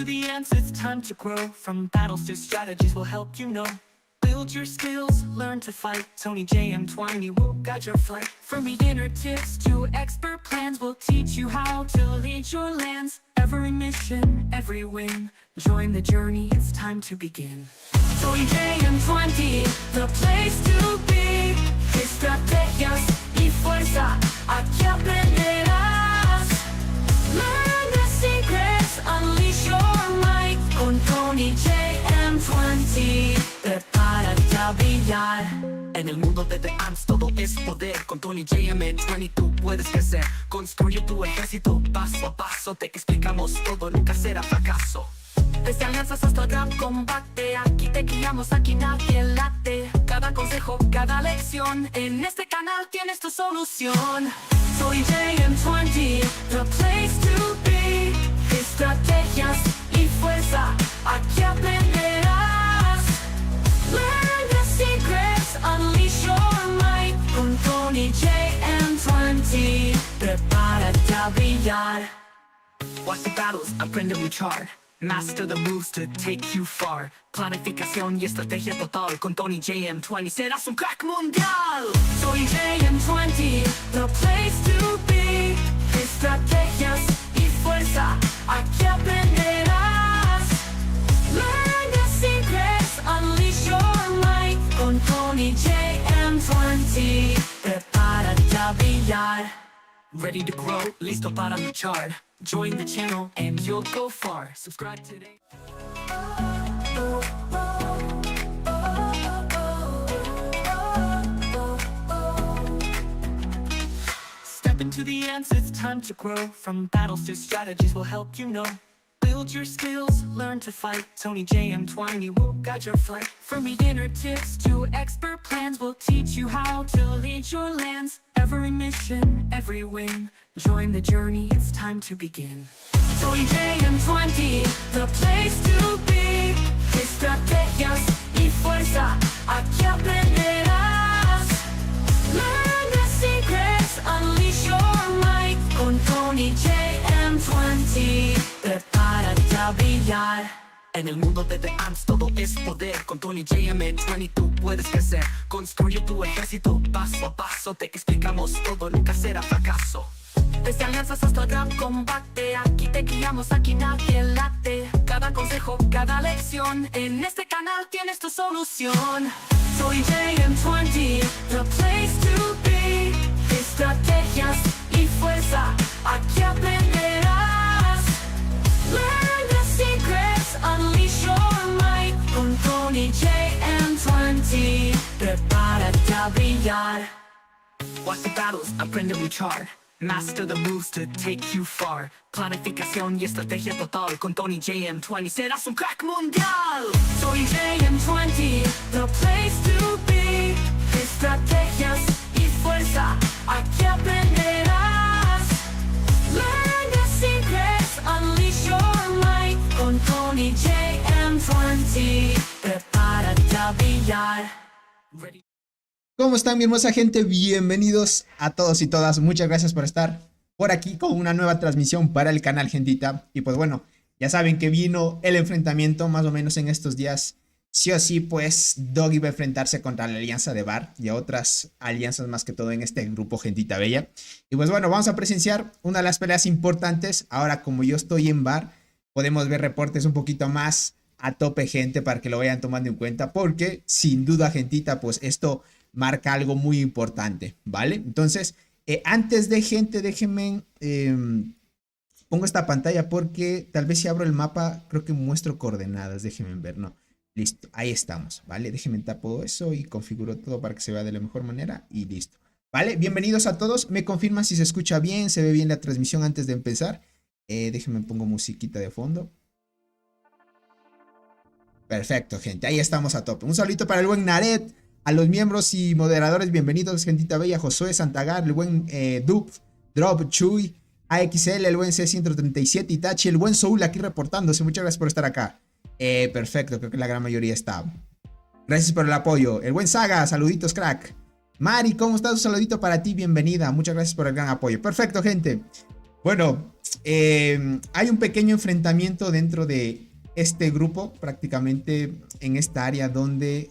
into the ends, it's time to grow. From battles to strategies will help you know. Build your skills, learn to fight. Tony JM20 will guide your flight. From beginner tips to expert plans, we'll teach you how to lead your lands. Every mission, every win. Join the journey, it's time to begin. Tony JM20, the place to be. Estrategias y fuerza, aquí aprenderás. Learn the secrets, unleash your might. Con Tony JM20, prepárate a brillar. En el mundo de The Ants todo es poder. Con Tony JM20 tú puedes crecer. Construye tu ejército paso a paso. Te explicamos todo, nunca será fracaso. Desde alianzas hasta el gran combate, aquí te guiamos, aquí nadie late. Cada consejo, cada lección, en este canal tienes tu solución. Soy JM20, the place to be. Estrategias y fuerza, aquí aprenderás. Learn the secrets, unleash your might. Con Tony JM20, prepárate a brillar. Watch the battles, aprende a luchar. Master the moves to take you far. Planificación y estrategia total. Con Tony JM20 serás un crack mundial. Soy JM20, the place to be. Estrategias y fuerza, aquí aprenderás. Learn the secrets, unleash your might. Con Tony JM20, prepárate a brillar. Ready to grow, listo para luchar. Join the channel and you'll go far. Subscribe today. Step into the ends, it's time to grow. From battles to strategies will help you know. Build your skills, learn to fight. Tony JM20 will guide your flight. From beginner tips to expert plans, we'll teach you how to lead your lands. Every mission, every win. Join the journey, it's time to begin. Tony JM20, the place to be. Estrategias y fuerza, aquí aprenderás. Learn the secrets, unleash your might. Con Tony JM20, prepárate a brillar. En el mundo de The Ants todo es poder. Con Tony JM20 tú puedes crecer. Construye tu ejército paso a paso. Te explicamos todo, nunca será fracaso. Desde alianzas hasta el gran combate, aquí te guiamos, aquí nadie late. Cada consejo, cada lección, en este canal tienes tu solución. Soy JM20, the place to be. Estrategias y fuerza, aquí aprenderás. Learn the secrets, unleash your might. Con Tony JM20, prepárate a brillar. Watch the battles, aprende a luchar. Master the moves to take you far. Planificación y estrategia total. Con Tony JM20 serás un crack mundial. Soy JM20, the place to be. Estrategias y fuerza, aquí aprenderás. Learn the secrets, unleash your might. Con Tony JM20, prepárate a brillar. Ready. ¿Cómo están, mi hermosa gente? Bienvenidos a todos y todas. Muchas gracias por estar por aquí con una nueva transmisión para el canal, gentita. Y pues bueno, ya saben que vino el enfrentamiento más o menos en estos días. Sí o sí, pues Doggy va a enfrentarse contra la alianza de Bar y a otras alianzas más que todo en este grupo, gentita bella. Y pues bueno, vamos a presenciar una de las peleas importantes. Ahora, como yo estoy en Bar, podemos ver reportes un poquito más a tope, gente, para que lo vayan tomando en cuenta. Porque sin duda, gentita, pues esto marca algo muy importante, ¿vale? Entonces, antes de, gente, déjenme, pongo esta pantalla porque tal vez si abro el mapa, creo que muestro coordenadas, déjenme ver, no, listo, ahí estamos, ¿vale? Déjenme tapo eso y configuro todo para que se vea de la mejor manera y listo, ¿vale? Bienvenidos a todos, me confirman si se escucha bien, se ve bien la transmisión antes de empezar, déjenme pongo musiquita de fondo. Perfecto, gente, ahí estamos a tope. Un saludito para el buen Naret. A los miembros y moderadores, bienvenidos, gentita bella. Josué Santagar, el buen Duke, Drop, Chuy, AXL, el buen C137, Itachi, el buen Soul aquí reportándose. Muchas gracias por estar acá. Perfecto, creo que la gran mayoría está. Gracias por el apoyo. El buen Saga, saluditos, crack. Mari, ¿cómo estás? Un saludito para ti, bienvenida. Muchas gracias por el gran apoyo. Perfecto, gente. Bueno, hay un pequeño enfrentamiento dentro de este grupo, prácticamente en esta área donde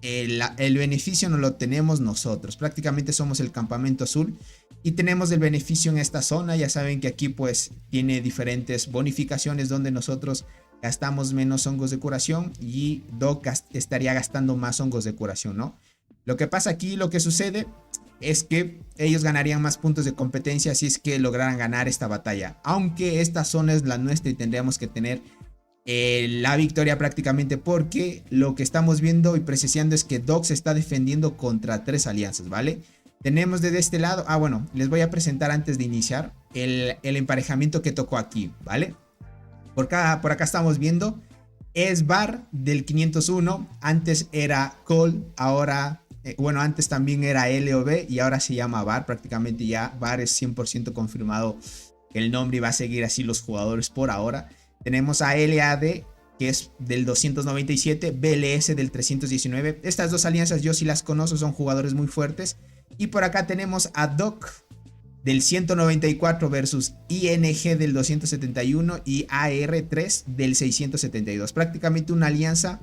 el beneficio no lo tenemos nosotros. Prácticamente somos el campamento azul y tenemos el beneficio en esta zona. Ya saben que aquí pues tiene diferentes bonificaciones donde nosotros gastamos menos hongos de curación y Doc estaría gastando más hongos de curación, ¿no? Lo que pasa aquí, lo que sucede es que ellos ganarían más puntos de competencia si es que lograran ganar esta batalla. Aunque esta zona es la nuestra y tendríamos que tener la victoria prácticamente, porque lo que estamos viendo y presenciando es que Doc se está defendiendo contra 3 alianzas, ¿vale? Tenemos desde este lado, bueno, les voy a presentar antes de iniciar el emparejamiento que tocó aquí, ¿vale? Por acá estamos viendo, es Bar del 501, antes era Cole, ahora, bueno, antes también era LOB y ahora se llama Bar, prácticamente ya Bar es 100% confirmado que el nombre y va a seguir así los jugadores por ahora. Tenemos a LAD, que es del 297, BLS del 319. Estas dos alianzas yo sí las conozco, son jugadores muy fuertes. Y por acá tenemos a Doc del 194 versus ING del 271 y AR3 del 672. Prácticamente una alianza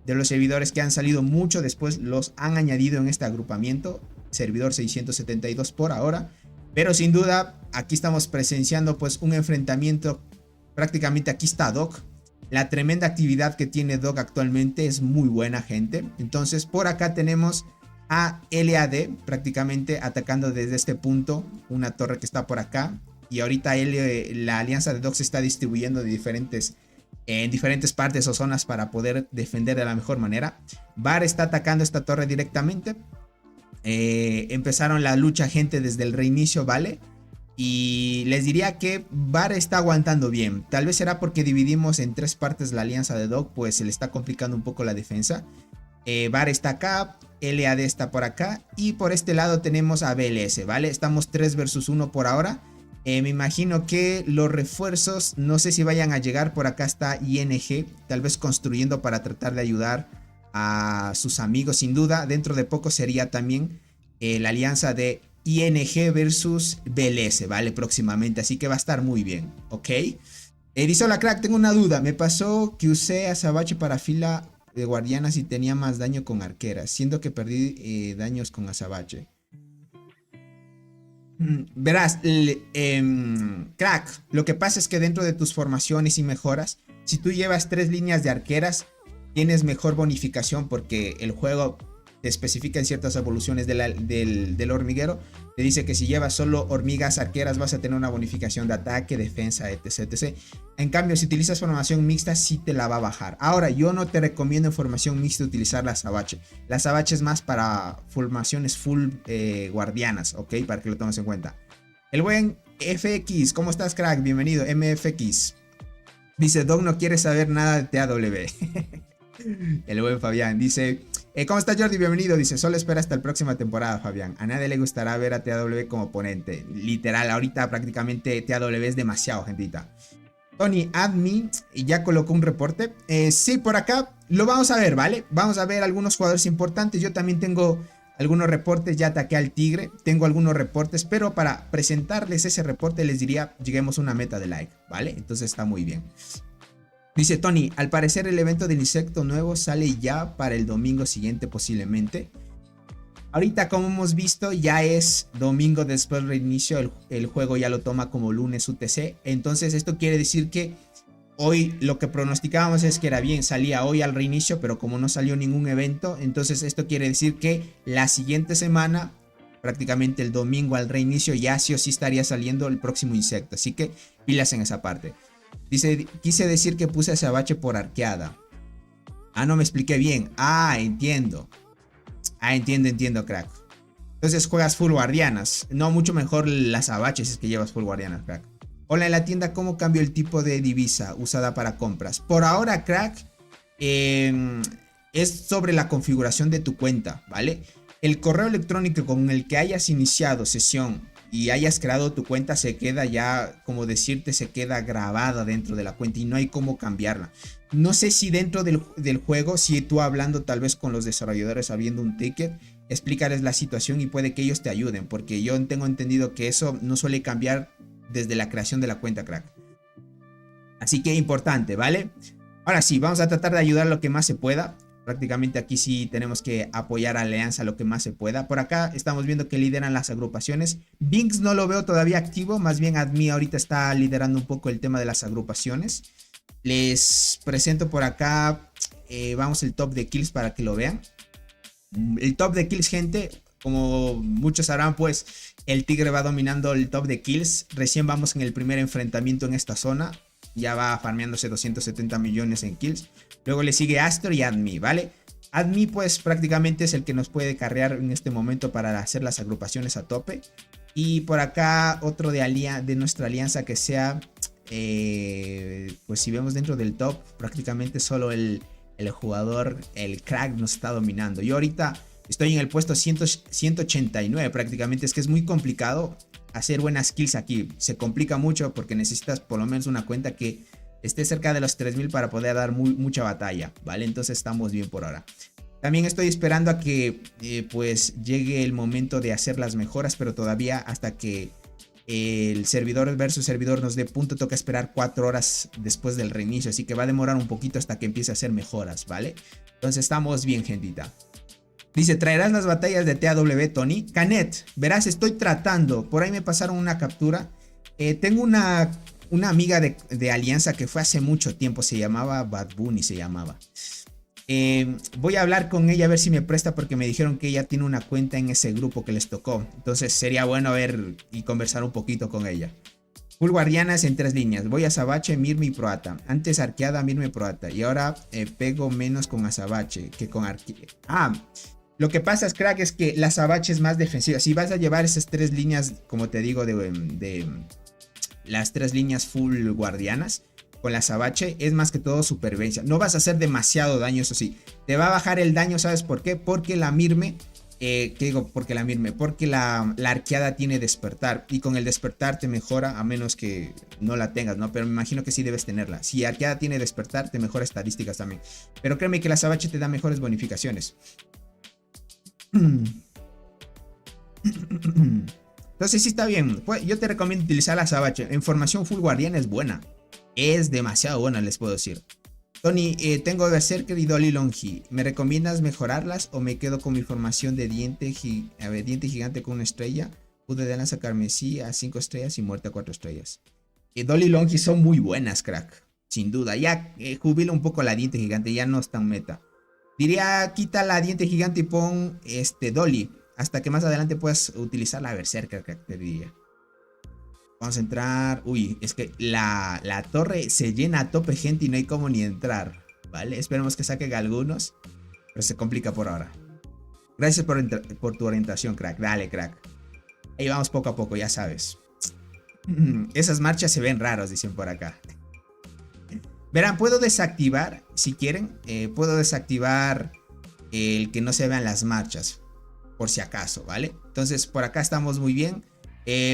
de los servidores que han salido mucho después, los han añadido en este agrupamiento. Servidor 672 por ahora. Pero sin duda, aquí estamos presenciando pues un enfrentamiento. Prácticamente aquí está Doc. La tremenda actividad que tiene Doc actualmente es muy buena, gente. Entonces por acá tenemos a LAD prácticamente atacando desde este punto. Una torre que está por acá. Y ahorita la alianza de Doc se está distribuyendo de en diferentes partes o zonas para poder defender de la mejor manera. Bar está atacando esta torre directamente. Empezaron la lucha, gente, desde el reinicio, ¿vale? Y les diría que Bar está aguantando bien. Tal vez será porque dividimos en 3 partes la alianza de Doc, pues se le está complicando un poco la defensa. Bar está acá, LAD está por acá y por este lado tenemos a BLS, ¿vale? Estamos 3 versus 1 por ahora. Me imagino que los refuerzos no sé si vayan a llegar. Por acá está ING, tal vez construyendo para tratar de ayudar a sus amigos. Sin duda, dentro de poco sería también la alianza de ING versus BLS, ¿vale? Próximamente, así que va a estar muy bien, ¿ok? Dice: hola crack, tengo una duda. Me pasó que usé Azabache para fila de guardianas y tenía más daño con arqueras, siendo que perdí daños con Azabache. Verás, crack, lo que pasa es que dentro de tus formaciones y mejoras, si tú llevas 3 líneas de arqueras, tienes mejor bonificación porque el juego te especifica en ciertas evoluciones del hormiguero. Te dice que si llevas solo hormigas arqueras vas a tener una bonificación de ataque, defensa, etc. En cambio, si utilizas formación mixta, sí te la va a bajar. Ahora, yo no te recomiendo en formación mixta utilizar la Azabache. La Azabache es más para formaciones full guardianas, ¿ok? Para que lo tomes en cuenta. El buen FX, ¿cómo estás, crack? Bienvenido, MFX. Dice: Doc no quiere saber nada de TAW. El buen Fabián dice: ¿cómo estás, Jordi? Bienvenido. Dice: solo espera hasta la próxima temporada, Fabián. A nadie le gustará ver a TAW como oponente. Literal, ahorita prácticamente TAW es demasiado, gentita. Tony Admin ya colocó un reporte. Sí, por acá lo vamos a ver, ¿vale? Vamos a ver algunos jugadores importantes. Yo también tengo algunos reportes. Ya ataqué al Tigre. Tengo algunos reportes. Pero para presentarles ese reporte les diría: lleguemos a una meta de like, ¿vale? Entonces está muy bien. Dice Tony: al parecer el evento del insecto nuevo sale ya para el domingo siguiente posiblemente. Ahorita, como hemos visto, ya es domingo después del reinicio. El juego ya lo toma como lunes UTC. Entonces esto quiere decir que hoy lo que pronosticábamos es que era bien, salía hoy al reinicio, pero como no salió ningún evento, entonces esto quiere decir que la siguiente semana, prácticamente el domingo al reinicio, ya sí o sí estaría saliendo el próximo insecto. Así que pilas en esa parte. Dice: quise decir que puse Azabache por arqueada. No me expliqué bien. Entiendo. Entiendo, crack. Entonces juegas full guardianas. No, mucho mejor las Azabache si es que llevas full guardianas, crack. Hola, en la tienda, ¿cómo cambio el tipo de divisa usada para compras? Por ahora, crack, es sobre la configuración de tu cuenta, ¿vale? El correo electrónico con el que hayas iniciado sesión y hayas creado tu cuenta se queda ya, como decirte, se queda grabada dentro de la cuenta y no hay cómo cambiarla. No sé si dentro del juego, si tú hablando tal vez con los desarrolladores, habiendo un ticket, explicarles la situación y puede que ellos te ayuden, porque yo tengo entendido que eso no suele cambiar desde la creación de la cuenta, crack. Así que importante, ¿vale? Ahora sí, vamos a tratar de ayudar lo que más se pueda. Prácticamente aquí sí tenemos que apoyar a Alianza lo que más se pueda. Por acá estamos viendo que lideran las agrupaciones. Binks no lo veo todavía activo. Más bien Admi ahorita está liderando un poco el tema de las agrupaciones. Les presento por acá. Vamos el top de kills para que lo vean. El top de kills, gente. Como muchos sabrán, pues el Tigre va dominando el top de kills. Recién vamos en el primer enfrentamiento en esta zona. Ya va farmeándose 270 millones en kills. Luego le sigue Astor y Admi, ¿vale? Admi pues prácticamente es el que nos puede carrear en este momento para hacer las agrupaciones a tope. Y por acá otro de nuestra alianza que sea, pues si vemos dentro del top, prácticamente solo el jugador, el crack nos está dominando. Yo ahorita estoy en el puesto 189 prácticamente, es que es muy complicado hacer buenas kills aquí. Se complica mucho porque necesitas por lo menos una cuenta que esté cerca de los 3000 para poder dar mucha batalla, ¿vale? Entonces estamos bien por ahora. También estoy esperando a que pues llegue el momento de hacer las mejoras, pero todavía hasta que el servidor versus servidor nos dé punto toca esperar 4 horas después del reinicio, así que va a demorar un poquito hasta que empiece a hacer mejoras, ¿vale? Entonces estamos bien, gentita. Dice, ¿traerás las batallas de TAW, Tony? Canet, verás, estoy tratando. Por ahí me pasaron una captura. Tengo una amiga de Alianza que fue hace mucho tiempo. Se llamaba Bad Bunny, se llamaba. Voy a hablar con ella a ver si me presta porque me dijeron que ella tiene una cuenta en ese grupo que les tocó. Entonces sería bueno ver y conversar un poquito con ella. Full guardianas en 3 líneas. Voy a Azabache, Mirme y Proata. Antes arqueada, Mirme, Proata. Y ahora pego menos con Azabache que con arqueada. Lo que pasa, crack, es que la Azabache es más defensiva. Si vas a llevar esas 3 líneas, como te digo, de las 3 líneas full guardianas, con la Azabache es más que todo supervivencia. No vas a hacer demasiado daño, eso sí. Te va a bajar el daño, ¿sabes por qué? Porque la Mirme, ¿qué digo? Porque la Mirme, porque la arqueada tiene despertar. Y con el despertar te mejora, a menos que no la tengas, ¿no? Pero me imagino que sí debes tenerla. Si arqueada tiene despertar, te mejora estadísticas también. Pero créeme que la Azabache te da mejores bonificaciones. Entonces sí está bien. Pues, yo te recomiendo utilizar la Azabache. En formación full guardián es buena. Es demasiado buena, les puedo decir. Tony, tengo Berserker y Dolly Longi. ¿Me recomiendas mejorarlas o me quedo con mi formación de diente gigante con 1 estrella? Pude de lanza carmesí a 5 estrellas y muerte a 4 estrellas. Dolly Longi son muy buenas, crack. Sin duda. Ya jubila un poco la diente gigante. Ya no es tan meta. Diría, quita la diente gigante y pon Dolly. Hasta que más adelante puedas utilizar la Berserker, te diría. Vamos a entrar. Uy, es que la torre se llena a tope, gente, y no hay como ni entrar. ¿Vale? Esperemos que saquen algunos. Pero se complica por ahora. Gracias por tu orientación, crack. Dale, crack. Ahí vamos poco a poco, ya sabes. Esas marchas se ven raros, dicen por acá. Verán, puedo desactivar, si quieren, puedo desactivar el que no se vean las marchas, por si acaso, ¿vale? Entonces, por acá estamos muy bien.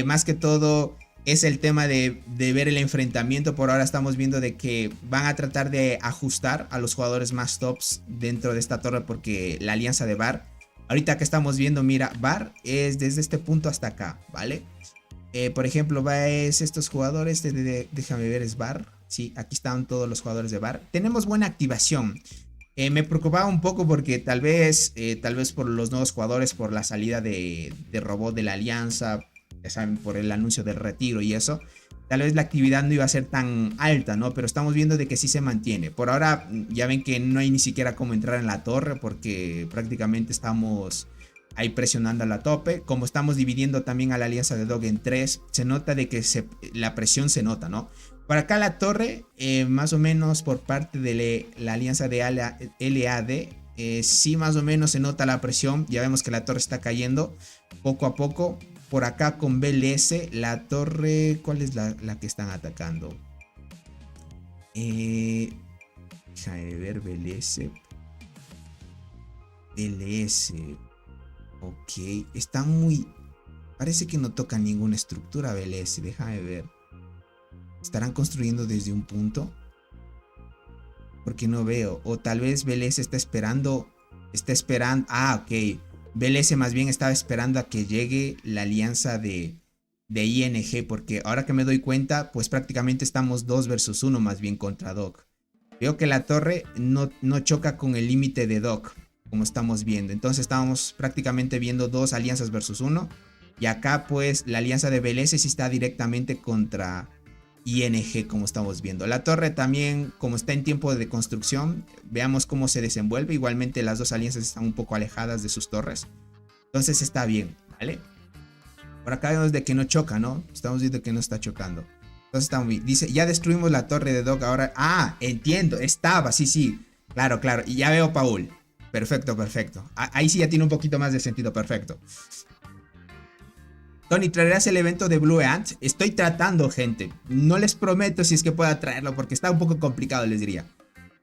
Más que todo es el tema de ver el enfrentamiento. Por ahora estamos viendo de que van a tratar de ajustar a los jugadores más tops dentro de esta torre, porque la alianza de Bar, ahorita que estamos viendo, mira, Bar es desde este punto hasta acá, ¿vale? Por ejemplo, es estos jugadores, déjame ver, es Bar. Sí, aquí están todos los jugadores de Bar. Tenemos buena activación. Me preocupaba un poco porque tal vez por los nuevos jugadores, por la salida de robot de la alianza, ya saben, por el anuncio del retiro y eso, tal vez la actividad no iba a ser tan alta, ¿no? Pero estamos viendo de que sí se mantiene. Por ahora ya ven que no hay ni siquiera cómo entrar en la torre porque prácticamente estamos ahí presionando a la tope. Como estamos dividiendo también a la alianza de Dog en 3, se nota de que la presión se nota, ¿no? Por acá la torre, más o menos por parte de la alianza de LAD, sí más o menos se nota la presión. Ya vemos que la torre está cayendo poco a poco. Por acá con BLS, la torre, ¿cuál es la que están atacando? Déjame ver, BLS. BLS. Ok, está muy... Parece que no toca ninguna estructura BLS, déjame ver. ¿Estarán construyendo desde un punto? Porque no veo. O tal vez BLS está esperando. Ah, ok. BLS más bien estaba esperando a que llegue la alianza de de ING, porque ahora que me doy cuenta, pues prácticamente estamos 2 versus 1 más bien contra Doc. Veo que la torre no choca con el límite de Doc, como estamos viendo. Entonces estamos prácticamente viendo 2 alianzas versus 1. Y acá pues la alianza de BLS sí está directamente contra ING, como estamos viendo. La torre también, como está en tiempo de construcción, veamos cómo se desenvuelve. Igualmente las dos alianzas están un poco alejadas de sus torres. Entonces está bien, ¿vale? Por acá vemos de que no choca, ¿no? Estamos viendo que no está chocando. Entonces está muy... Dice, ya destruimos la torre de Doc ahora. Ah, entiendo, estaba, sí. Claro. Y ya veo Paul. Perfecto. Ahí sí ya tiene un poquito más de sentido, perfecto. Tony, ¿traerás el evento de Blue Ant? Estoy tratando, gente. No les prometo si es que pueda traerlo, porque está un poco complicado, les diría.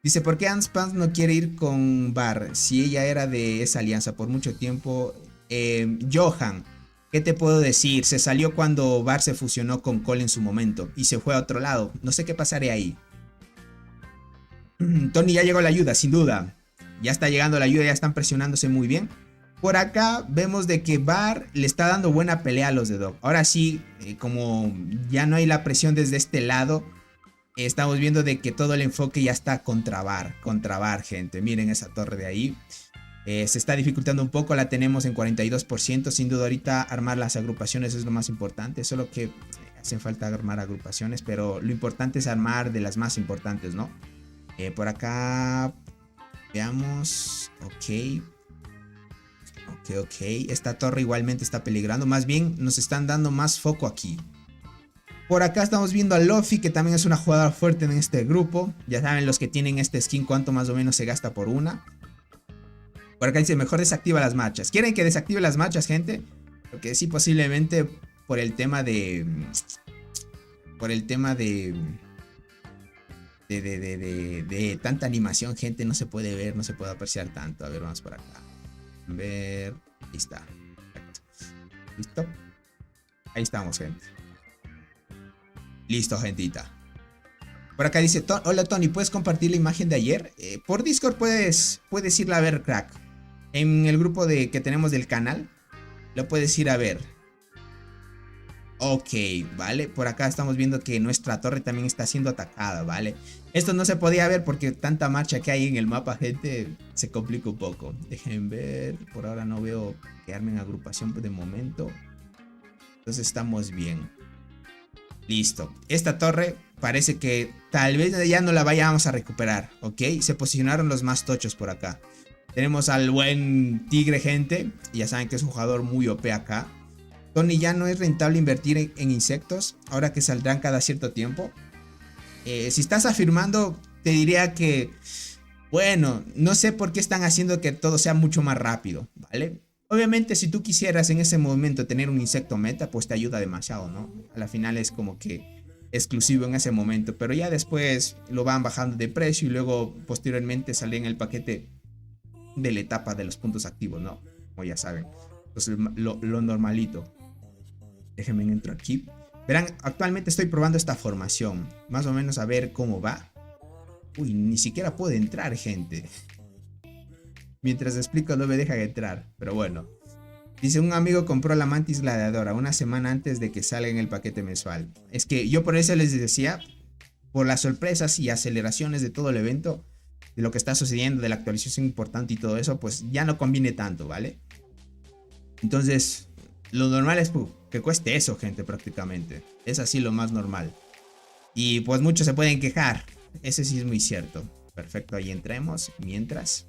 Dice, ¿por qué Ant Pants no quiere ir con Bar? Si ella era de esa alianza por mucho tiempo. Johan, ¿qué te puedo decir? Se salió cuando Bar se fusionó con Cole en su momento y se fue a otro lado. No sé qué pasaré ahí. Tony, ya llegó la ayuda, sin duda. Ya está llegando la ayuda, ya están presionándose muy bien. Por acá vemos de que Bar le está dando buena pelea a los de Doc. Ahora sí, como ya no hay la presión desde este lado, estamos viendo de que todo el enfoque ya está contra Bar, gente. Miren esa torre de ahí. Se está dificultando un poco, la tenemos en 42%. Sin duda ahorita armar las agrupaciones es lo más importante. Solo que hacen falta armar agrupaciones, pero lo importante es armar de las más importantes, ¿no? Por acá veamos, ok. Esta torre igualmente está peligrando. Más bien nos están dando más foco aquí. Por acá estamos viendo a Luffy, que también es una jugadora fuerte en este grupo. Ya saben los que tienen este skin cuánto más o menos se gasta por una. Por acá dice, mejor desactiva las marchas. ¿Quieren que desactive las marchas, gente? Porque sí, posiblemente por el tema de... de tanta animación, gente, no se puede ver, no se puede apreciar tanto. A ver, vamos por acá. Ver, ahí está. Perfecto. ¿Listo? Ahí estamos, gente. Listo, gentita. Por acá dice, hola Tony, ¿puedes compartir la imagen de ayer? Por Discord puedes irla a ver, crack. En el grupo que tenemos del canal, lo puedes ir a ver. Ok, vale. Por acá estamos viendo que nuestra torre también está siendo atacada, ¿vale? Esto no se podía ver porque tanta marcha que hay en el mapa, gente, se complica un poco. Dejen ver. Por ahora no veo que armen agrupación de momento. Entonces estamos bien. Listo. Esta torre parece que tal vez ya no la vayamos a recuperar, ¿ok? Se posicionaron los más tochos por acá. Tenemos al buen Tigre, gente. Ya saben que es un jugador muy OP acá. Tony, ya no es rentable invertir en insectos ahora que saldrán cada cierto tiempo. Si estás afirmando, te diría que, bueno, no sé por qué están haciendo que todo sea mucho más rápido, ¿vale? Obviamente, si tú quisieras en ese momento tener un insecto meta, pues te ayuda demasiado, ¿no? A la final es como que exclusivo en ese momento, pero ya después lo van bajando de precio y luego posteriormente sale en el paquete de la etapa de los puntos activos, ¿no? Como ya saben, entonces lo normalito. Déjenme entro aquí. Verán, actualmente estoy probando esta formación. Más o menos a ver cómo va. Uy, ni siquiera puedo entrar, gente. Mientras explico no me dejan entrar. Pero bueno. Dice, un amigo compró la Mantis Gladiadora una semana antes de que salga en el paquete mensual. Es que yo por eso les decía, por las sorpresas y aceleraciones de todo el evento, de lo que está sucediendo, de la actualización importante y todo eso, pues ya no conviene tanto, ¿vale? Entonces, lo normal es que cueste eso, gente, prácticamente. Es así lo más normal. Y pues muchos se pueden quejar. Ese sí es muy cierto. Perfecto, ahí entremos. Mientras...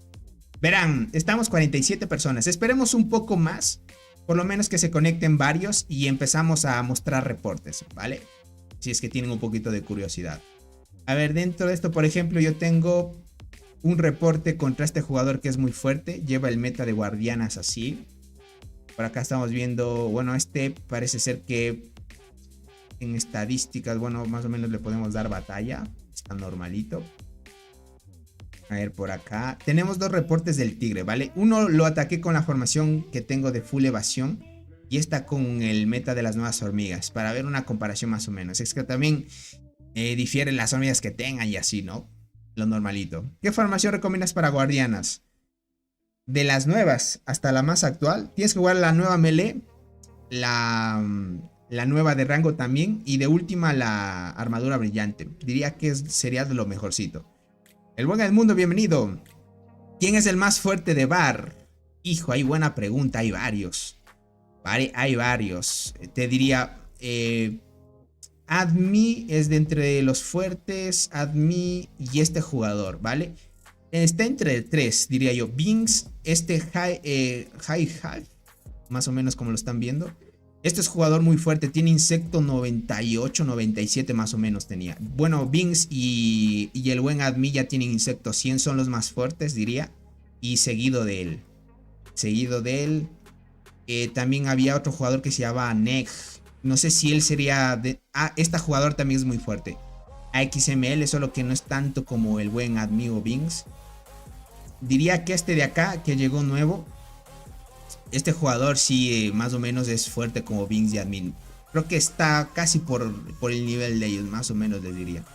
Verán, estamos 47 personas. Esperemos un poco más. Por lo menos que se conecten varios y empezamos a mostrar reportes, ¿vale? Si es que tienen un poquito de curiosidad. A ver, dentro de esto, por ejemplo, yo tengo un reporte contra este jugador que es muy fuerte. Lleva el meta de guardianas así. Por acá estamos viendo, bueno, este parece ser que en estadísticas, bueno, más o menos le podemos dar batalla. Está normalito. A ver, por acá. Tenemos dos reportes del Tigre, ¿vale? Uno lo ataqué con la formación que tengo de full evasión. Y esta con el meta de las nuevas hormigas. Para ver una comparación más o menos. Es que también difieren las hormigas que tengan y así, ¿no? Lo normalito. ¿Qué formación recomiendas para guardianas? De las nuevas hasta la más actual, tienes que jugar la nueva melee, la La nueva de rango también. Y de última la armadura brillante. Diría que sería de lo mejorcito. El buen Edmundo, bienvenido. ¿Quién es el más fuerte de Bar? Hijo, hay buena pregunta, hay varios. Vale, hay varios. Te diría... Admi es de entre los fuertes. Admi y este jugador, ¿vale? Está entre tres, diría yo. Binks, High, más o menos como lo están viendo. Este es jugador muy fuerte, tiene insecto 98, 97 más o menos tenía. Bueno, Binks y el buen Admi ya tienen insecto 100, son los más fuertes, diría. Y seguido de él. También había otro jugador que se llamaba Neg. No sé si él sería de... este jugador también es muy fuerte. AXML, solo que no es tanto como el buen Admi o Binks. Diría que este de acá, que llegó nuevo. Este jugador sí más o menos es fuerte como Binks y Admin. Creo que está casi por el nivel de ellos, más o menos les diría.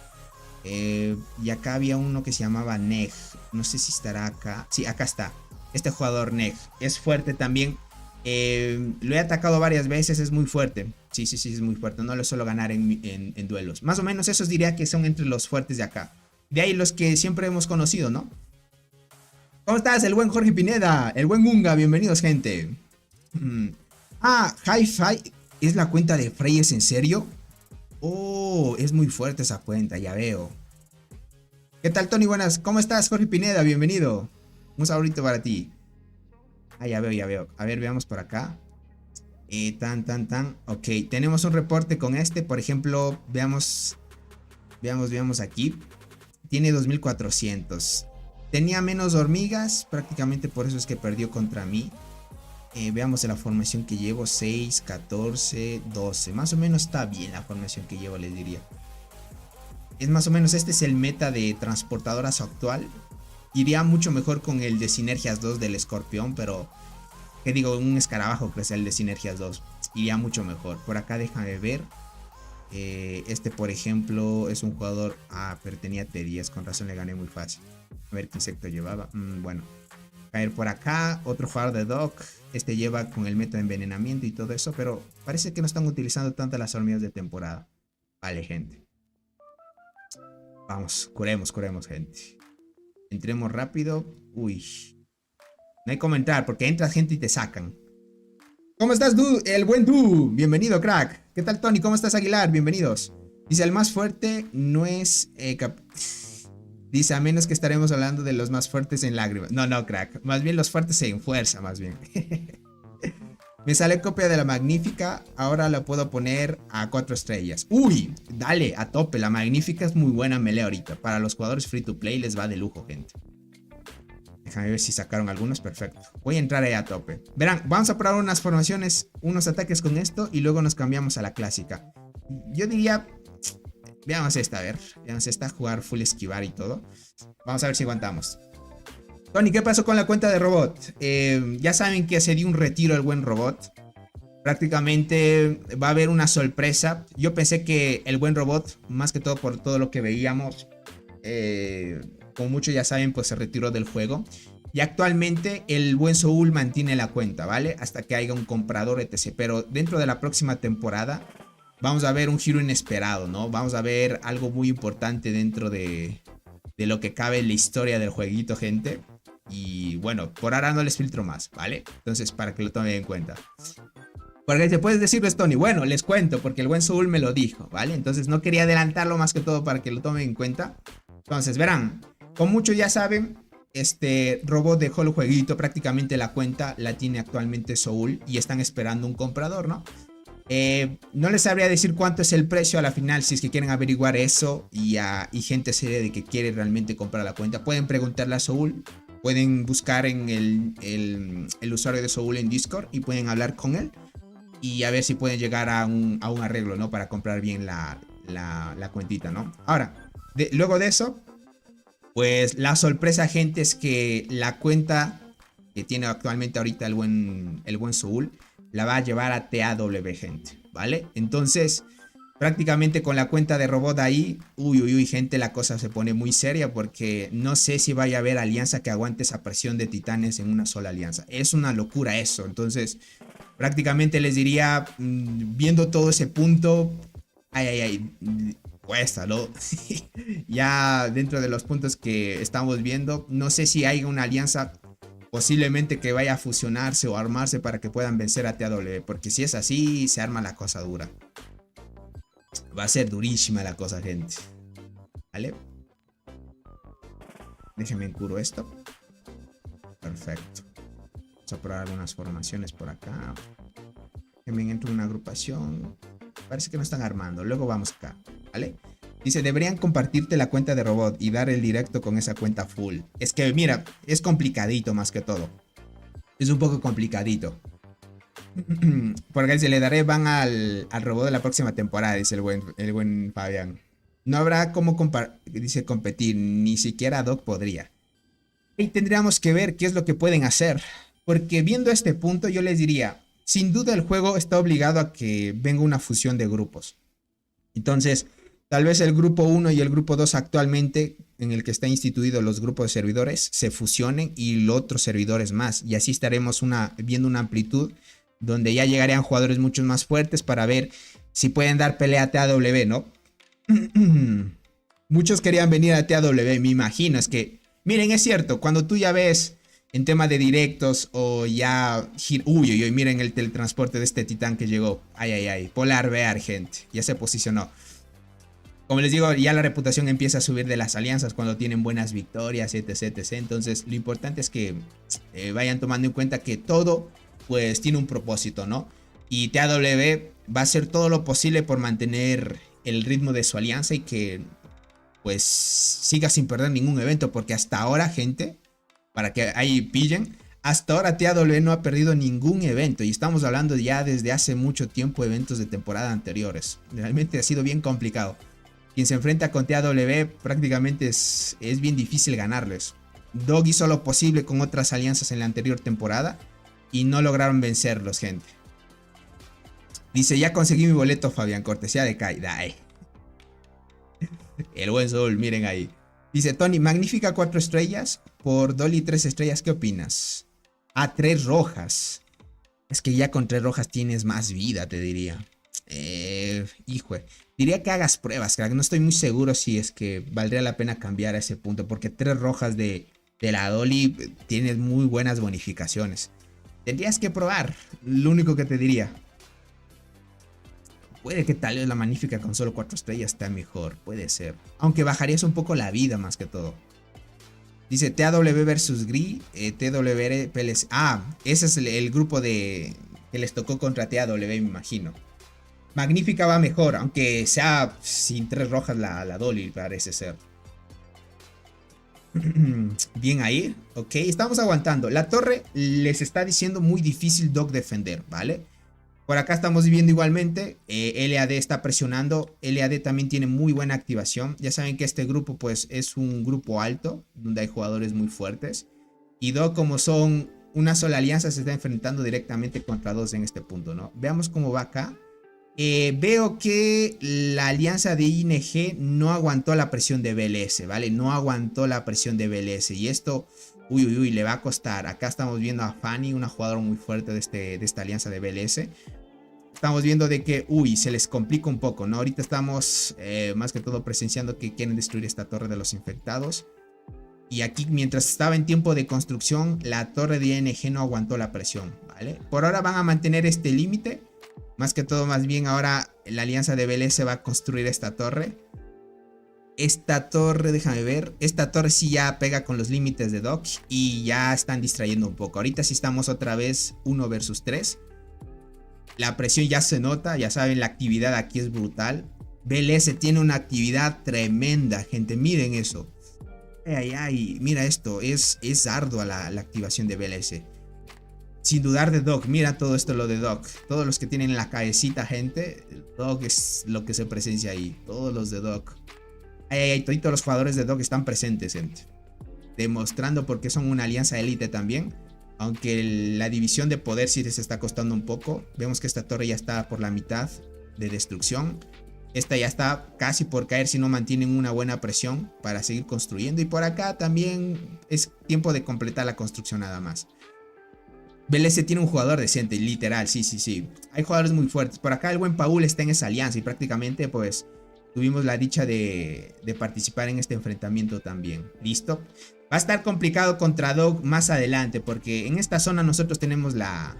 Y acá había uno que se llamaba Neg. No sé si estará acá. Sí, acá está. Este jugador Neg es fuerte también. Lo he atacado varias veces, es muy fuerte. Sí, es muy fuerte. No lo suelo ganar en duelos. Más o menos esos diría que son entre los fuertes de acá. De ahí los que siempre hemos conocido, ¿no? ¿Cómo estás? El buen Jorge Pineda, el buen Unga, bienvenidos gente. Hi-Fi, ¿es la cuenta de Frey? ¿Es en serio? Oh, es muy fuerte esa cuenta, ya veo. ¿Qué tal, Tony? Buenas, ¿cómo estás, Jorge Pineda? Bienvenido. Un saborito para ti. Ya veo. A ver, veamos por acá. Ok, tenemos un reporte con este, por ejemplo, veamos aquí. Tiene 2400. Tenía menos hormigas, prácticamente por eso es que perdió contra mí. Veamos la formación que llevo, 6, 14, 12. Más o menos está bien la formación que llevo, les diría. Es más o menos, este es el meta de transportadoras actual. Iría mucho mejor con el de Sinergias 2 del Escorpión, pero... ¿qué digo? Un escarabajo que es el de Sinergias 2. Iría mucho mejor. Por acá déjame ver. Este, por ejemplo, es un jugador... pero tenía T10, con razón le gané muy fácil. A ver qué insecto llevaba. Bueno. Caer por acá. Otro jugador de Doc. Este lleva con el meta de envenenamiento y todo eso. Pero parece que no están utilizando tanto las hormigas de temporada. Vale, gente. Vamos, curemos, gente. Entremos rápido. Uy. No hay cómo entrar porque entra gente y te sacan. ¿Cómo estás, Du? El buen Du. Bienvenido, crack. ¿Qué tal, Tony? ¿Cómo estás, Aguilar? Bienvenidos. Dice, el más fuerte no es... Dice, a menos que estaremos hablando de los más fuertes en lágrimas. No, crack. Más bien los fuertes en fuerza, más bien. Me sale copia de la magnífica. Ahora la puedo poner a 4 estrellas. Uy, dale, a tope. La magnífica es muy buena melee ahorita. Para los jugadores free to play les va de lujo, gente. Déjame ver si sacaron algunos. Perfecto. Voy a entrar ahí a tope. Verán, vamos a probar unas formaciones, unos ataques con esto y luego nos cambiamos a la clásica. Yo diría... veamos esta, a ver. Veamos esta, jugar full esquivar y todo. Vamos a ver si aguantamos. Tony, ¿qué pasó con la cuenta de Robot? Ya saben que se dio un retiro el buen Robot. Prácticamente va a haber una sorpresa. Yo pensé que el buen Robot, más que todo por todo lo que veíamos, como muchos ya saben, pues se retiró del juego. Y actualmente el buen Soul mantiene la cuenta, ¿vale? Hasta que haya un comprador, etc. Pero dentro de la próxima temporada vamos a ver un giro inesperado, ¿no? Vamos a ver algo muy importante dentro de lo que cabe en la historia del jueguito, gente. Y bueno, por ahora no les filtro más, ¿vale? Entonces, para que lo tomen en cuenta. Porque te puedes decirles, Tony, bueno, les cuento, porque el buen Soul me lo dijo, ¿vale? Entonces no quería adelantarlo más que todo para que lo tomen en cuenta. Entonces, verán, como muchos ya saben, este Robot dejó el jueguito, prácticamente la cuenta la tiene actualmente Soul y están esperando un comprador, ¿no? No les sabría decir cuánto es el precio a la final. Si es que quieren averiguar eso y gente seria de que quiere realmente comprar la cuenta, pueden preguntarle a Soul. Pueden buscar en el usuario de Soul en Discord y pueden hablar con él y a ver si pueden llegar a un arreglo, ¿no? Para comprar bien la cuentita, ¿no? Ahora, luego de eso, pues la sorpresa, gente, es que la cuenta que tiene actualmente ahorita el buen Soul la va a llevar a TAW, gente, ¿vale? Entonces, prácticamente con la cuenta de Robot ahí, uy, gente, la cosa se pone muy seria porque no sé si vaya a haber alianza que aguante esa presión de titanes en una sola alianza. Es una locura eso. Entonces, Prácticamente les diría, viendo todo ese punto, cuesta, ¿no? Ya dentro de los puntos que estamos viendo, no sé si hay una alianza posiblemente que vaya a fusionarse o armarse para que puedan vencer a TAW, porque si es así, se arma la cosa dura. Va a ser durísima la cosa, gente. ¿Vale? Déjenme curo esto. Perfecto. Vamos a probar algunas formaciones por acá. Déjenme entro en una agrupación. Parece que no están armando. Luego vamos acá. ¿Vale? Dice, deberían compartirte la cuenta de robot y dar el directo con esa cuenta full. Es que, mira, es complicadito más que todo. Es un poco complicadito. Porque se le daré van al robot de la próxima temporada, dice el buen Fabián. No habrá cómo dice competir, ni siquiera Doc podría. Y tendríamos que ver qué es lo que pueden hacer. Porque viendo este punto yo les diría, sin duda el juego está obligado a que venga una fusión de grupos. Entonces, tal vez el grupo 1 y el grupo 2 actualmente, en el que está instituido los grupos de servidores, se fusionen y los otros servidores más. Y así estaremos viendo una amplitud donde ya llegarían jugadores mucho más fuertes para ver si pueden dar pelea a TAW, ¿no? Muchos querían venir a TAW, me imagino. Es que, miren, es cierto, cuando tú ya ves en tema de directos o ya... Uy, miren el teletransporte de este titán que llegó. Polar Bear, gente, ya se posicionó. Como les digo, ya la reputación empieza a subir de las alianzas cuando tienen buenas victorias, etc. Entonces, lo importante es que vayan tomando en cuenta que todo, pues, tiene un propósito, ¿no? Y TAW va a hacer todo lo posible por mantener el ritmo de su alianza y que, pues, siga sin perder ningún evento. Porque hasta ahora, gente, para que ahí pillen, hasta ahora TAW no ha perdido ningún evento. Y estamos hablando ya desde hace mucho tiempo eventos de temporada anteriores. Realmente ha sido bien complicado. Quien se enfrenta con TAW prácticamente es bien difícil ganarles. Dog hizo lo posible con otras alianzas en la anterior temporada y no lograron vencerlos, gente. Dice, ya conseguí mi boleto, Fabián, cortesía de Kai. El buen Sol, miren ahí. Dice, Tony, magnífica 4 estrellas por Dolly 3 estrellas, ¿qué opinas? 3 rojas. Es que ya con 3 rojas tienes más vida, te diría. Hijo, diría que hagas pruebas, crack. No estoy muy seguro si es que valdría la pena cambiar a ese punto, porque 3 rojas de la Dolly tienes muy buenas bonificaciones. Tendrías que probar, lo único que te diría. Puede que tal vez la magnífica con solo 4 estrellas está mejor, puede ser. Aunque bajarías un poco la vida más que todo. Dice TAW versus Gris, TWR PLC. Ese es el grupo que les tocó contra TAW, me imagino. Magnífica va mejor, aunque sea sin 3 rojas la Dolly, parece ser. Bien ahí, ok, estamos aguantando. La torre les está diciendo muy difícil Dog defender, ¿vale? Por acá estamos viendo igualmente, LAD está presionando. LAD también tiene muy buena activación. Ya saben que este grupo pues es un grupo alto, donde hay jugadores muy fuertes. Y Dog, como son una sola alianza, se está enfrentando directamente contra 2 en este punto, ¿no? Veamos cómo va acá. Veo que la alianza de ING no aguantó la presión de BLS, ¿vale? No aguantó la presión de BLS. Y esto, uy, le va a costar. Acá estamos viendo a Fanny, una jugadora muy fuerte de esta alianza de BLS. Estamos viendo de que, se les complica un poco, ¿no? Ahorita estamos más que todo presenciando que quieren destruir esta torre de los infectados. Y aquí, mientras estaba en tiempo de construcción, la torre de ING no aguantó la presión, ¿vale? Por ahora van a mantener este límite. Más que todo, más bien ahora la alianza de BLS va a construir esta torre. Esta torre, déjame ver. Esta torre sí ya pega con los límites de Doc y ya están distrayendo un poco. Ahorita sí estamos otra vez 1 versus 3. La presión ya se nota, ya saben, la actividad aquí es brutal. BLS tiene una actividad tremenda, gente, miren eso. Mira esto, es ardua la activación de BLS. Sin dudar de Doc, mira todo esto lo de Doc. Todos los que tienen la cabecita, gente, Doc es lo que se presencia ahí. Todos los de Doc. Todos los jugadores de Doc están presentes, gente. Demostrando por qué son una alianza élite también. Aunque la división de poder sí les está costando un poco. Vemos que esta torre ya está por la mitad de destrucción. Esta ya está casi por caer si no mantienen una buena presión para seguir construyendo. Y por acá también es tiempo de completar la construcción nada más. BLS tiene un jugador decente, literal, sí, sí, sí. Hay jugadores muy fuertes. Por acá el buen Paul está en esa alianza y prácticamente pues tuvimos la dicha de participar en este enfrentamiento también. ¿Listo? Va a estar complicado contra Dog más adelante porque en esta zona nosotros tenemos las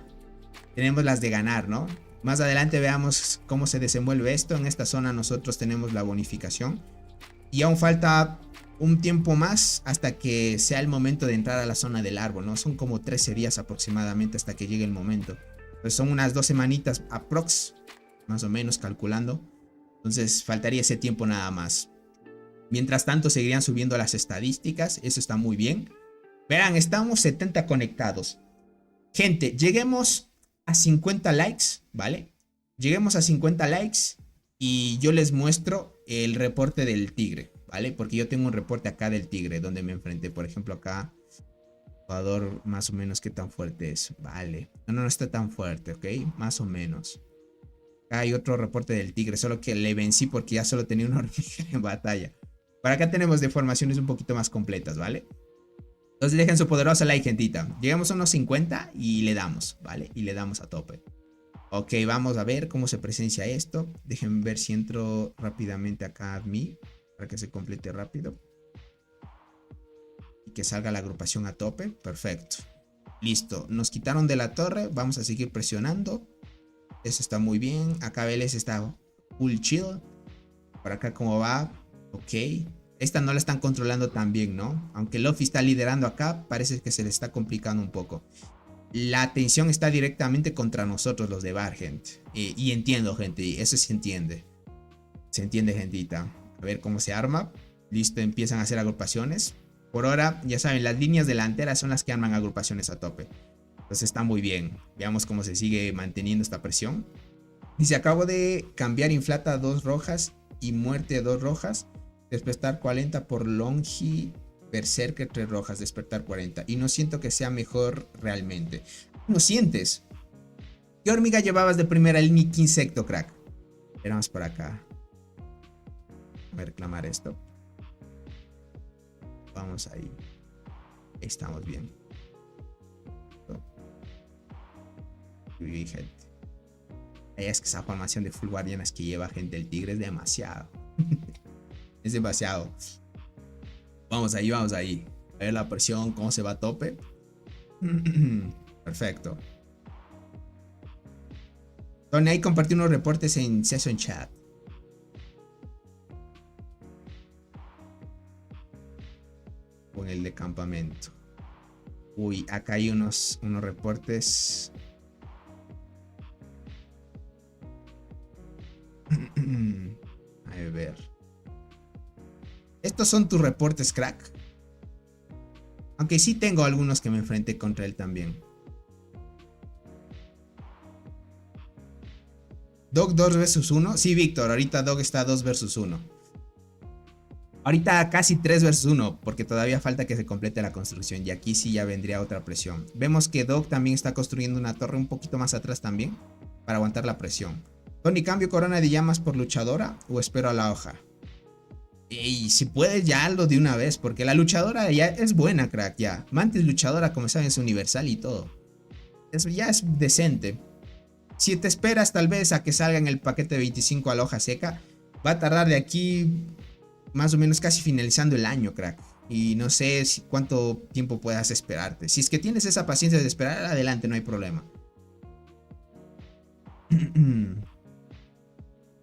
de ganar, ¿no? Más adelante veamos cómo se desenvuelve esto. En esta zona nosotros tenemos la bonificación. Y aún falta un tiempo más hasta que sea el momento de entrar a la zona del árbol, ¿no? Son como 13 días aproximadamente hasta que llegue el momento. Pues son unas 2 semanitas aprox, más o menos calculando. Entonces faltaría ese tiempo nada más. Mientras tanto seguirían subiendo las estadísticas, eso está muy bien. Verán, estamos 70 conectados. Gente, lleguemos a 50 likes, ¿vale? Lleguemos a 50 likes y yo les muestro el reporte del tigre, ¿vale? Porque yo tengo un reporte acá del tigre donde me enfrenté. Por ejemplo, acá, jugador más o menos qué tan fuerte es. Vale, no está tan fuerte, ¿ok? Más o menos. Acá hay otro reporte del tigre, solo que le vencí porque ya solo tenía una hormiga en batalla. Por acá tenemos deformaciones un poquito más completas, ¿vale? Entonces dejen su poderoso like, gentita. Llegamos a unos 50 y le damos, ¿vale? Y le damos a tope. Ok, vamos a ver cómo se presencia esto. Déjenme ver si entro rápidamente acá a admin para que se complete rápido. Y que salga la agrupación a tope. Perfecto. Listo. Nos quitaron de la torre. Vamos a seguir presionando. Eso está muy bien. Acá BLS está full chill. Por acá cómo va. Ok. Esta no la están controlando tan bien, ¿no? Aunque Luffy está liderando acá, parece que se le está complicando un poco. La atención está directamente contra nosotros, los de Bargent. Y entiendo, gente. Eso se entiende. Se entiende, gentita. A ver cómo se arma. Listo, empiezan a hacer agrupaciones. Por ahora, ya saben, las líneas delanteras son las que arman agrupaciones a tope. Entonces está muy bien. Veamos cómo se sigue manteniendo esta presión. Dice, acabo de cambiar inflata a 2 rojas y muerte a 2 rojas. Despertar 40 por Longi. Berserker 3 rojas, despertar 40. Y no siento que sea mejor realmente. ¿No sientes? ¿Qué hormiga llevabas de primera línea? ¿Qué insecto, crack? Veramos por acá. A ver, reclamar esto. Vamos ahí. Estamos bien. Uy, gente. Es que esa formación de full guardianas que lleva gente el tigre es demasiado. Es demasiado. Vamos ahí, vamos ahí. A ver la presión, cómo se va a tope. Perfecto. Tony, ahí compartí unos reportes en Session Chat. Con el de campamento. Uy, acá hay unos reportes. A ver. Estos son tus reportes, crack. Aunque sí tengo algunos que me enfrenté contra él también. Dog 2 versus 1. Sí, Víctor, ahorita Dog está 2 versus 1. Ahorita casi 3 versus 1, porque todavía falta que se complete la construcción. Y aquí sí ya vendría otra presión. Vemos que Dog también está construyendo una torre un poquito más atrás también, para aguantar la presión. Tony, ¿cambio corona de llamas por luchadora o espero a la hoja? Y si puedes ya hazlo de una vez, porque la luchadora ya es buena, crack, ya. Mantis luchadora, como saben, es universal y todo. Eso ya es decente. Si te esperas tal vez a que salga en el paquete de 25 a la hoja seca, va a tardar de aquí más o menos casi finalizando el año, crack. Y no sé cuánto tiempo puedas esperarte. Si es que tienes esa paciencia de esperar, adelante, no hay problema.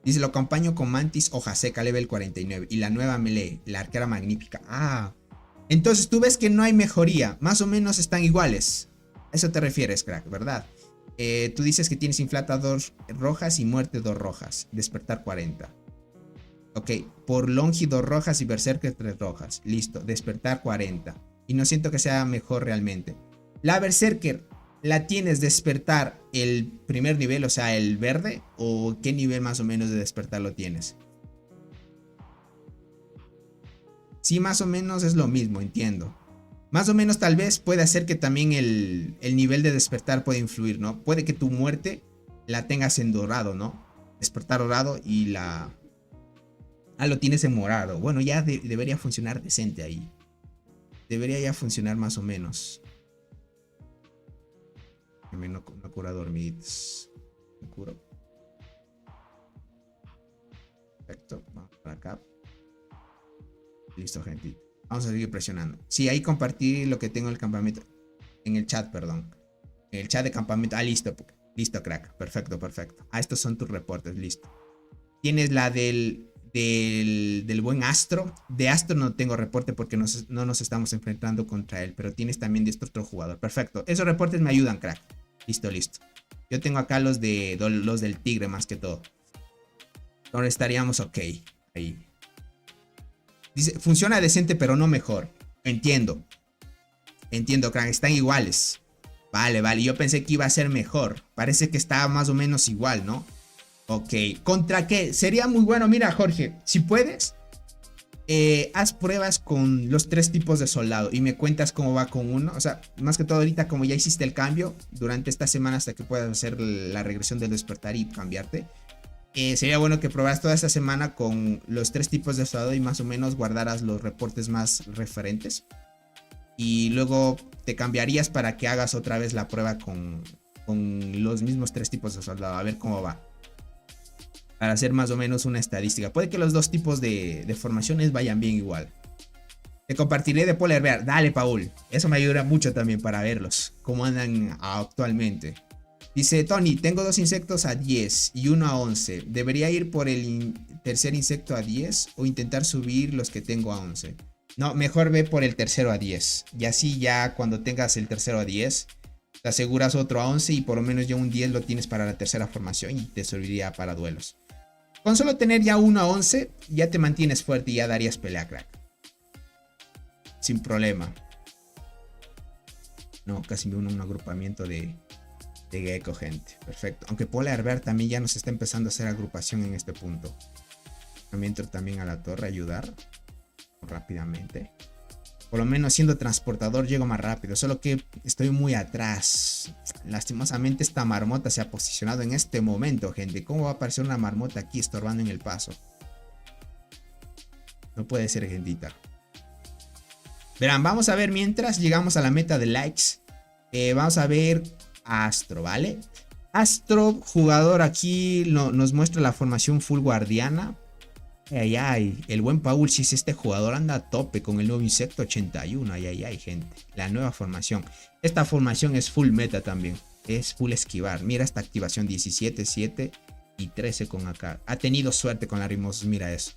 Dice, lo acompaño con Mantis hoja seca level 49 y la nueva melee, la arquera magnífica. Ah, entonces tú ves que no hay mejoría, más o menos están iguales. A eso te refieres, crack, ¿verdad? Tú dices que tienes inflata 2 rojas y muerte 2 rojas, despertar 40. Ok, por Longi 2 rojas y Berserker 3 rojas. Listo, despertar 40. Y no siento que sea mejor realmente. La Berserker, ¿la tienes despertar el primer nivel, o sea, el verde? ¿O qué nivel más o menos de despertar lo tienes? Sí, más o menos es lo mismo, entiendo. Más o menos tal vez puede hacer que también el nivel de despertar puede influir, ¿no? Puede que tu muerte la tengas en dorado, ¿no? Despertar dorado y la... Ah, lo tienes en morado. Bueno, ya debería funcionar decente ahí. Debería ya funcionar más o menos. Me cura dormiditos. Me curo. Perfecto. Vamos para acá. Listo, gente. Vamos a seguir presionando. Sí, ahí compartí lo que tengo en el campamento. En el chat, perdón. En el chat de campamento. Ah, listo. Listo, crack. Perfecto, perfecto. Ah, estos son tus reportes. Listo. Tienes la del buen Astro. De Astro no tengo reporte porque no nos estamos enfrentando contra él. Pero tienes también de este otro jugador. Perfecto. Esos reportes me ayudan, crack. Listo, listo. Yo tengo acá los del tigre más que todo. Ahora estaríamos ok. Ahí. Dice, funciona decente pero no mejor. Entiendo. Entiendo, crack. Están iguales. Vale, vale. Yo pensé que iba a ser mejor. Parece que está más o menos igual, ¿no? Ok. ¿Contra qué? Sería muy bueno. Mira, Jorge. Si puedes, haz pruebas con los 3 tipos de soldado. Y me cuentas cómo va con uno. O sea, más que todo ahorita como ya hiciste el cambio. Durante esta semana hasta que puedas hacer la regresión del despertar y cambiarte. Sería bueno que probaras toda esta semana con los 3 tipos de soldado y más o menos guardaras los reportes más referentes. Y luego te cambiarías para que hagas otra vez la prueba con los mismos 3 tipos de soldado. A ver cómo va. Para hacer más o menos una estadística. Puede que los 2 tipos de formaciones vayan bien igual. Te compartiré de Polar Bear. Dale, Paul. Eso me ayuda mucho también para verlos. Cómo andan actualmente. Dice Tony, tengo 2 insectos a 10 y uno a 11. ¿Debería ir por el tercer insecto a 10 o intentar subir los que tengo a 11? No, mejor ve por el tercero a 10. Y así ya cuando tengas el tercero a 10, te aseguras otro a 11 y por lo menos ya un 10 lo tienes para la tercera formación y te serviría para duelos. Con solo tener ya 1 a 11, ya te mantienes fuerte y ya darías pelea, crack. Sin problema. No, casi me uno a un agrupamiento de Gecko, gente. Perfecto. Aunque Polar Bear también ya nos está empezando a hacer agrupación en este punto. También entro también a la torre a ayudar. Rápidamente. Por lo menos siendo transportador llego más rápido. Solo que estoy muy atrás. Lastimosamente esta marmota se ha posicionado en este momento, gente. ¿Cómo va a aparecer una marmota aquí estorbando en el paso? No puede ser, gentita. Verán, vamos a ver mientras llegamos a la meta de likes. Vamos a ver Astro, ¿vale? Astro, jugador aquí nos muestra la formación full guardiana. Ay, ay, el buen Paul, si es este jugador, anda a tope con el nuevo insecto 81. Ay, ay, ay, gente. La nueva formación. Esta formación es full meta también. Es full esquivar. Mira esta activación 17, 7 y 13 con acá. Ha tenido suerte con la Rimosos, mira eso.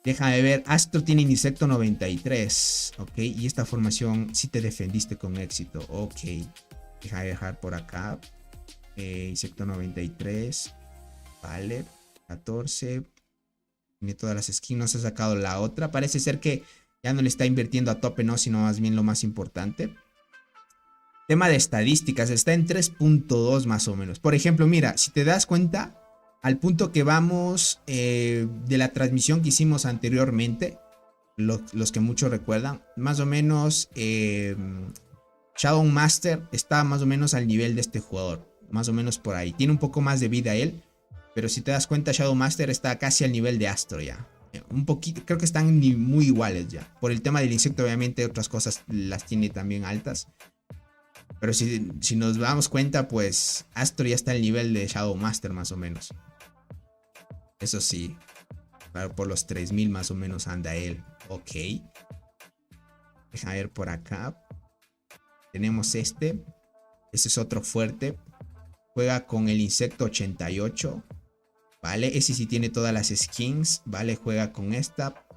Déjame ver, Astro tiene insecto 93. Ok, y esta formación sí te defendiste con éxito. Ok. Deja de dejar por acá. Insecto 93. Vale. 14. Tiene todas las skins. No se ha sacado la otra. Parece ser que ya no le está invirtiendo a tope, no, sino más bien lo más importante. Tema de estadísticas. Está en 3.2 más o menos. Por ejemplo, mira, si te das cuenta, al punto que vamos de la transmisión que hicimos anteriormente, los que muchos recuerdan, más o menos Shadow Master está más o menos al nivel de este jugador. Más o menos por ahí. Tiene un poco más de vida él. Pero si te das cuenta, Shadow Master está casi al nivel de Astro ya. Un poquito, creo que están muy iguales ya. Por el tema del insecto, obviamente otras cosas las tiene también altas. Pero si nos damos cuenta, pues Astro ya está al nivel de Shadow Master más o menos. Eso sí. Por los 3000 más o menos anda él. Ok. Déjame ver por acá. Tenemos este. Este es otro fuerte. Juega con el insecto 88. Vale, ese sí tiene todas las skins. Vale, juega con esta.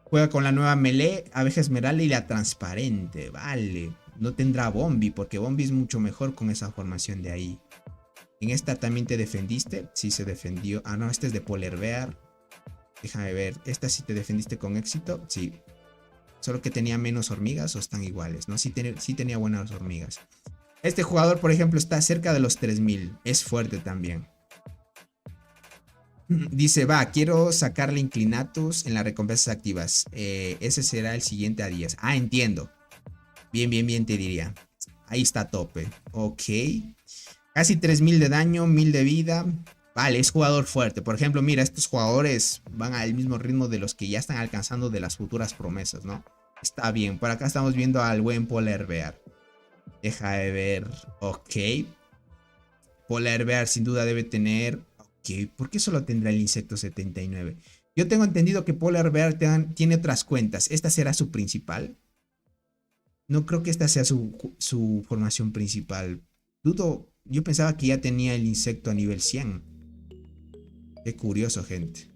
Juega con la nueva melee, abeja esmeralda y la transparente. Vale, no tendrá Bombi porque Bombi es mucho mejor con esa formación de ahí. En esta también te defendiste. Sí se defendió. Ah, no, este es de Polar Bear. Déjame ver. ¿Esta sí te defendiste con éxito? Sí. Solo que tenía menos hormigas o están iguales, ¿no? Sí tenía buenas hormigas. Este jugador, por ejemplo, está cerca de los 3000. Es fuerte también. Dice, va, quiero sacarle Inclinatus en las recompensas activas. Ese será el siguiente a 10. Ah, entiendo. Bien, bien, bien te diría. Ahí está a tope. Ok. Casi 3000 de daño, 1000 de vida. Vale, es jugador fuerte. Por ejemplo, mira, estos jugadores van al mismo ritmo de los que ya están alcanzando de las futuras promesas, ¿no? Está bien. Por acá estamos viendo al buen Polar Bear. Deja de ver. Ok. Polar Bear sin duda debe tener... Ok, ¿por qué solo tendrá el insecto 79? Yo tengo entendido que Polar Bear tiene otras cuentas. ¿Esta será su principal? No creo que esta sea su formación principal. Dudo, yo pensaba que ya tenía el insecto a nivel 100. Qué curioso, gente.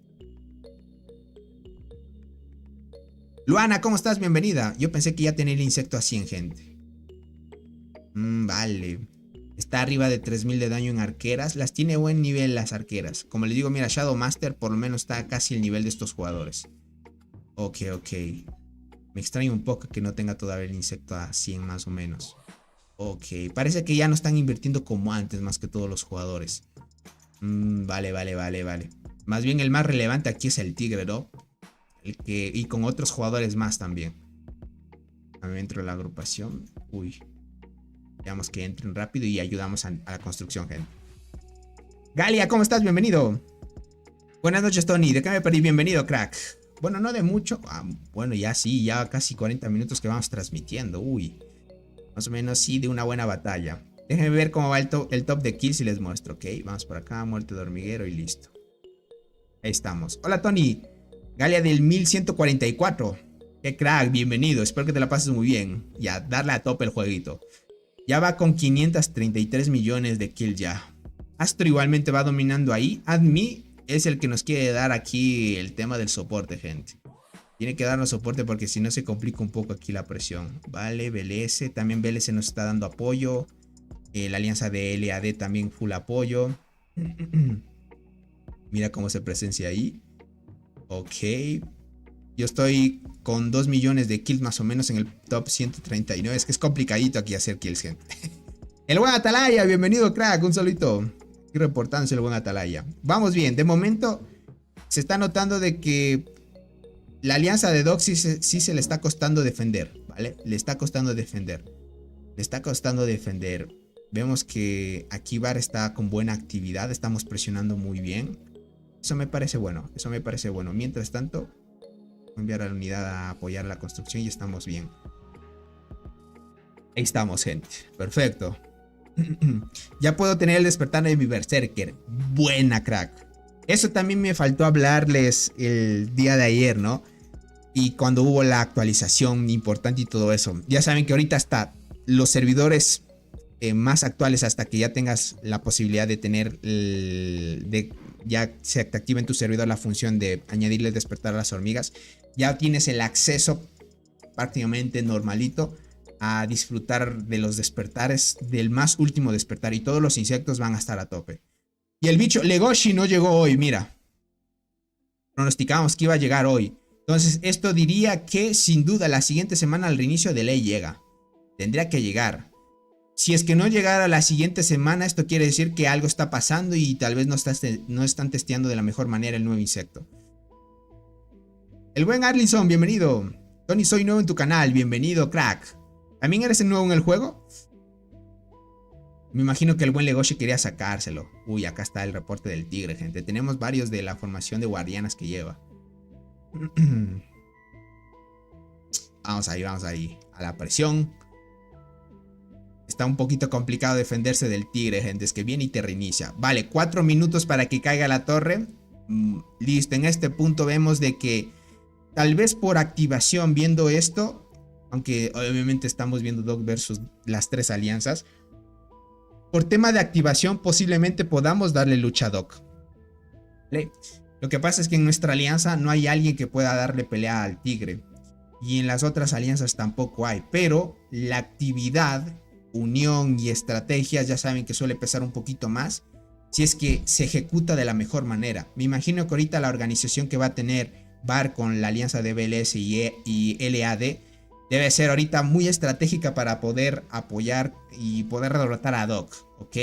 Luana, ¿cómo estás? Bienvenida. Yo pensé que ya tenía el insecto a 100, gente. Vale. Está arriba de 3000 de daño en arqueras. Las tiene buen nivel las arqueras. Como les digo, mira, Shadow Master por lo menos está casi el nivel de estos jugadores. Ok. Me extraña un poco que no tenga todavía el insecto a 100 más o menos. Ok, parece que ya no están invirtiendo como antes más que todos los jugadores. Vale. Más bien el más relevante aquí es el tigre, ¿no? Y con otros jugadores más también. A ver, entro a la agrupación. Uy. Veamos que entren rápido y ayudamos a la construcción, gente. Galia, ¿cómo estás? Bienvenido. Buenas noches, Tony. ¿De qué me perdí? Bienvenido, crack. Bueno, no de mucho. Bueno, ya sí, ya casi 40 minutos que vamos transmitiendo. Uy. Más o menos sí, de una buena batalla. Déjenme ver cómo va el top de kills y les muestro, ¿ok? Vamos por acá, muerte de hormiguero y listo. Ahí estamos. Hola, Tony. Galia del 1144. Qué crack, bienvenido. Espero que te la pases muy bien. Ya, darle a tope el jueguito. Ya va con 533 millones de kills ya. Astro igualmente va dominando ahí. Admi es el que nos quiere dar aquí el tema del soporte, gente. Tiene que darnos soporte porque si no se complica un poco aquí la presión. Vale, BLS. También BLS nos está dando apoyo. La alianza de LAD también full apoyo. Mira cómo se presencia ahí. Ok. Yo estoy con 2 millones de kills más o menos en el top 139. Es que es complicadito aquí hacer kills, gente. El buen Atalaya, bienvenido, crack. Un solito. Aquí reportándose el buen Atalaya. Vamos bien. De momento se está notando de que la alianza de Doc sí se le está costando defender, ¿vale? Le está costando defender. Vemos que aquí Bar está con buena actividad. Estamos presionando muy bien. Eso me parece bueno. Mientras tanto, voy a enviar a la unidad a apoyar la construcción y estamos bien. Ahí estamos, gente. Perfecto. Ya puedo tener el despertar de mi Berserker. Buena, crack. Eso también me faltó hablarles el día de ayer, ¿no? Y cuando hubo la actualización importante y todo eso. Ya saben que ahorita hasta los servidores más actuales, hasta que ya tengas la posibilidad de tener, ya se te activa en tu servidor la función de añadirle despertar a las hormigas. Ya tienes el acceso prácticamente normalito a disfrutar de los despertares, del más último despertar. Y todos los insectos van a estar a tope. Y el bicho Legoshi no llegó hoy, mira. Pronosticábamos que iba a llegar hoy. Entonces esto diría que sin duda la siguiente semana al reinicio de ley llega. Tendría que llegar. Si es que no llegara la siguiente semana, esto quiere decir que algo está pasando y tal vez no están testeando de la mejor manera el nuevo insecto. El buen Arlinson, bienvenido. Tony, soy nuevo en tu canal, bienvenido, crack. ¿También eres el nuevo en el juego? Me imagino que el buen Legoshi quería sacárselo. Uy, acá está el reporte del tigre, gente. Tenemos varios de la formación de guardianas que lleva. Vamos ahí. A la presión. Está un poquito complicado defenderse del tigre, gente. Es que viene y te reinicia. Vale, 4 minutos para que caiga la torre. Listo, en este punto vemos de que tal vez por activación, viendo esto, aunque obviamente estamos viendo Doc versus las 3 alianzas, por tema de activación posiblemente podamos darle lucha a Doc. ¿Vale? Lo que pasa es que en nuestra alianza no hay alguien que pueda darle pelea al tigre. Y en las otras alianzas tampoco hay. Pero la actividad, unión y estrategias ya saben que suele pesar un poquito más si es que se ejecuta de la mejor manera. Me imagino que ahorita la organización que va a tener Bar con la alianza de BLS y LAD debe ser ahorita muy estratégica para poder apoyar y poder derrotar a Doc, ¿ok?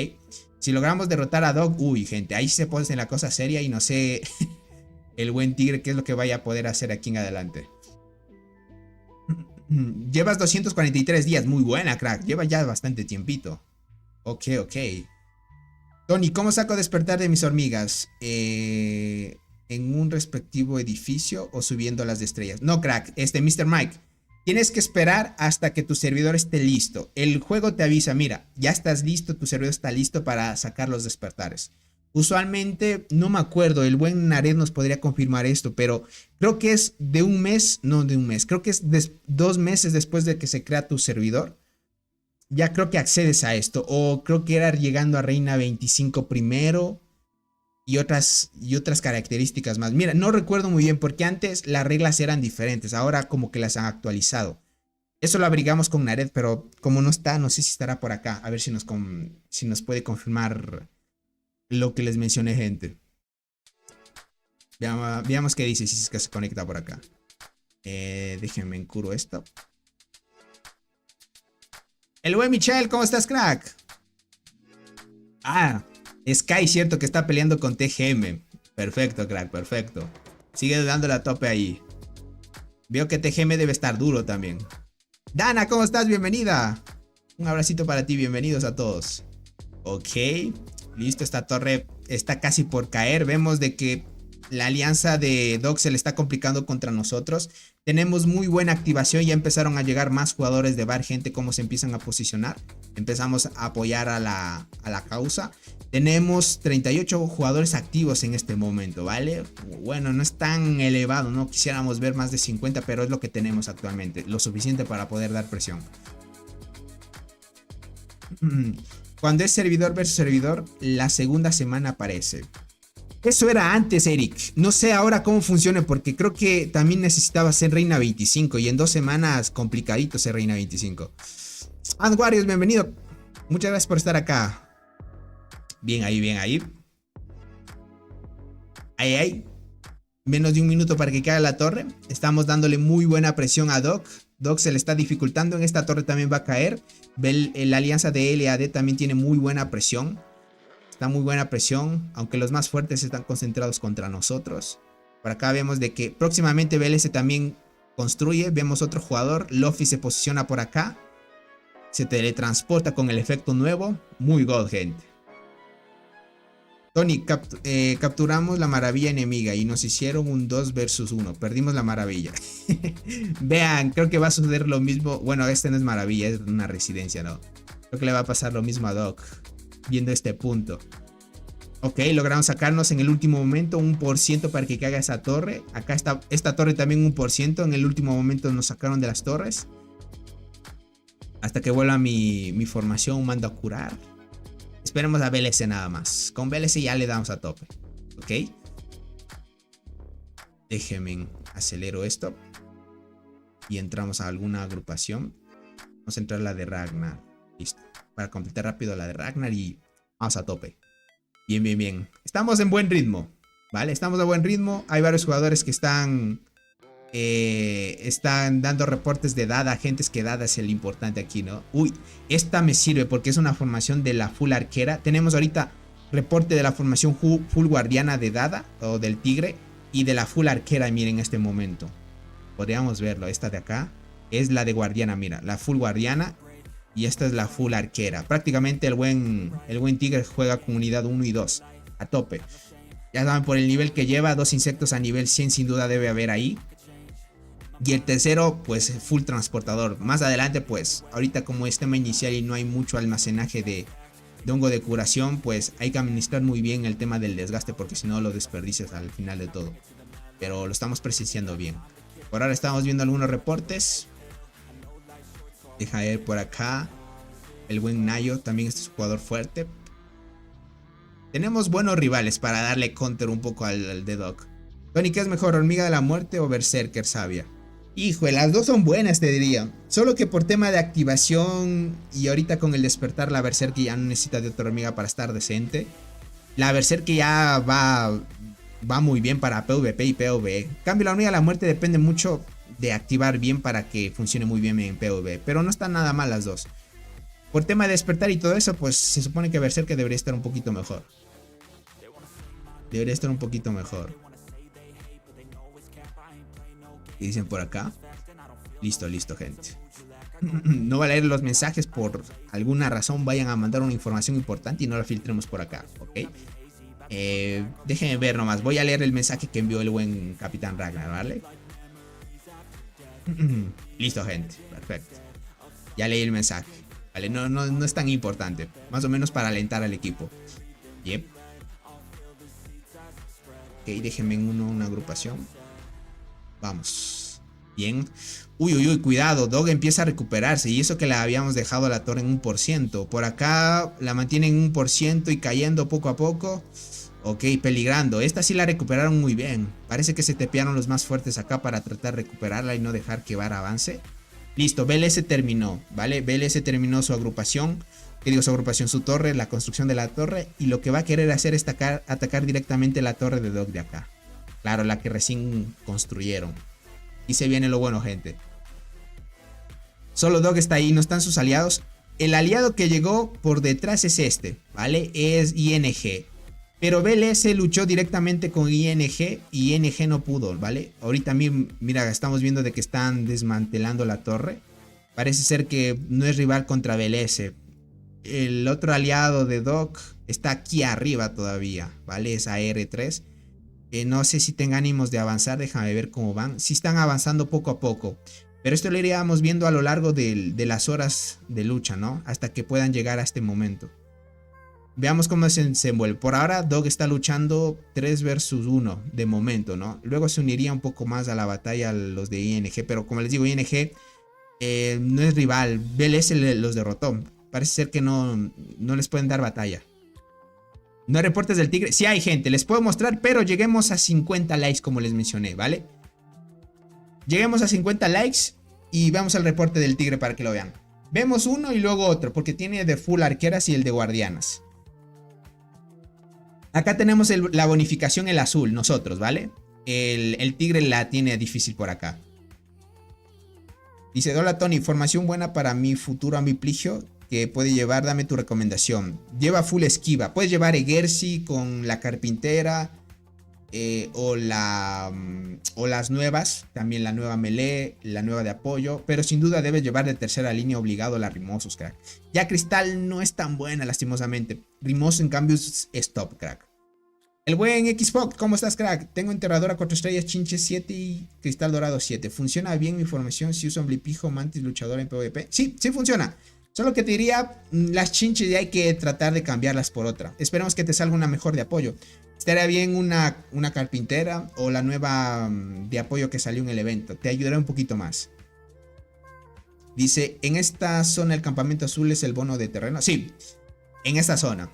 Si logramos derrotar a Doc, uy, gente, ahí se pone la cosa seria y no sé el buen tigre qué es lo que vaya a poder hacer aquí en adelante. Llevas 243 días, muy buena, crack, lleva ya bastante tiempito. Ok. Tony, ¿cómo saco despertar de mis hormigas? ¿En un respectivo edificio o subiendo las de estrellas? No, crack, Mr. Mike. Tienes que esperar hasta que tu servidor esté listo. El juego te avisa, mira, ya estás listo, tu servidor está listo para sacar los despertares. Usualmente, no me acuerdo, el buen Nared nos podría confirmar esto, pero creo que es de un mes, no de un mes, creo que es 2 meses después de que se crea tu servidor. Ya creo que accedes a esto, o creo que era llegando a Reina 25 primero y otras características más. Mira, no recuerdo muy bien porque antes las reglas eran diferentes, ahora como que las han actualizado. Eso lo averiguamos con Nared, pero como no está, no sé si estará por acá. A ver si nos puede confirmar lo que les mencioné, gente. Veamos qué dice, si es que se conecta por acá. Déjenme encuro esto. El buen Michel, ¿cómo estás, crack? Ah, Sky, cierto que está peleando con TGM. Perfecto, crack, perfecto. Sigue dándole a tope ahí. Veo que TGM debe estar duro también. Dana, ¿cómo estás? Bienvenida. Un abracito para ti, bienvenidos a todos. Ok, listo, esta torre está casi por caer. Vemos de que la alianza de Doc se le está complicando contra nosotros. Tenemos muy buena activación, ya empezaron a llegar más jugadores de bar, gente, cómo se empiezan a posicionar. Empezamos a apoyar a la causa. Tenemos 38 jugadores activos en este momento, ¿vale? Bueno, no es tan elevado, no quisiéramos ver más de 50, pero es lo que tenemos actualmente, lo suficiente para poder dar presión. Cuando es servidor versus servidor, la segunda semana aparece. Eso era antes, Eric. No sé ahora cómo funciona porque creo que también necesitaba ser Reina 25 y en 2 semanas complicadito ser Reina 25. Warriors, bienvenido. Muchas gracias por estar acá. Bien ahí, bien ahí. Ahí. Menos de un minuto para que caiga la torre. Estamos dándole muy buena presión a Doc. Doc se le está dificultando. En esta torre también va a caer. La alianza de LAD también tiene muy buena presión. Está muy buena presión, aunque los más fuertes están concentrados contra nosotros. Por acá vemos de que próximamente BLS también construye. Vemos otro jugador, Luffy se posiciona por acá. Se teletransporta con el efecto nuevo. Muy god, gente. Tony, capturamos la maravilla enemiga y nos hicieron un 2 versus 1. Perdimos la maravilla. Vean, creo que va a suceder lo mismo. Bueno, este no es maravilla, es una residencia, ¿no? Creo que le va a pasar lo mismo a Doc. Viendo este punto. Ok, logramos sacarnos en el último momento un % para que caiga esa torre. Acá está esta torre también un %. En el último momento nos sacaron de las torres. Hasta que vuelva mi formación, mando a curar. Esperemos a BLS nada más. Con BLS ya le damos a tope. Ok. Déjenme acelero esto. Y entramos a alguna agrupación. Vamos a entrar a la de Ragnar. Listo. Para completar rápido la de Ragnar y vamos a tope. Bien, bien, bien. Estamos en buen ritmo, ¿vale? Estamos a buen ritmo. Hay varios jugadores que están dando reportes de Dada. Gente, es que Dada es el importante aquí, ¿no? Uy, esta me sirve porque es una formación de la full arquera. Tenemos ahorita reporte de la formación full guardiana de Dada o del tigre y de la full arquera, miren, en este momento. Podríamos verlo. Esta de acá es la de guardiana, mira, la full guardiana. Y esta es la full arquera. Prácticamente el buen tigre juega con unidad 1 y 2. A tope. Ya saben, por el nivel que lleva, 2 insectos a nivel 100 sin duda debe haber ahí. Y el tercero, pues full transportador. Más adelante, pues, ahorita como es tema inicial y no hay mucho almacenaje de hongo de curación, pues hay que administrar muy bien el tema del desgaste, porque si no lo desperdicias al final de todo. Pero lo estamos presenciando bien. Por ahora estamos viendo algunos reportes. Deja ver por acá. El buen Nayo también es un jugador fuerte. Tenemos buenos rivales para darle counter un poco al de Doc. Tony, ¿qué es mejor? ¿Hormiga de la muerte o Berserker sabia? Hijo, las dos son buenas, te diría. Solo que por tema de activación y ahorita con el despertar, la Berserker ya no necesita de otra hormiga para estar decente. La Berserker ya va muy bien para PvP y PvE. En cambio, la hormiga de la muerte depende mucho de activar bien para que funcione muy bien en PvP, pero no están nada mal las dos. Por tema de despertar y todo eso, pues se supone que Berserker debería estar un poquito mejor. Debería estar un poquito mejor. ¿Qué dicen por acá? Listo, listo, gente. No va a leer los mensajes por alguna razón. Vayan a mandar una información importante y no la filtremos por acá, ¿ok? Déjenme ver nomás. Voy a leer el mensaje que envió el buen Capitán Ragnar, ¿vale? Listo, gente. Perfecto. Ya leí el mensaje. Vale, no es tan importante. Más o menos para alentar al equipo. Yep. Ok, déjenme en una agrupación. Vamos. Bien. Uy, cuidado. Dog empieza a recuperarse. Y eso que la habíamos dejado a la torre en 1%. Por acá la mantienen en 1% y cayendo poco a poco. Ok, peligrando. Esta sí la recuperaron muy bien. Parece que se tepearon los más fuertes acá para tratar de recuperarla y no dejar que VAR avance. Listo, BLS terminó, ¿vale? BLS terminó su agrupación. ¿Qué digo su agrupación? Su torre, la construcción de la torre. Y lo que va a querer hacer es atacar directamente la torre de Dog de acá. Claro, la que recién construyeron. Y se viene lo bueno, gente. Solo Dog está ahí, no están sus aliados. El aliado que llegó por detrás es este, ¿vale? Es ING. Pero BLS luchó directamente con ING y ING no pudo, ¿vale? Ahorita mira, estamos viendo de que están desmantelando la torre. Parece ser que no es rival contra BLS. El otro aliado de Doc está aquí arriba todavía, ¿vale? Es AR3. No sé si tenga ánimos de avanzar, déjame ver cómo van. Sí están avanzando poco a poco. Pero esto lo iríamos viendo a lo largo de las horas de lucha, ¿no? Hasta que puedan llegar a este momento. Veamos cómo se envuelve. Por ahora Dog está luchando 3 versus 1 de momento, ¿no? Luego se uniría un poco más a la batalla los de ING. Pero como les digo, ING no es rival. BLS los derrotó. Parece ser que no les pueden dar batalla. No hay reportes del tigre. Sí hay, gente, les puedo mostrar, pero lleguemos a 50 likes como les mencioné, ¿vale? Lleguemos a 50 likes y vamos al reporte del tigre para que lo vean. Vemos uno y luego otro, porque tiene de full arqueras y el de guardianas. Acá tenemos la bonificación, el azul, nosotros, ¿vale? El tigre la tiene difícil por acá. Dice, hola Tony, información buena para mi futuro amipligio que puede llevar, dame tu recomendación. Lleva full esquiva, puedes llevar Egersi con la carpintera o las nuevas, también la nueva melee, la nueva de apoyo, pero sin duda debes llevar de tercera línea obligado la Rimosos, crack. Ya Cristal no es tan buena, lastimosamente. Rimoso en cambio es top, crack. El buen Xbox, ¿cómo estás, crack? Tengo enterradora 4 estrellas, chinche 7 y cristal dorado 7. ¿Funciona bien mi formación si uso amblipijo, mantis, luchador en PvP? Sí, sí funciona. Solo que te diría, las chinches ya hay que tratar de cambiarlas por otra. Esperemos que te salga una mejor de apoyo. Estaría bien una carpintera o la nueva de apoyo que salió en el evento. Te ayudará un poquito más. Dice, en esta zona el campamento azul es el bono de terreno. Sí, en esta zona.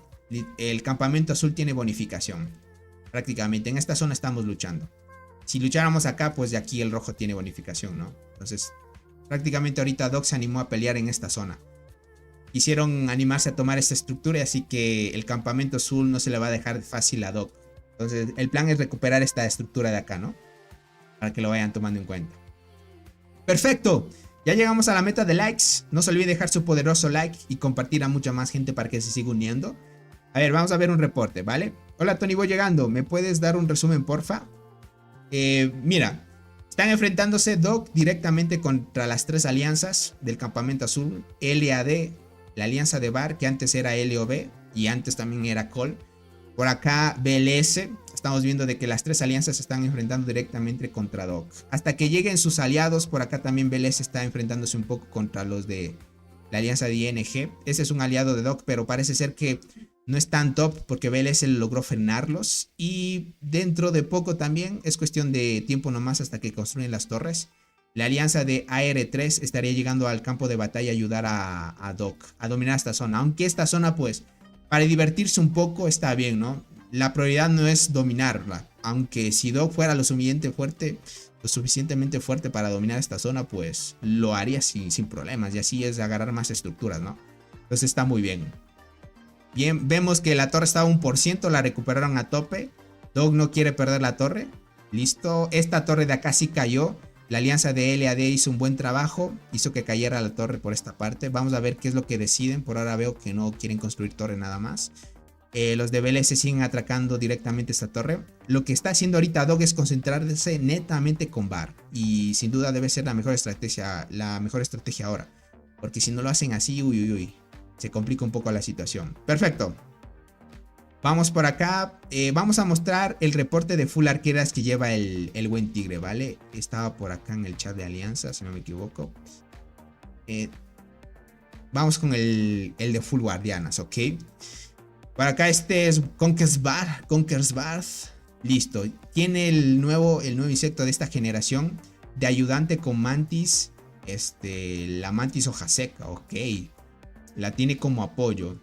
El campamento azul tiene bonificación. Prácticamente en esta zona estamos luchando. Si lucháramos acá, pues de aquí el rojo tiene bonificación, ¿no? Entonces, prácticamente ahorita Doc se animó a pelear en esta zona. Quisieron animarse a tomar esta estructura y así que el campamento azul no se le va a dejar fácil a Doc. Entonces el plan es recuperar esta estructura de acá, ¿no? Para que lo vayan tomando en cuenta. ¡Perfecto! Ya llegamos a la meta de likes. No se olvide dejar su poderoso like y compartir a mucha más gente para que se siga uniendo. A ver, vamos a ver un reporte, ¿vale? Hola Tony, voy llegando. ¿Me puedes dar un resumen, porfa? Mira, están enfrentándose Doc directamente contra las 3 alianzas del campamento azul. LAD, la alianza de VAR, que antes era LOB y antes también era Col. Por acá BLS, estamos viendo de que las 3 alianzas se están enfrentando directamente contra Doc. Hasta que lleguen sus aliados, por acá también BLS está enfrentándose un poco contra los de la alianza de ING. Ese es un aliado de Doc, pero parece ser que no es tan top porque BLS logró frenarlos. Y dentro de poco también, es cuestión de tiempo nomás hasta que construyen las torres. La alianza de AR3 estaría llegando al campo de batalla a ayudar a Doc a dominar esta zona. Aunque esta zona, pues, para divertirse un poco está bien, ¿no? La prioridad no es dominarla. Aunque si Doc fuera lo suficientemente fuerte para dominar esta zona, pues lo haría sin problemas. Y así es agarrar más estructuras, ¿no? Entonces está muy bien. Bien, vemos que la torre estaba a 1%, la recuperaron a tope. Doc no quiere perder la torre. Listo, esta torre de acá sí cayó. La alianza de LAD hizo un buen trabajo, hizo que cayera la torre por esta parte. Vamos a ver qué es lo que deciden. Por ahora veo que no quieren construir torre nada más. Los de BLS siguen atracando directamente esta torre. Lo que está haciendo ahorita Doc es concentrarse netamente con VAR. Y sin duda debe ser la mejor estrategia ahora. Porque si no lo hacen así, uy, se complica un poco la situación. Perfecto. Vamos por acá. Vamos a mostrar el reporte de full arqueras que lleva el buen tigre, ¿vale? Estaba por acá en el chat de Alianza, si no me equivoco. Vamos con el de full guardianas, ¿ok? Por acá este es Conkersbarth. Listo. Tiene el nuevo insecto de esta generación. De ayudante con mantis. La mantis hoja seca, ok. La tiene como apoyo.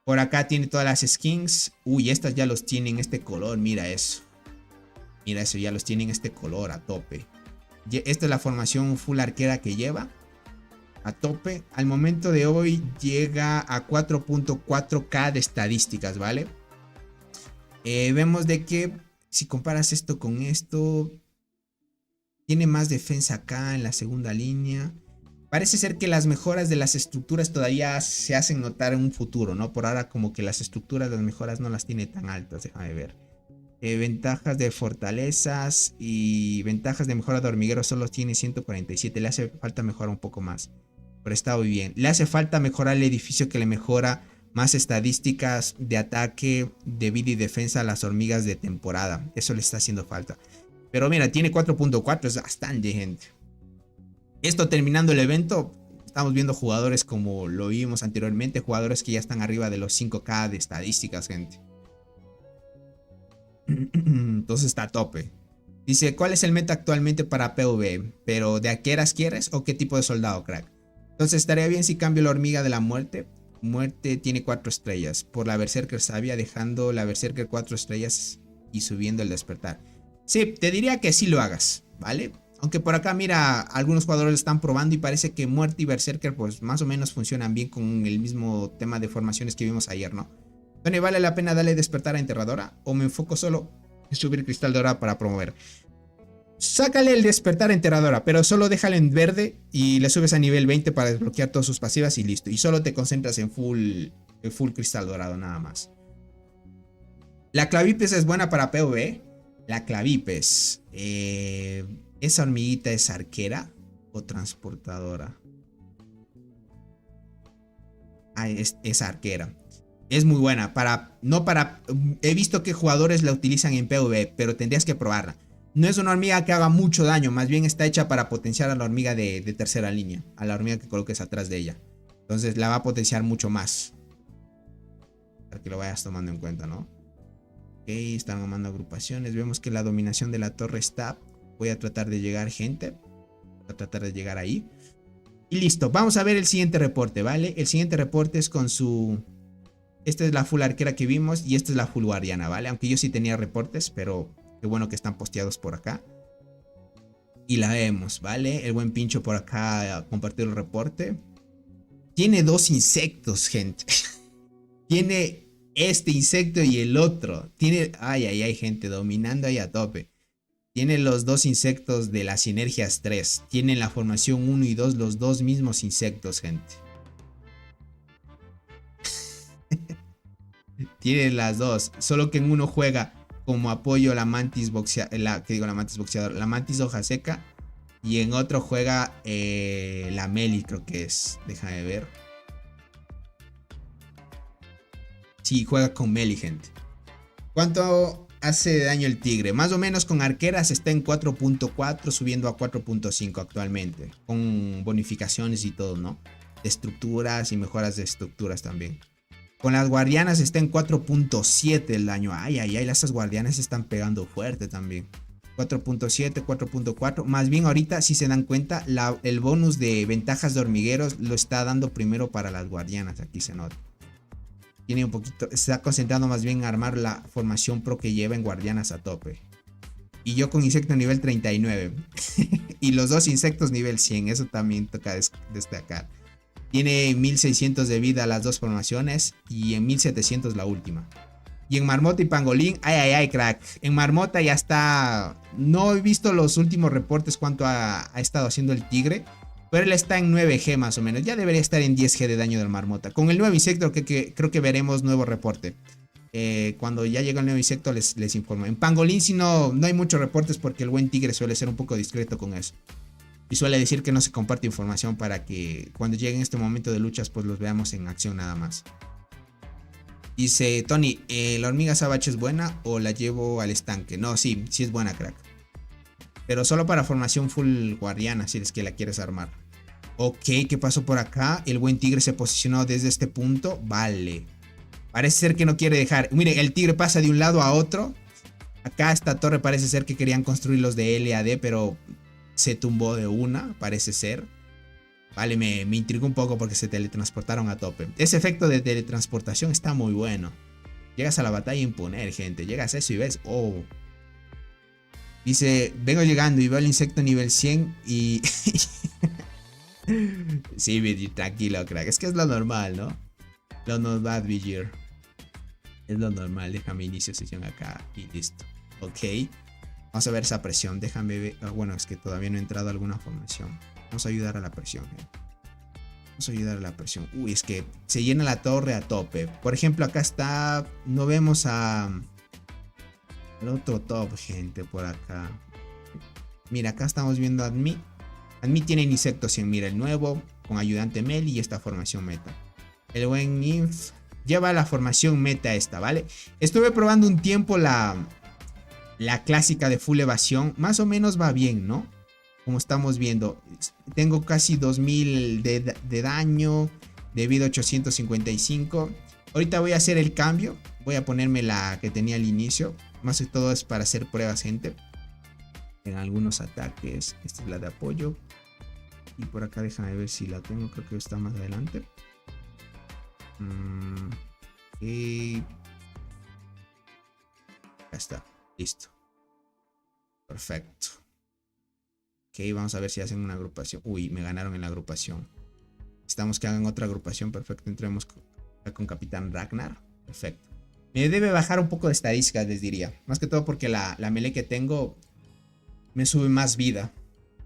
Por acá tiene todas las skins. Uy, estas ya los tienen este color. Mira eso. Mira eso, ya los tienen este color a tope. Esta es la formación full arquera que lleva. A tope. Al momento de hoy llega a 4.4k de estadísticas, ¿vale? Vemos de que si comparas esto con esto, tiene más defensa acá en la segunda línea. Parece ser que las mejoras de las estructuras todavía se hacen notar en un futuro, ¿no? Por ahora como que las estructuras, las mejoras no las tiene tan altas, déjame ver. Ventajas de fortalezas y ventajas de mejora de hormiguero solo tiene 147. Le hace falta mejorar un poco más. Pero está muy bien. Le hace falta mejorar el edificio que le mejora más estadísticas de ataque, de vida y defensa a las hormigas de temporada. Eso le está haciendo falta. Pero mira, tiene 4.4, es bastante, gente. Esto terminando el evento, estamos viendo jugadores como lo vimos anteriormente. Jugadores que ya están arriba de los 5k de estadísticas, gente. Entonces está a tope. Dice, ¿cuál es el meta actualmente para PvE? ¿Pero de arqueras quieres o qué tipo de soldado, crack? Entonces estaría bien si cambio la hormiga de la muerte. Muerte tiene 4 estrellas. Por la Berserker Sabia, dejando la Berserker 4 estrellas y subiendo el despertar. Sí, te diría que sí lo hagas, ¿vale? Aunque por acá, mira, algunos jugadores lo están probando y parece que Muerte y Berserker pues más o menos funcionan bien con el mismo tema de formaciones que vimos ayer, ¿no? Tony, ¿vale la pena darle despertar a Enterradora? ¿O me enfoco solo en subir Cristal Dorado para promover? Sácale el despertar a Enterradora, pero solo déjale en verde y le subes a nivel 20 para desbloquear todas sus pasivas y listo. Y solo te concentras en full Cristal Dorado, nada más. La Clavipes es buena para PvE. La Clavipes. ¿Esa hormiguita es arquera o transportadora? Ah, es arquera. Es muy buena. He visto que jugadores la utilizan en PvE, pero tendrías que probarla. No es una hormiga que haga mucho daño, más bien está hecha para potenciar a la hormiga de tercera línea, a la hormiga que coloques atrás de ella. Entonces la va a potenciar mucho más. Para que lo vayas tomando en cuenta, ¿no? Ok, están armando agrupaciones. Vemos que la dominación de la torre está. Voy a tratar de llegar, gente. Voy a tratar de llegar ahí. Y listo, vamos a ver el siguiente reporte, ¿vale? El siguiente reporte es con su... Esta es la full arquera que vimos y esta es la full guardiana, ¿vale? Aunque yo sí tenía reportes, pero... Qué bueno que están posteados por acá. Y la vemos, ¿vale? El buen Pincho por acá a compartir el reporte. Tiene 2 insectos, gente. Tiene este insecto y el otro. Tiene... Ay, gente, dominando ahí a tope. Tiene los 2 insectos de las sinergias 3. Tienen la formación 1 y 2, los 2 mismos insectos, gente. Tienen las 2. Solo que en uno juega... como apoyo la mantis boxeadora, la mantis hoja seca. Y en otro juega la Meli, creo que es. Déjame ver. Sí, juega con Meli, gente. ¿Cuánto hace de daño el tigre? Más o menos con arqueras está en 4.4, subiendo a 4.5 actualmente. Con bonificaciones y todo, ¿no? De estructuras y mejoras de estructuras también. Con las guardianas está en 4.7 el daño. Ay, esas guardianas están pegando fuerte también. 4.7, 4.4. Más bien ahorita, si se dan cuenta, el bonus de ventajas de hormigueros lo está dando primero para las guardianas. Aquí se nota. Tiene un poquito, se está concentrando más bien en armar la formación pro que lleva en guardianas a tope. Y yo con insecto nivel 39. Y los 2 insectos nivel 100. Eso también toca destacar. Tiene 1600 de vida las 2 formaciones y en 1700 la última. Y en Marmota y Pangolín, ay, crack. En Marmota ya está... No he visto los últimos reportes cuánto ha estado haciendo el tigre. Pero él está en 9G más o menos. Ya debería estar en 10G de daño del Marmota. Con el nuevo insecto creo que veremos nuevo reporte. Cuando ya llega el nuevo insecto les informo. En Pangolín sí no hay muchos reportes porque el buen tigre suele ser un poco discreto con eso. Y suele decir que no se comparte información para que cuando llegue este momento de luchas pues los veamos en acción nada más. Dice Tony, ¿la hormiga sabache es buena o la llevo al estanque? No, sí, sí es buena, crack. Pero solo para formación full guardiana, si es que la quieres armar. Ok, ¿qué pasó por acá? El buen tigre se posicionó desde este punto. Vale. Parece ser que no quiere dejar. Mire, el tigre pasa de un lado a otro. Acá esta torre parece ser que querían construir los de LAD, pero se tumbó de una, parece ser. Vale, me intrigó un poco porque se teletransportaron a tope. Ese efecto de teletransportación está muy bueno. Llegas a la batalla a imponer, gente. Llegas a eso y ves, oh. Dice, vengo llegando y veo el insecto nivel 100 y... Sí, Vigir, tranquilo, crack. Es que es lo normal, ¿no? Lo normal, Vigir. Es lo normal. Déjame inicio sesión acá y listo. Ok. Vamos a ver esa presión. Déjame ver. Bueno, es que todavía no he entrado a alguna formación. Vamos a ayudar a la presión, gente. Vamos a ayudar a la presión. Uy, es que se llena la torre a tope. Por ejemplo, acá está... No vemos a... El otro top, gente, por acá. Mira, acá estamos viendo a Admi. Admi tiene insecto 100. Mira, el nuevo con ayudante Meli y esta formación meta. El buen Inf lleva la formación meta esta, ¿vale? Estuve probando un tiempo la clásica de full evasión. Más o menos va bien, ¿no? Como estamos viendo. Tengo casi 2000 de daño. De vida 855. Ahorita voy a hacer el cambio. Voy a ponerme la que tenía al inicio. Más que todo es para hacer pruebas, gente. En algunos ataques. Esta es la de apoyo. Y por acá déjame ver si la tengo. Creo que está más adelante. Y... Ya está. Listo. Perfecto. Ok, vamos a ver si hacen una agrupación. Uy, me ganaron en la agrupación. Necesitamos que hagan otra agrupación. Perfecto, entremos con Capitán Ragnar. Perfecto. Me debe bajar un poco de estadísticas, les diría. Más que todo porque la melee que tengo me sube más vida.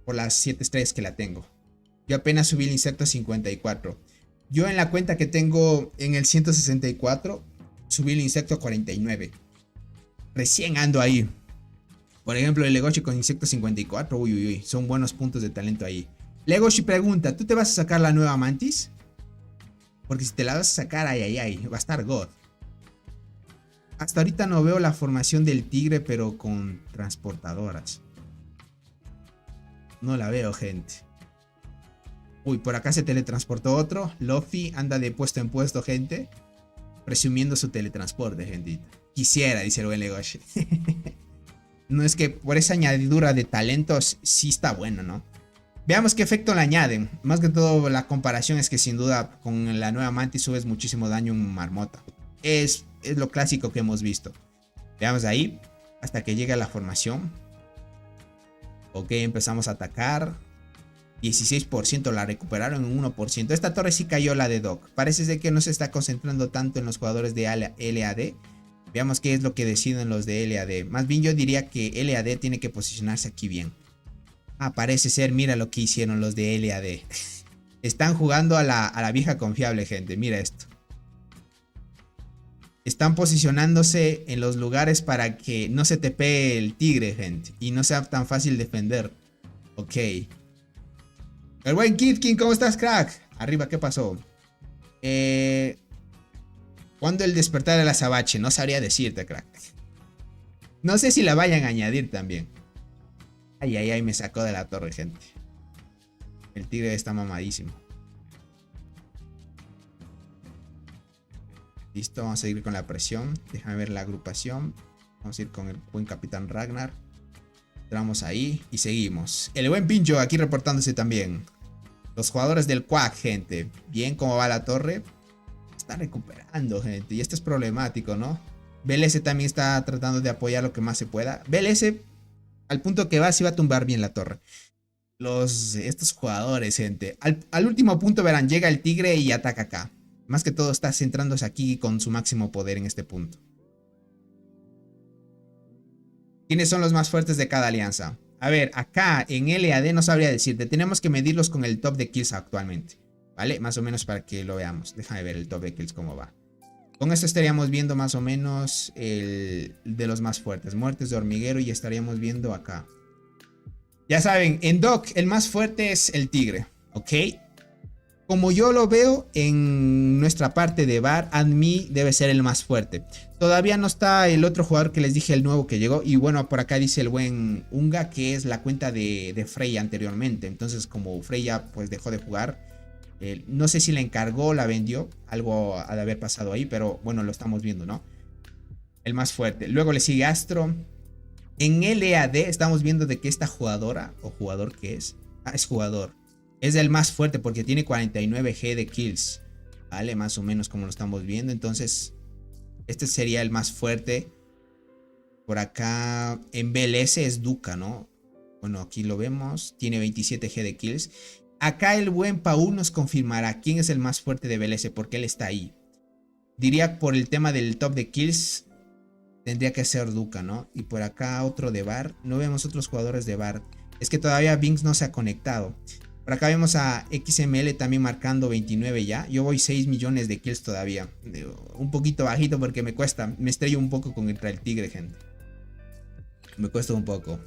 Por las 7 estrellas que la tengo. Yo apenas subí el insecto a 54. Yo en la cuenta que tengo en el 164 subí el insecto a 49. Recién ando ahí. Por ejemplo, el Legoshi con insecto 54. Uy, uy, uy. Son buenos puntos de talento ahí. Legoshi pregunta, ¿tú te vas a sacar la nueva Mantis? Porque si te la vas a sacar, ay, ay, ay. Va a estar God. Hasta ahorita no veo la formación del tigre, pero con transportadoras. No la veo, gente. Uy, por acá se teletransportó otro. Luffy anda de puesto en puesto, gente. Presumiendo su teletransporte, gente. Quisiera, dice el buen Legoshi. No, es que por esa añadidura de talentos sí está bueno, ¿no? Veamos qué efecto le añaden. Más que todo la comparación es que sin duda con la nueva Mantis subes muchísimo daño en Marmota. Es lo clásico que hemos visto. Veamos ahí hasta que llegue a la formación. Ok, empezamos a atacar. 16% la recuperaron en 1%. Esta torre sí cayó, la de Doc. Parece ser que no se está concentrando tanto en los jugadores de LAD. Veamos qué es lo que deciden los de LAD. Más bien yo diría que LAD tiene que posicionarse aquí bien. Ah, parece ser, mira lo que hicieron los de LAD. Están jugando a la vieja confiable, gente. Mira esto. Están posicionándose en los lugares para que no se te pegue el tigre, gente. Y no sea tan fácil defender. Ok. El buen Kid King, ¿cómo estás, crack? Arriba, ¿qué pasó? ¿Cuándo el despertar de la Sabache? No sabría decirte, crack. No sé si la vayan a añadir también. Ay, ay, ay, me sacó de la torre, gente. El tigre está mamadísimo. Listo, vamos a seguir con la presión. Déjame ver la agrupación. Vamos a ir con el buen Capitán Ragnar. Entramos ahí y seguimos. El buen Pincho aquí reportándose también. Los jugadores del Quack, gente. Bien, ¿cómo va la torre? Está recuperando, gente. Y esto es problemático, ¿no? BLS también está tratando de apoyar lo que más se pueda. BLS, al punto que va, sí va a tumbar bien la torre. Estos jugadores, gente. Al último punto, verán, llega el tigre y ataca acá. Más que todo está centrándose aquí con su máximo poder en este punto. ¿Quiénes son los más fuertes de cada alianza? A ver, acá en LAD no sabría decirte. Tenemos que medirlos con el top de kills actualmente. ¿Vale? Más o menos para que lo veamos. Déjame ver el top de kills cómo va. Con esto estaríamos viendo más o menos el de los más fuertes. Muertes de hormiguero y estaríamos viendo acá. Ya saben, en Doc el más fuerte es el tigre. ¿Ok? como yo lo veo en nuestra parte de bar, Admi debe ser el más fuerte. Todavía no está el otro jugador que les dije, el nuevo que llegó. Y bueno, por acá dice el buen Unga, que es la cuenta de Freya anteriormente. Entonces, como Freya pues dejó de jugar, no sé si la encargó, la vendió, algo ha de haber pasado ahí, pero bueno, lo estamos viendo, ¿no? El más fuerte. Luego le sigue Astro. En LAD estamos viendo de que esta jugadora, o jugador que es, es jugador, es el más fuerte porque tiene 49G de kills, ¿vale? Más o menos como lo estamos viendo. Entonces, este sería el más fuerte. Por acá en BLS es Duca, ¿no? Bueno, aquí lo vemos. Tiene 27G de kills. Acá el buen Paul nos confirmará quién es el más fuerte de BLS porque él está ahí. Diría por el tema del top de kills, tendría que ser Duca, ¿no? Y por acá otro de bar. No vemos otros jugadores de bar. Es que todavía Binks no se ha conectado. Por acá vemos a XML también marcando 29 ya. Yo voy 6 millones de kills todavía. Un poquito bajito porque me cuesta. Me estrello un poco contra el tigre, gente. Me cuesta un poco.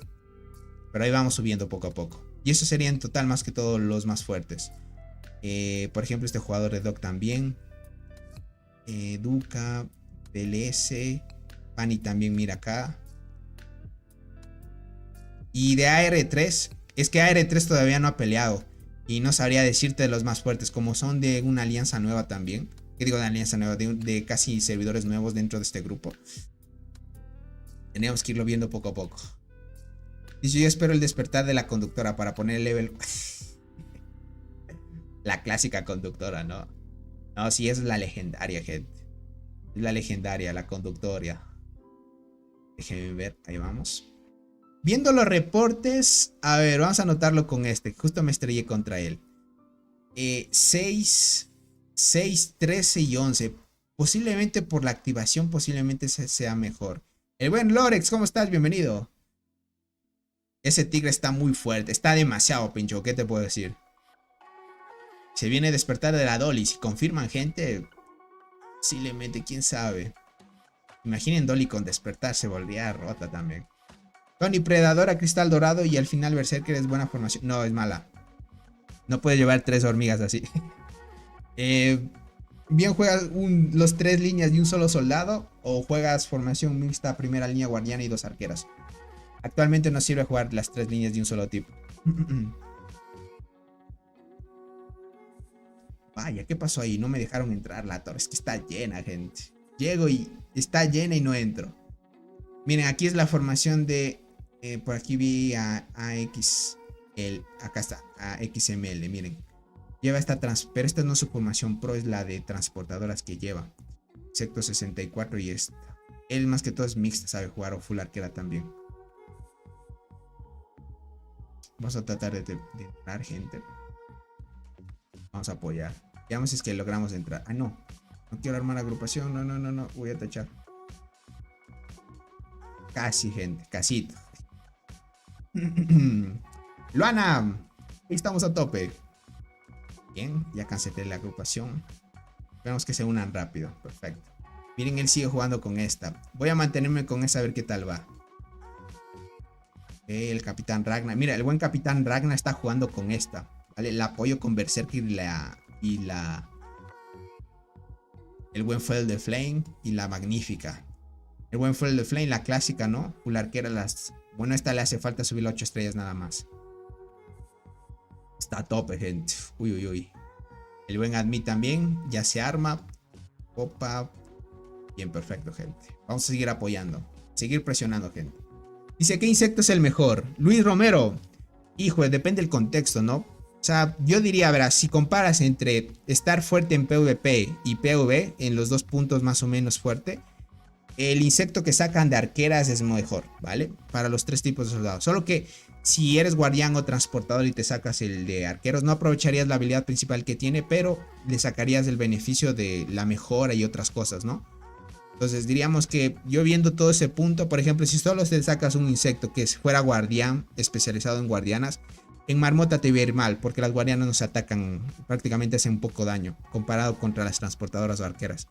Pero ahí vamos subiendo poco a poco. Y eso sería en total más que todos los más fuertes. Por ejemplo, este jugador de Doc también. Duca, BLS. Pani también, mira acá. Y de AR3. Es que AR3 todavía no ha peleado. Y no sabría decirte de los más fuertes. Como son de una alianza nueva también. ¿Qué digo de alianza nueva? De casi servidores nuevos dentro de este grupo. Tenemos que irlo viendo poco a poco. Dice, yo espero el despertar de la conductora para poner el level. La clásica conductora, ¿no? No, sí, es la legendaria, gente. Es la legendaria, la conductora. Déjenme ver, ahí vamos. Viendo los reportes, a ver, vamos a anotarlo con este. Justo me estrellé contra él. 6, 13 y 11. Posiblemente por la activación, posiblemente sea mejor. El buen Lorex, ¿cómo estás? Bienvenido. Ese tigre está muy fuerte. Está demasiado pincho, ¿qué te puedo decir? Se viene a despertar de la Dolly. Si confirman, gente, posiblemente, quién sabe. Imaginen Dolly con despertar, se volvía rota también. Tony, Predadora, Cristal Dorado y al final Berserker es buena formación. No, es mala. No puedes llevar 3 hormigas así. Bien, juegas los 3 líneas de un solo soldado o juegas formación mixta, primera línea guardiana y 2 arqueras. Actualmente no sirve jugar las 3 líneas de un solo tipo. Vaya, ¿qué pasó ahí? No me dejaron entrar la torre. Es que está llena, gente. Llego y está llena y no entro. Miren, aquí es la formación de... por aquí vi a AXL. Acá está, a XML, miren. Lleva esta pero esta no es su formación pro, es la de transportadoras que lleva. Sector 64 y esta. Él más que todo es mixta, sabe jugar o full arquera también. Vamos a tratar de entrar, gente. Vamos a apoyar. Veamos si es que logramos entrar. Ah, no. No quiero armar agrupación. No. Voy a tachar. Casi, gente. Casito. Luana. Ahí estamos a tope. Bien. Ya cancelé la agrupación. Esperemos que se unan rápido. Perfecto. Miren, él sigue jugando con esta. Voy a mantenerme con esa a ver qué tal va. El Capitán Ragnar. Mira, el buen Capitán Ragnar está jugando con esta. ¿Vale? La apoyo con Berserker el buen Fuel de Flame y la Magnífica. El buen Fuel de Flame, la clásica, ¿no? Full arquera, bueno, esta le hace falta subir las 8 estrellas nada más. Está a tope, gente. Uy. El buen Admit también. Ya se arma. Opa. Bien, perfecto, gente. Vamos a seguir apoyando. Seguir presionando, gente. Dice, ¿qué insecto es el mejor? Luis Romero. Hijo, depende del contexto, ¿no? O sea, yo diría, verás, si comparas entre estar fuerte en PvP y PvE, en los 2 puntos más o menos fuerte, el insecto que sacan de arqueras es mejor, ¿vale? Para los 3 tipos de soldados. Solo que si eres guardián o transportador y te sacas el de arqueros, no aprovecharías la habilidad principal que tiene, pero le sacarías el beneficio de la mejora y otras cosas, ¿no? Entonces diríamos que yo viendo todo ese punto, por ejemplo, si solo te sacas un insecto que fuera guardián, especializado en guardianas, en Marmota te iba a ir mal, porque las guardianas no se atacan, prácticamente hacen poco daño, comparado contra las transportadoras o arqueras.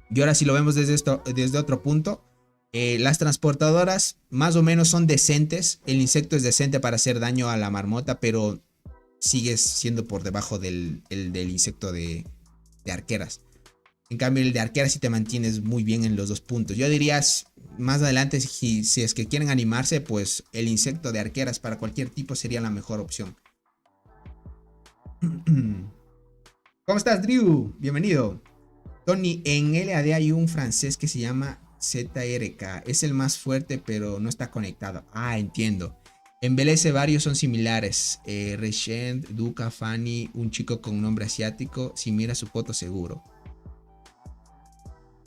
Y ahora si lo vemos desde otro punto, las transportadoras más o menos son decentes, el insecto es decente para hacer daño a la marmota, pero sigues siendo por debajo del insecto de arqueras. En cambio, el de arqueras sí te mantienes muy bien en los 2 puntos. Yo diría, más adelante, si es que quieren animarse, pues el insecto de arqueras para cualquier tipo sería la mejor opción. ¿Cómo estás, Drew? Bienvenido. Tony, en LAD hay un francés que se llama ZRK. Es el más fuerte, pero no está conectado. Ah, entiendo. En BLS varios son similares. Reshend, Duca, Fanny, un chico con nombre asiático. Si miras su foto, seguro.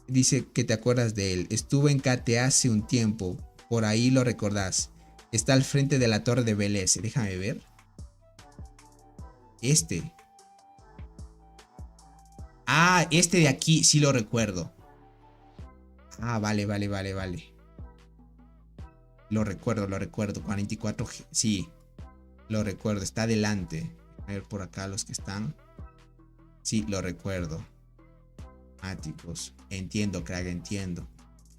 Dice que te acuerdas de él. Estuvo en KT hace un tiempo. Por ahí lo recordás. Está al frente de la torre de BLS. Déjame ver. Ah, este de aquí sí lo recuerdo. Ah, vale. Lo recuerdo. 44G. Sí, lo recuerdo. Está adelante. A ver por acá los que están. Sí, lo recuerdo. Áticos. Entiendo, crack, entiendo.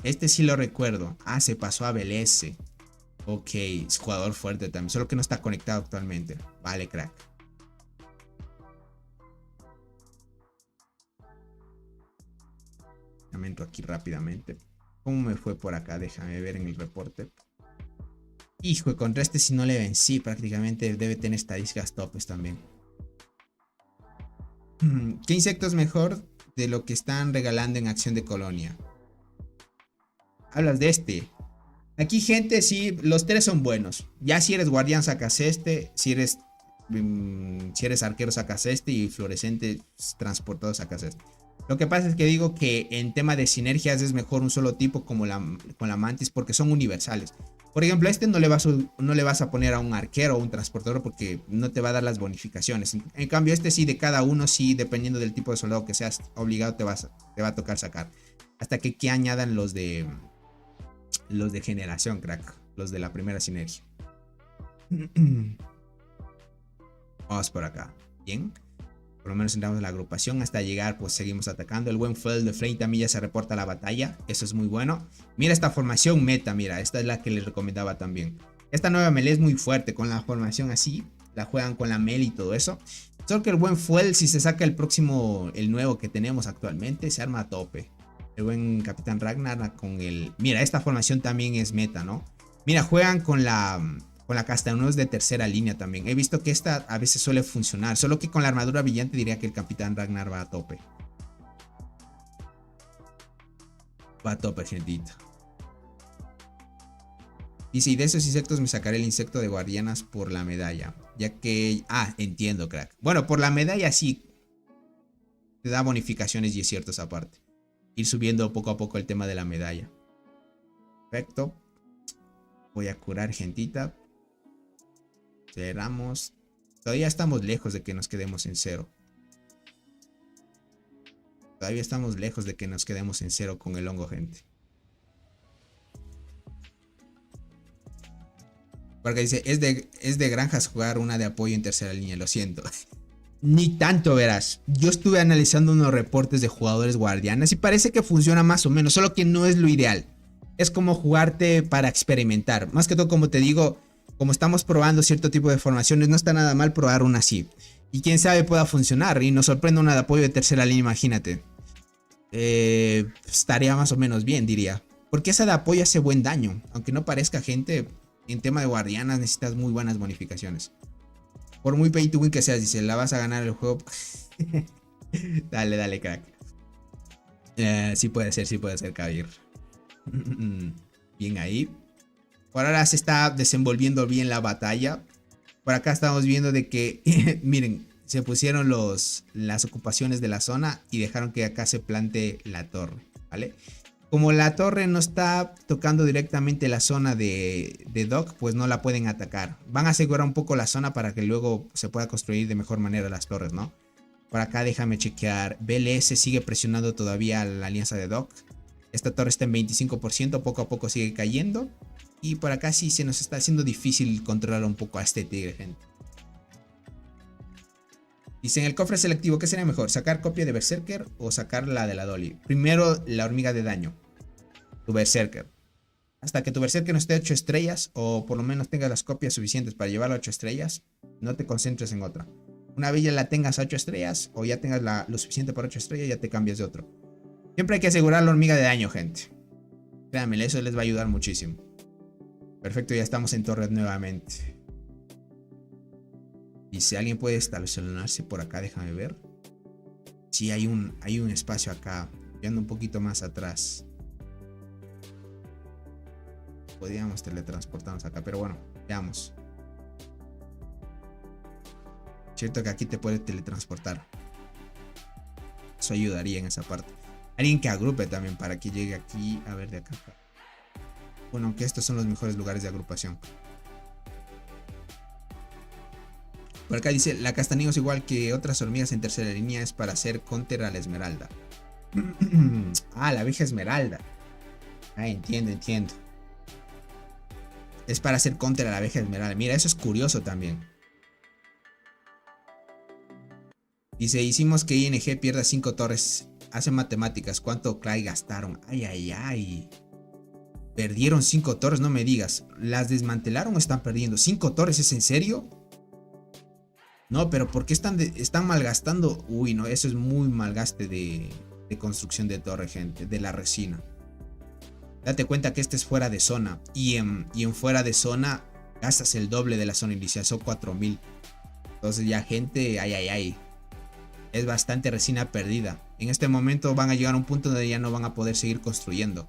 Este sí lo recuerdo. Ah, se pasó a BLS. Ok, es jugador fuerte también. Solo que no está conectado actualmente. Vale, crack. Me entro aquí rápidamente. ¿Cómo me fue por acá? Déjame ver en el reporte. Hijo, contra este si no le vencí. Prácticamente debe tener estadísticas topes también. ¿Qué insecto es mejor de lo que están regalando en Acción de Colonia? Hablas de este. Aquí, gente, sí, los 3 son buenos. Ya si eres guardián sacas este. Si eres arquero sacas este. Y fluorescente transportado sacas este. Lo que pasa es que digo que en tema de sinergias es mejor un solo tipo como con la mantis, porque son universales. Por ejemplo, a este no le vas a poner a un arquero o un transportador porque no te va a dar las bonificaciones. En cambio, este sí, de cada uno, sí, dependiendo del tipo de soldado que seas obligado, te va a tocar sacar. Hasta que añadan los de generación, crack. Los de la primera sinergia. Vamos por acá. Bien. Por lo menos entramos en la agrupación. Hasta llegar, pues seguimos atacando. El buen Fuel de 30 millas se reporta a la batalla. Eso es muy bueno. Mira esta formación meta, mira. Esta es la que les recomendaba también. Esta nueva melee es muy fuerte. Con la formación así. La juegan con la melee y todo eso. Solo que el buen Fuel, si se saca el nuevo que tenemos actualmente, se arma a tope. El buen Capitán Ragnar con el... Mira, esta formación también es meta, ¿no? Mira, juegan con la castañuelos de tercera línea también. He visto que esta a veces suele funcionar. Solo que con la armadura brillante diría que el Capitán Ragnar va a tope. Va a tope, gentita. Dice, y de esos insectos me sacaré el insecto de guardianas por la medalla. Ya que... Ah, entiendo, crack. Bueno, por la medalla sí. Te da bonificaciones y es cierto esa parte. Ir subiendo poco a poco el tema de la medalla. Perfecto. Voy a curar, gentita. Cerramos. Todavía estamos lejos de que nos quedemos en 0. Todavía estamos lejos de que nos quedemos en 0 con el hongo, gente. Porque dice, es de granjas jugar una de apoyo en tercera línea, lo siento. Ni tanto, verás. Yo estuve analizando unos reportes de jugadores guardianas y parece que funciona más o menos, solo que no es lo ideal. Es como jugarte para experimentar. Más que todo, como te digo, como estamos probando cierto tipo de formaciones, no está nada mal probar una así. Y quién sabe pueda funcionar y nos sorprende una de apoyo de tercera línea, imagínate. Estaría más o menos bien, diría. Porque esa de apoyo hace buen daño. Aunque no parezca, gente, en tema de guardianas necesitas muy buenas bonificaciones. Por muy pay to win que seas, dice, la vas a ganar el juego. Dale, crack. Sí puede ser, Kabir. Bien ahí. Por ahora se está desenvolviendo bien la batalla. Por acá estamos viendo de que, miren, se pusieron las ocupaciones de la zona y dejaron que acá se plante la torre, ¿vale? Como la torre no está tocando directamente la zona de Dock, pues no la pueden atacar. Van a asegurar un poco la zona para que luego se pueda construir de mejor manera las torres, ¿no? Por acá déjame chequear. BLS sigue presionando todavía a la alianza de Dock. Esta torre está en 25%, poco a poco sigue cayendo. Y por acá sí se nos está haciendo difícil controlar un poco a este tigre, gente. Dice, en el cofre selectivo, ¿qué sería mejor? ¿Sacar copia de Berserker o sacar la de la Dolly? Primero la hormiga de daño. Tu Berserker. hasta que tu berserker no esté 8 estrellas, o por lo menos tengas las copias suficientes para llevarlo a 8 estrellas, no te concentres en otra. Una vez ya la tengas a 8 estrellas, o ya tengas lo suficiente para 8 estrellas, ya te cambias de otro. Siempre hay que asegurar la hormiga de daño, gente. Créanme, eso les va a ayudar muchísimo. Perfecto, ya estamos en torre nuevamente. Y si alguien puede estacionarse por acá, déjame ver. Sí, hay un espacio acá. Yo ando un poquito más atrás. Podríamos teletransportarnos acá, pero bueno, veamos. Cierto que aquí te puedes teletransportar. Eso ayudaría en esa parte. Alguien que agrupe también para que llegue aquí. A ver, de acá. Bueno, aunque estos son los mejores lugares de agrupación. Por acá dice, la castaños igual que otras hormigas en tercera línea es para hacer counter a la esmeralda. Ah, la abeja esmeralda. Ah, entiendo. Es para hacer counter a la abeja esmeralda. Mira, eso es curioso también. Dice, hicimos que ING pierda 5 torres. Hace matemáticas. ¿Cuánto Clay gastaron? Ay. Perdieron 5 torres, no me digas. ¿Las desmantelaron o están perdiendo? ¿5 torres? ¿Es en serio? No, pero ¿por qué están malgastando? Uy, no, eso es muy malgaste de construcción de torre, gente. De la resina. Date cuenta que este es fuera de zona. Y en fuera de zona gastas el doble de la zona inicial. Son 4000. Entonces ya, gente, ay. Es bastante resina perdida. En este momento van a llegar a un punto donde ya no van a poder seguir construyendo.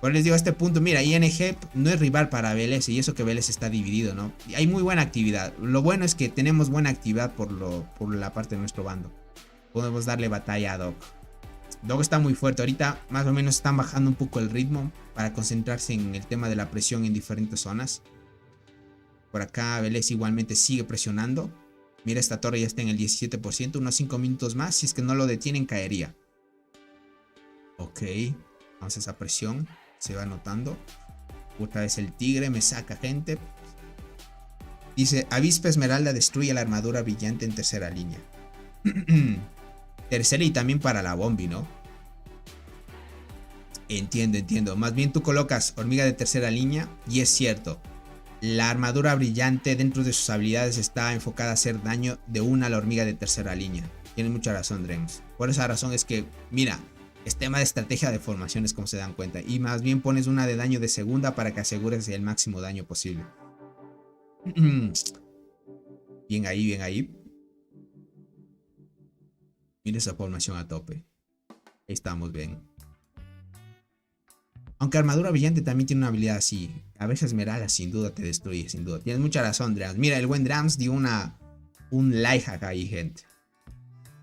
Por les digo a este punto, mira, ING no es rival para Vélez, y eso que Vélez está dividido, ¿no? Y hay muy buena actividad. Lo bueno es que tenemos buena actividad por la parte de nuestro bando. Podemos darle batalla a Doc. Doc está muy fuerte. Ahorita más o menos están bajando un poco el ritmo para concentrarse en el tema de la presión en diferentes zonas. Por acá Vélez igualmente sigue presionando. Mira, esta torre ya está en el 17%. Unos 5 minutos más. Si es que no lo detienen, caería. Ok. Vamos a esa presión. Se va notando. Otra vez el tigre me saca, gente. Dice, avispa esmeralda destruye la armadura brillante en tercera línea. Tercera y también para la bombi, ¿no? Entiendo. Más bien tú colocas hormiga de tercera línea. Y es cierto. La armadura brillante dentro de sus habilidades está enfocada a hacer daño de una a la hormiga de tercera línea. Tienes mucha razón, Dreams. Por esa razón es que, mira, es tema de estrategia de formaciones, como se dan cuenta. Y más bien pones una de daño de segunda para que asegures el máximo daño posible. Bien ahí. Mira esa formación a tope. Ahí estamos bien. Aunque armadura brillante también tiene una habilidad así. A veces esmeralda sin duda te destruye, sin duda. Tienes mucha razón, Drams. Mira, el buen Drams dio un life hack ahí, gente.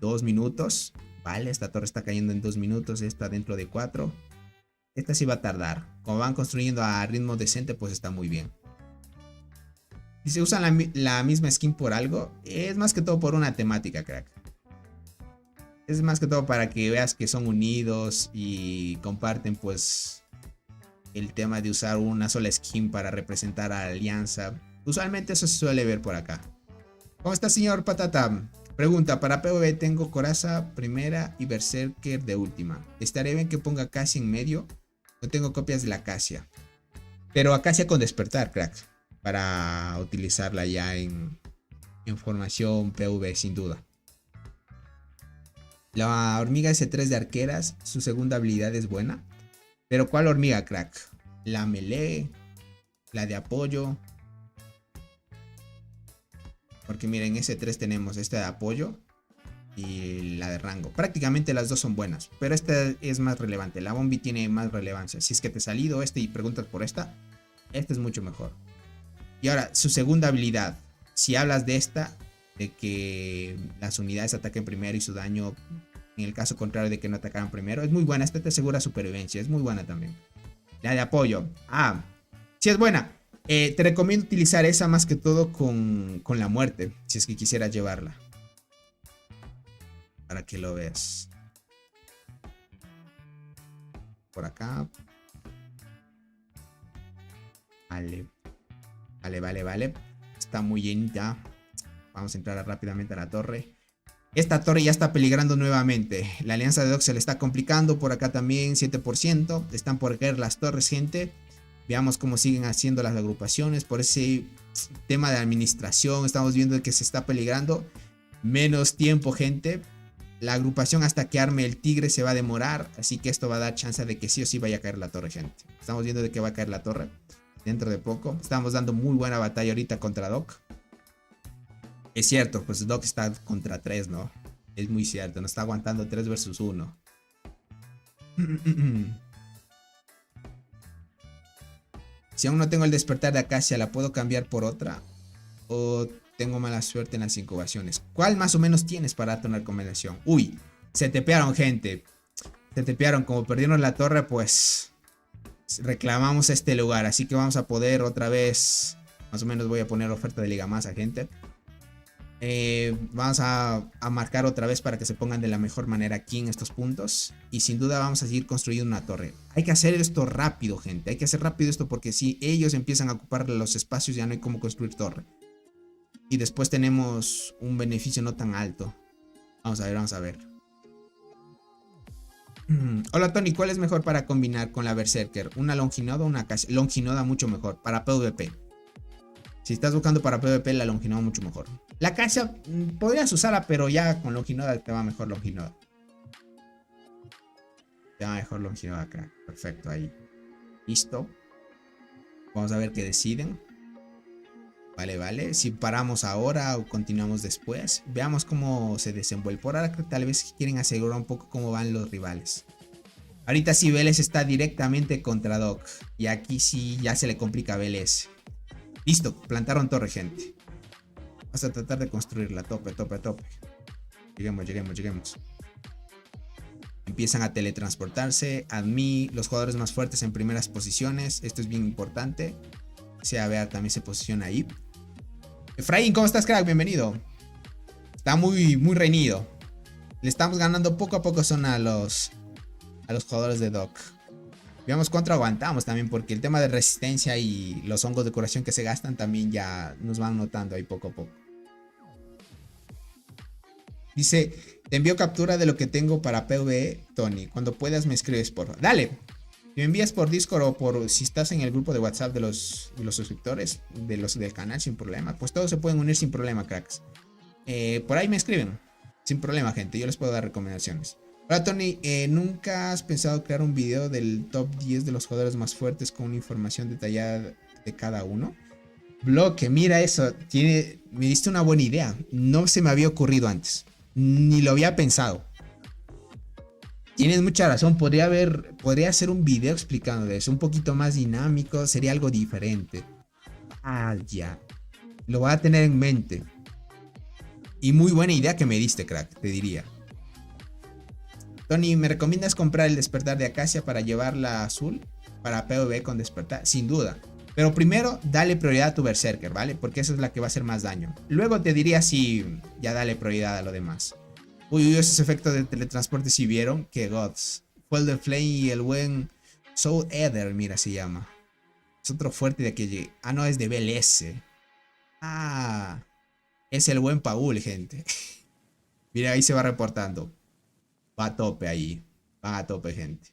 2 minutos. Vale, esta torre está cayendo en 2 minutos. Esta dentro de 4. Esta sí va a tardar. Como van construyendo a ritmo decente, pues está muy bien. Si se usan la misma skin por algo, es más que todo por una temática, crack. Es más que todo para que veas que son unidos y comparten, pues, el tema de usar una sola skin para representar a la alianza. Usualmente eso se suele ver por acá. ¿Cómo está, señor Patata? Pregunta, para PvP tengo coraza primera y berserker de última. ¿Estaría bien que ponga Acacia en medio? No tengo copias de la Acacia. Pero Acacia con despertar, crack. Para utilizarla ya en formación PvP, sin duda. La hormiga S3 de arqueras, su segunda habilidad es buena. Pero ¿cuál hormiga, crack? La melee, la de apoyo. Porque miren, en S3 tenemos esta de apoyo y la de rango. Prácticamente las dos son buenas, pero esta es más relevante. La bombi tiene más relevancia. Si es que te ha salido este y preguntas por esta es mucho mejor. Y ahora, su segunda habilidad. Si hablas de esta, de que las unidades ataquen primero y su daño, en el caso contrario de que no atacaran primero, es muy buena. Esta te asegura supervivencia, es muy buena también. La de apoyo. Ah, sí es buena. Te recomiendo utilizar esa más que todo con la muerte, si es que quisieras llevarla. Para que lo veas. Por acá. Vale. Está muy llenita. Vamos a entrar rápidamente a la torre. Esta torre ya está peligrando nuevamente. La alianza de Doc se le está complicando. Por acá también 7%. Están por caer las torres, gente. Veamos cómo siguen haciendo las agrupaciones. Por ese tema de administración estamos viendo que se está peligrando. Menos tiempo, gente. La agrupación hasta que arme el tigre se va a demorar. Así que esto va a dar chance de que sí o sí vaya a caer la torre, gente. Estamos viendo de que va a caer la torre dentro de poco. Estamos dando muy buena batalla ahorita contra Doc. Es cierto, pues Doc está contra 3, ¿no? Es muy cierto, no está aguantando 3 versus 1. Si aún no tengo el despertar de Acacia, ¿la puedo cambiar por otra? ¿O tengo mala suerte en las incubaciones? ¿Cuál más o menos tienes para darte una recomendación? Uy, se tepearon, gente. Se tepearon, como perdieron la torre, pues reclamamos este lugar. Así que vamos a poder otra vez, más o menos voy a poner oferta de liga masa, gente. Vamos a marcar otra vez para que se pongan de la mejor manera aquí en estos puntos. Y sin duda vamos a seguir construyendo una torre. Hay que hacer esto rápido, gente. Hay que hacer rápido esto porque si ellos empiezan a ocupar los espacios ya no hay cómo construir torre. Y después tenemos un beneficio no tan alto. Vamos a ver, vamos a ver. Hola Tony, ¿cuál es mejor para combinar con la Berserker? ¿Una Longinoda o una Acacia? Longinoda mucho mejor, para PvP. Si estás buscando para PvP, la Longinoda mucho mejor. La Acacia podrías usarla, pero ya con Longinoda te va mejor Longinoda. Te va mejor Longinoda, crack. Perfecto, ahí. Listo. Vamos a ver qué deciden. Vale, vale. Si paramos ahora o continuamos después. Veamos cómo se desenvuelve. Por ahora tal vez quieren asegurar un poco cómo van los rivales. Ahorita sí Vélez está directamente contra Doc. Y aquí sí ya se le complica a Vélez. Listo, plantaron torre, gente. Vamos a tratar de construirla. Tope, tope, tope. Lleguemos, lleguemos, lleguemos. Empiezan a teletransportarse. A mí, los jugadores más fuertes en primeras posiciones. Esto es bien importante. Sea, vea, también se posiciona ahí. Efraín, ¿cómo estás, crack? Bienvenido. Está muy reñido. Le estamos ganando poco a poco son a los jugadores de Doc. Veamos cuánto aguantamos también, porque el tema de resistencia y los hongos de curación que se gastan también ya nos van notando ahí poco a poco. Dice, te envío captura de lo que tengo para PvE, Tony. Cuando puedas me escribes, por favor. Dale. Me envías por Discord o por si estás en el grupo de WhatsApp de los suscriptores del canal sin problema. Pues todos se pueden unir sin problema, cracks. Por ahí me escriben. Sin problema, gente. Yo les puedo dar recomendaciones. Hola, Tony. ¿Nunca has pensado crear un video del top 10 de los jugadores más fuertes con una información detallada de cada uno? Bloque, mira eso. Me diste una buena idea. No se me había ocurrido antes. Ni lo había pensado. Tienes mucha razón, podría hacer un video explicando de eso, un poquito más dinámico, sería algo diferente. Ah, ya. Lo voy a tener en mente. Y muy buena idea que me diste, crack, te diría. Tony, ¿me recomiendas comprar el despertar de Acacia para llevarla azul? Para PvP con despertar, sin duda. Pero primero, dale prioridad a tu Berserker, ¿vale? Porque esa es la que va a hacer más daño. Luego te diría si ya dale prioridad a lo demás. Uy, esos efectos de teletransporte si vieron. Que gods. Fue el de Flame y el buen Soul Ether, mira, se llama. Es otro fuerte de aquí. Ah, no, es de BLS. Ah, es el buen Paul, gente. Mira, ahí se va reportando. Va a tope ahí. Va a tope, gente.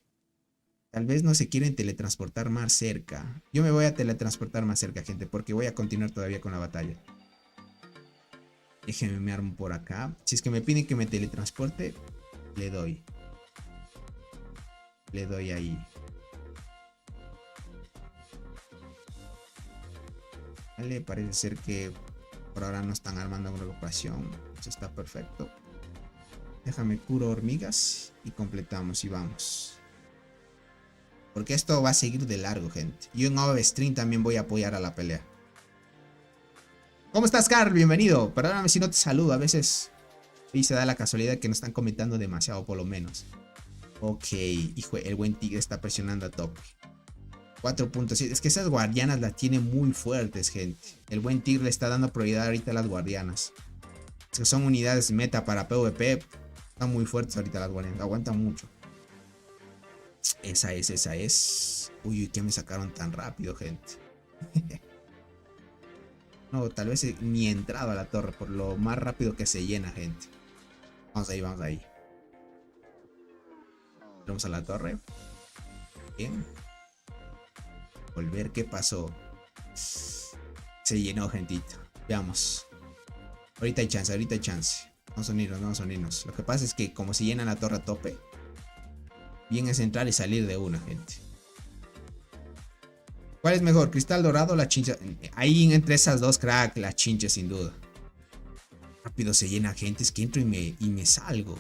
Tal vez no se quieren teletransportar más cerca. Yo me voy a teletransportar más cerca, gente, porque voy a continuar todavía con la batalla. Déjenme me armo por acá. Si es que me piden que me teletransporte, le doy. Le doy ahí. Vale, parece ser que por ahora no están armando una agrupación. Eso está perfecto. Déjame curo hormigas y completamos y vamos. Porque esto va a seguir de largo, gente. Yo en Ove Stream también voy a apoyar a la pelea. ¿Cómo estás, Carl? Bienvenido. Perdóname si no te saludo. A veces sí se da la casualidad que no están comentando demasiado, por lo menos. Ok. Hijo, el buen tigre está presionando a tope. 4.7. Es que esas guardianas las tiene muy fuertes, gente. El buen tigre le está dando prioridad ahorita a las guardianas. Es que son unidades meta para PvP. Están muy fuertes ahorita las guardianas. Aguantan mucho. Esa es, esa es. Uy, ¿qué me sacaron tan rápido, gente? No, tal vez ni he entrado a la torre por lo más rápido que se llena, gente. Vamos ahí, vamos ahí. Vamos a la torre. Bien. Volver, ¿qué pasó? Se llenó, gentito. Veamos. Ahorita hay chance, ahorita hay chance. Vamos a unirnos, vamos a unirnos. Lo que pasa es que como se llena la torre a tope, bien es entrar y salir de una, gente. ¿Cuál es mejor? ¿Cristal dorado o la chincha? Ahí entre esas dos, crack, la chincha sin duda. Rápido se llena, gente. Es que entro y me salgo.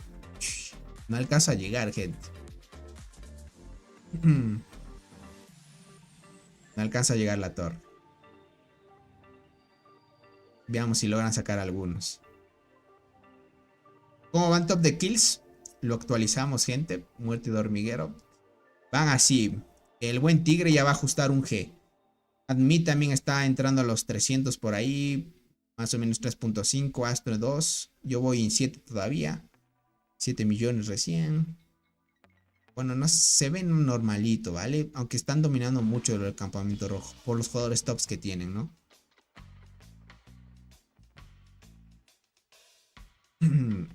No alcanzo a llegar, gente. No alcanza a llegar la torre. Veamos si logran sacar algunos. ¿Cómo van top de kills? Lo actualizamos, gente. Muerte de hormiguero. Van así. El buen tigre ya va a ajustar un G. Admi también está entrando a los 300 por ahí. Más o menos 3.5. Astro 2. Yo voy en 7 todavía. 7 millones recién. Bueno, no se ven normalito, ¿vale? Aunque están dominando mucho el campamento rojo. Por los jugadores tops que tienen, ¿no?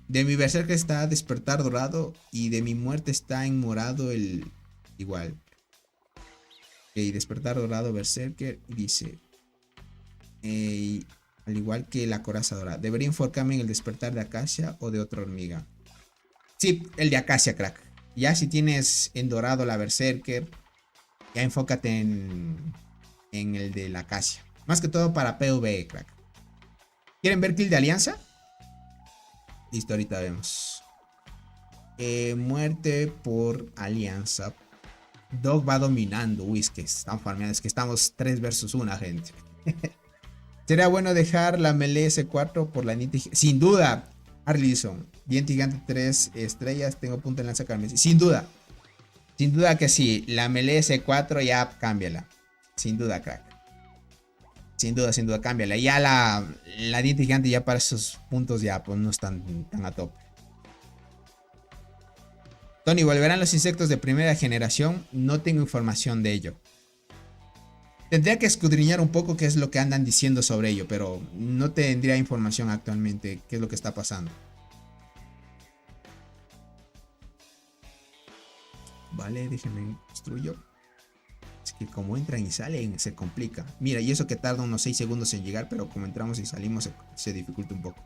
De mi berserker está despertar dorado. Y de mi muerte está en morado el... Igual. Y despertar dorado berserker. Y dice... al igual que la coraza dorada. ¿Debería enfocarme en el despertar de acacia o de otra hormiga? Sí, el de acacia, crack. Ya si tienes en dorado la berserker, ya enfócate en el de la acacia. Más que todo para PvE, crack. ¿Quieren ver kill de alianza? Listo, ahorita vemos. Muerte por alianza. Dog va dominando. Uy, es que están farmeando. Es que estamos 3 versus 1, gente. ¿Sería bueno dejar la melee S4 por la Diente Gigante? Sin duda, Arlison. Diente Gigante 3 estrellas. Tengo punto en lanza carmesí. Sin duda. Sin duda que sí. La melee S4 ya cámbiala. Sin duda, crack. Sin duda, cámbiala. Ya la Diente Gigante ya para esos puntos ya pues no están tan a tope. Tony, ¿volverán los insectos de primera generación? No tengo información de ello. Tendría que escudriñar un poco qué es lo que andan diciendo sobre ello, pero no tendría información actualmente qué es lo que está pasando. Vale, déjenme construyo. Es que como entran y salen se complica. Mira, y eso que tarda unos 6 segundos en llegar, pero como entramos y salimos se dificulta un poco.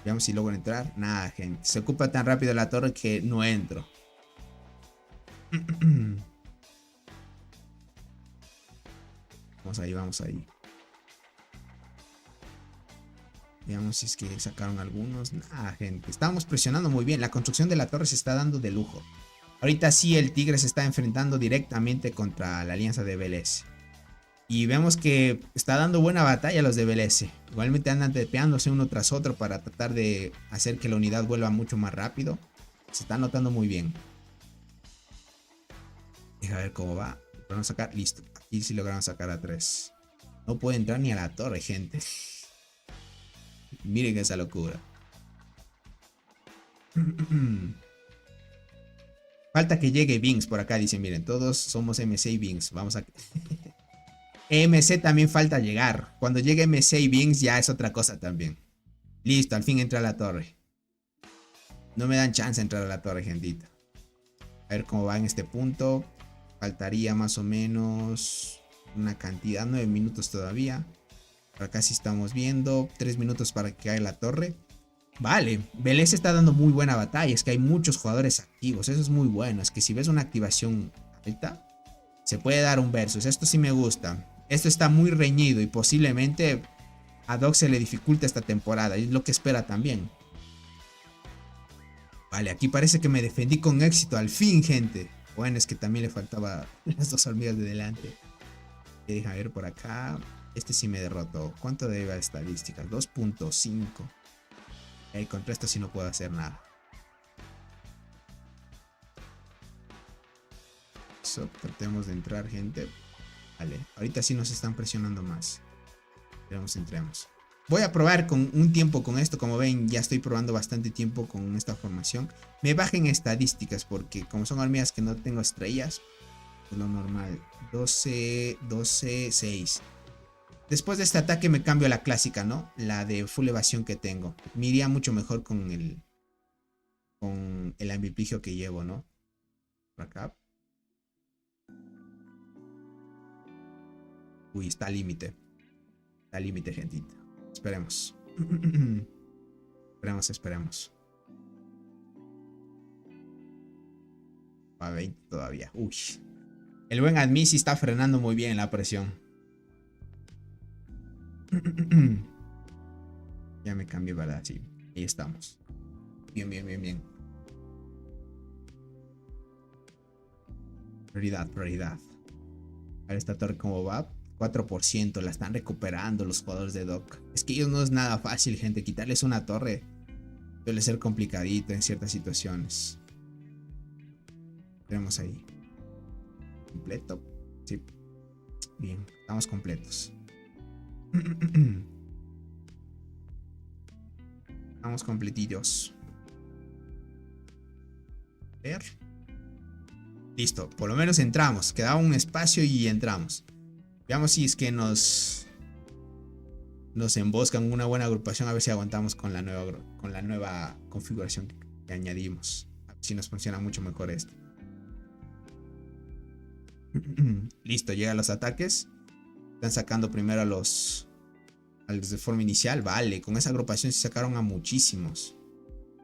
Veamos si logro entrar. Nada, gente. Se ocupa tan rápido la torre que no entro. Vamos ahí. Veamos si es que sacaron algunos. Nada, gente. Estábamos presionando muy bien. La construcción de la torre se está dando de lujo. Ahorita sí el tigre se está enfrentando directamente contra la alianza de BLS. Y vemos que está dando buena batalla los de BLS. Igualmente andan tepeándose uno tras otro para tratar de hacer que la unidad vuelva mucho más rápido. Se está notando muy bien. Deja ver cómo va. Lograron sacar. Listo. Aquí sí lograron sacar a 3. No puede entrar ni a la torre, gente. Miren esa locura. Falta que llegue Binks por acá. Dicen, miren, todos somos MC y Binks. Vamos a... MC también falta llegar. Cuando llegue MC y Binks ya es otra cosa también. Listo, al fin entra a la torre. No me dan chance de entrar a la torre, gentita. A ver cómo va en este punto. Faltaría más o menos una cantidad. 9 minutos todavía. Por acá sí estamos viendo. 3 minutos para que caiga la torre. Vale, BLS está dando muy buena batalla. Es que hay muchos jugadores activos. Eso es muy bueno. Es que si ves una activación alta, se puede dar un versus. Esto sí me gusta. Esto está muy reñido y posiblemente a Doc se le dificulte esta temporada. Y es lo que espera también. Vale, aquí parece que me defendí con éxito. Al fin, gente. Bueno, es que también le faltaba las 2 hormigas de delante. Deja ver por acá. Este sí me derrotó. ¿Cuánto debe a estadísticas? 2.5. Y contra esto sí no puedo hacer nada. Eso, tratemos de entrar, gente. Vale, ahorita sí nos están presionando más. Entremos. Voy a probar con un tiempo con esto. Como ven, ya estoy probando bastante tiempo con esta formación. Me bajen estadísticas porque como son hormigas que no tengo estrellas, es lo normal. 12, 12, 6. Después de este ataque me cambio a la clásica, ¿no? La de full evasión que tengo. Me iría mucho mejor con el ambipligio que llevo, ¿no? Por acá. Uy, está al límite. Está al límite, gentita. Esperemos. Esperemos. A 20 todavía. Uy. El buen admin sí está frenando muy bien la presión. Ya me cambié, ¿verdad? Sí. Ahí estamos. Bien. Prioridad. A ver esta torre cómo va. 4%. La están recuperando los jugadores de Doc. Es que ellos no es nada fácil, gente. Quitarles una torre suele ser complicadito en ciertas situaciones. Tenemos ahí. ¿Completo? Sí. Bien, estamos completos. Estamos completitos. A ver. Listo, por lo menos entramos. Quedaba un espacio y entramos. Veamos si es que nos emboscan una buena agrupación. A ver si aguantamos con la nueva configuración que añadimos. A ver si nos funciona mucho mejor esto. Listo, llegan los ataques. Están sacando primero a los de forma inicial. Vale, con esa agrupación se sacaron a muchísimos.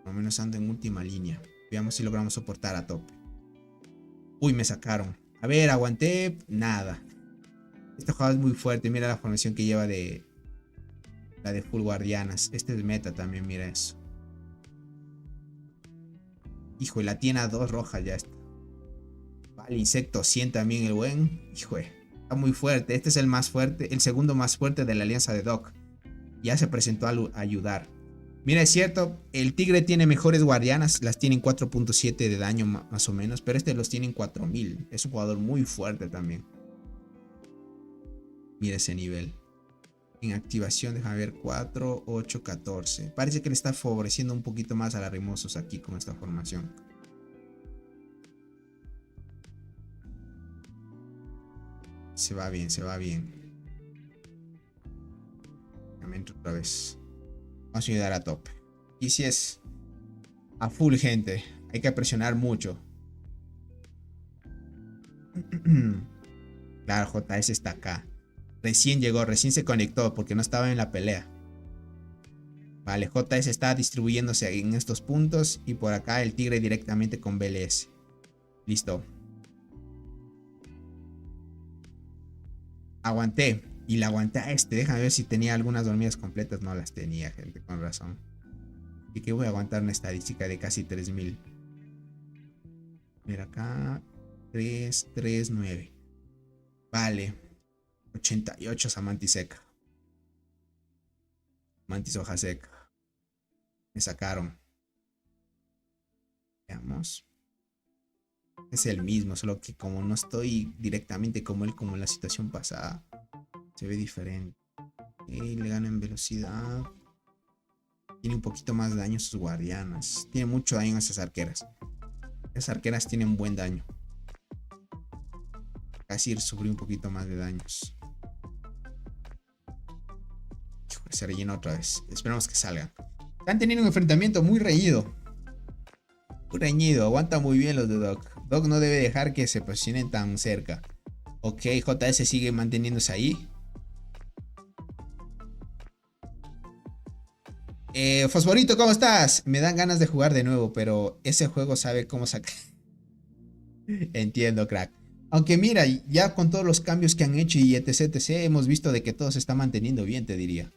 Por lo menos ando en última línea. Veamos si logramos soportar a tope. Uy, me sacaron. A ver, aguanté. Nada. Este jugador es muy fuerte. Mira la formación que lleva de la de full guardianas. Este es meta también, mira eso. Hijo, y la tiene a 2 rojas ya está. Vale, insecto 100 también el buen. Hijo, está muy fuerte. Este es el más fuerte, el segundo más fuerte de la alianza de Doc. Ya se presentó a ayudar. Mira, es cierto, el tigre tiene mejores guardianas. Las tienen 4.7 de daño más o menos. Pero este los tiene en 4000. Es un jugador muy fuerte también. Mira ese nivel. En activación, déjame ver, 4, 8, 14. Parece que le está favoreciendo un poquito más a la Rimosos aquí con esta formación. Se va bien. Me entro otra vez. Vamos a ayudar a tope. Y si es a full, gente. Hay que presionar mucho. Claro, JS está acá. Recién llegó, recién se conectó porque no estaba en la pelea. Vale, JS está distribuyéndose en estos puntos. Y por acá el tigre directamente con BLS. Listo. Aguanté. Y la aguanté a este. Déjame ver si tenía algunas dormidas completas. No las tenía, gente, con razón. Así que voy a aguantar una estadística de casi 3000. Mira acá. 3, 3, 9. Vale. 88 Samantis seca. Mantis hoja seca. Me sacaron. Veamos. Es el mismo, solo que como no estoy directamente como él, como en la situación pasada, se ve diferente. Y le gana en velocidad. Tiene un poquito más de daño sus guardianas. Tiene mucho daño esas arqueras. Esas arqueras tienen buen daño. Casi sufrió un poquito más de daños. Se rellena otra vez. Esperamos que salgan. Están teniendo un enfrentamiento muy reñido. Muy reñido. Aguanta muy bien los de Doc. Doc no debe dejar que se posicionen tan cerca. Ok, JS sigue manteniéndose ahí. Fosforito, ¿cómo estás? Me dan ganas de jugar de nuevo, pero ese juego sabe cómo sacar. Entiendo, crack. Aunque mira, ya con todos los cambios que han hecho y etc, hemos visto de que todo se está manteniendo bien, te diría.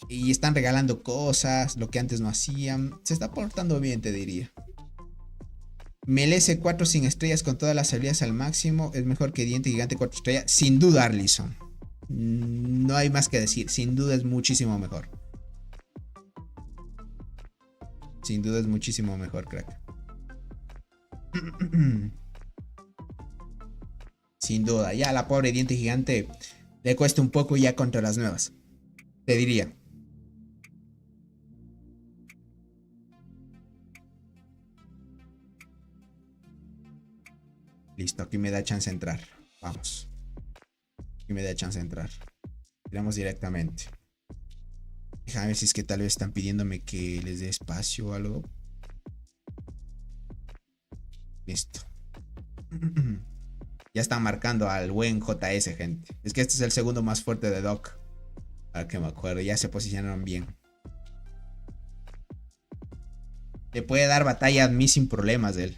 Y están regalando cosas, lo que antes no hacían. Se está portando bien, te diría. Melee 4 sin estrellas con todas las habilidades al máximo. Es mejor que Diente Gigante 4 estrellas. Sin duda, Arlison. No hay más que decir. Sin duda es muchísimo mejor. Sin duda es muchísimo mejor, crack. Sin duda. Ya la pobre Diente Gigante le cuesta un poco ya contra las nuevas. Te diría. Listo, aquí me da chance de entrar. Vamos. Aquí me da chance de entrar. Tiramos directamente. Déjame ver si es que tal vez están pidiéndome que les dé espacio o algo. Listo. Ya están marcando al buen JS, gente. Es que este es el segundo más fuerte de Doc. Para que me acuerdo, ya se posicionaron bien. Le puede dar batalla a Admi sin problemas él.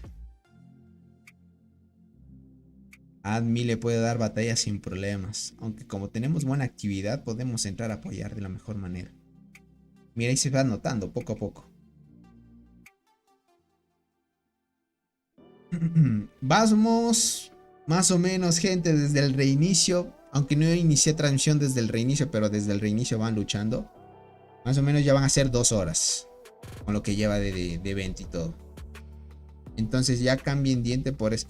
Admi le puede dar batalla sin problemas. Aunque como tenemos buena actividad, podemos entrar a apoyar de la mejor manera. Mira, ahí se va notando poco a poco. Vamos más o menos, gente, desde el reinicio. Aunque no inicié transmisión desde el reinicio, pero desde el reinicio van luchando. Más o menos ya van a ser 2 horas. Con lo que lleva de evento y todo. Entonces ya cambien diente por eso.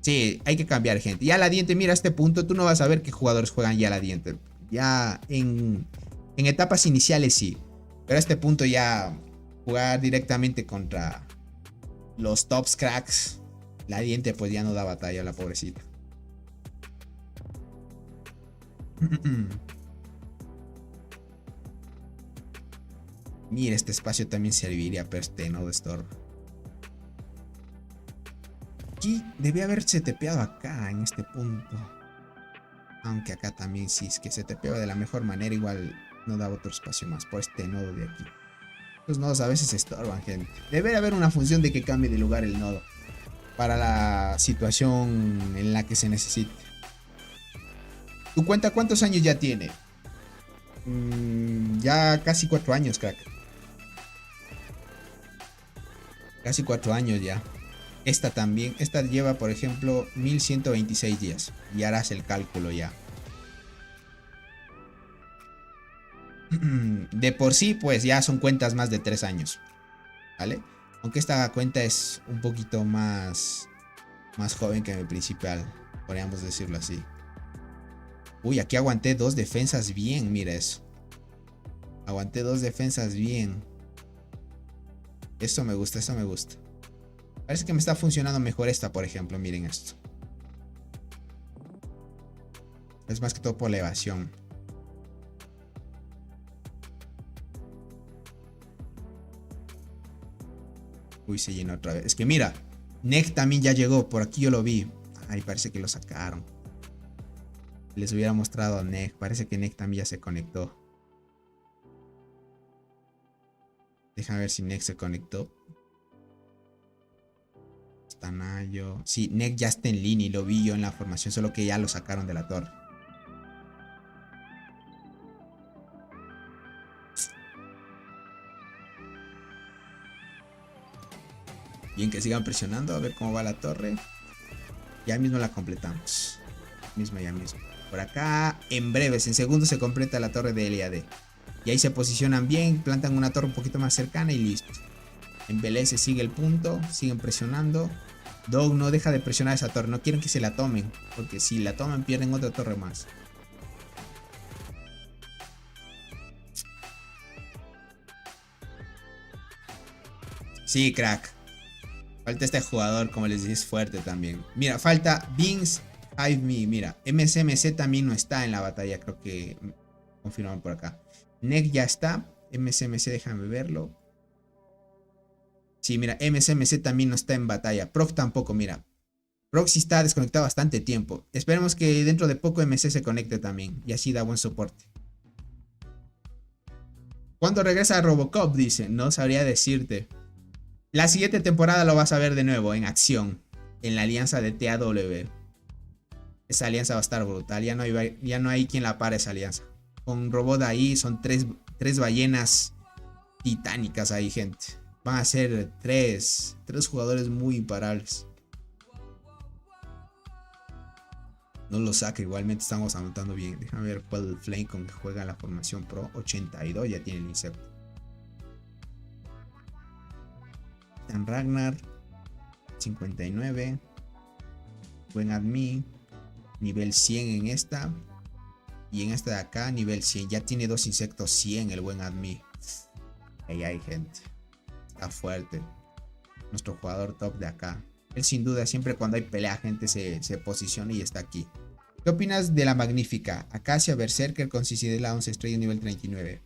Sí, hay que cambiar, gente. Ya la diente, mira, a este punto tú no vas a ver qué jugadores juegan ya la diente. Ya en etapas iniciales sí. Pero a este punto ya jugar directamente contra los tops cracks. La diente pues ya no da batalla, la pobrecita. Mira, este espacio también serviría, pero este no estorba. Aquí debe haberse tepeado acá, en este punto. Aunque acá también, si es que se tepeaba de la mejor manera, igual no da otro espacio más por este nodo de aquí. Los nodos a veces estorban, gente. Debe haber una función de que cambie de lugar el nodo para la situación en la que se necesite. ¿Tu cuenta cuántos años ya tiene? Ya casi 4 años, crack. Casi 4 años ya. Esta también. Esta lleva, por ejemplo, 1126 días. Y harás el cálculo ya. De por sí, pues ya son cuentas más de 3 años. ¿Vale? Aunque esta cuenta es un poquito más joven que mi principal. Podríamos decirlo así. Uy, aquí aguanté 2 defensas bien. Mira eso. Aguanté 2 defensas bien. Esto me gusta, esto me gusta. Parece que me está funcionando mejor esta, por ejemplo. Miren esto. Es más que todo por la evasión. Uy, se llenó otra vez. Es que mira, Neck también ya llegó. Por aquí yo lo vi. Ay, parece que lo sacaron. Les hubiera mostrado a Neck. Parece que Neck también ya se conectó. Déjame ver si Neck se conectó. Tanayo. Sí, Neck ya está en línea y lo vi yo en la formación. Solo que ya lo sacaron de la torre. Bien, que sigan presionando. A ver cómo va la torre. Ya mismo la completamos. Ya mismo. Por acá, en breves, en segundos se completa la torre de LAD. Y ahí se posicionan bien. Plantan una torre un poquito más cercana y listo. En BLS sigue el punto. Siguen presionando. Dog no deja de presionar esa torre. No quieren que se la tomen. Porque si la toman pierden otra torre más. Sí, crack. Falta este jugador, como les dije, es fuerte también. Mira, falta Beans Hive Me. Mira, MSMC también no está en la batalla. Creo que confirman por acá. Neck ya está. MSMC, déjame verlo. Sí, mira, MSMC también no está en batalla. Proc tampoco, mira. Proc sí está desconectado bastante tiempo. Esperemos que dentro de poco MC se conecte también. Y así da buen soporte. ¿Cuándo regresa Robocop? Dice. No sabría decirte. La siguiente temporada lo vas a ver de nuevo en acción. En la alianza de TAW. Esa alianza va a estar brutal. Ya no hay quien la pare esa alianza. Con Robot ahí son tres ballenas titánicas ahí, gente. Van a ser tres jugadores muy imparables. No lo saca, igualmente estamos anotando bien. Déjame ver cuál Flame con que juega la formación Pro. 82 ya tiene el Incept. Tan Ragnar 59. Buen Admi. Nivel 100 en esta. Y en esta de acá nivel 100. Ya tiene 2 insectos 100 el buen Admi. Ahí hay gente. Está fuerte. Nuestro jugador top de acá. Él sin duda siempre cuando hay pelea gente se posiciona y está aquí. ¿Qué opinas de la magnífica? Acacia Berserker con Cicidela 11 estrellas nivel 39.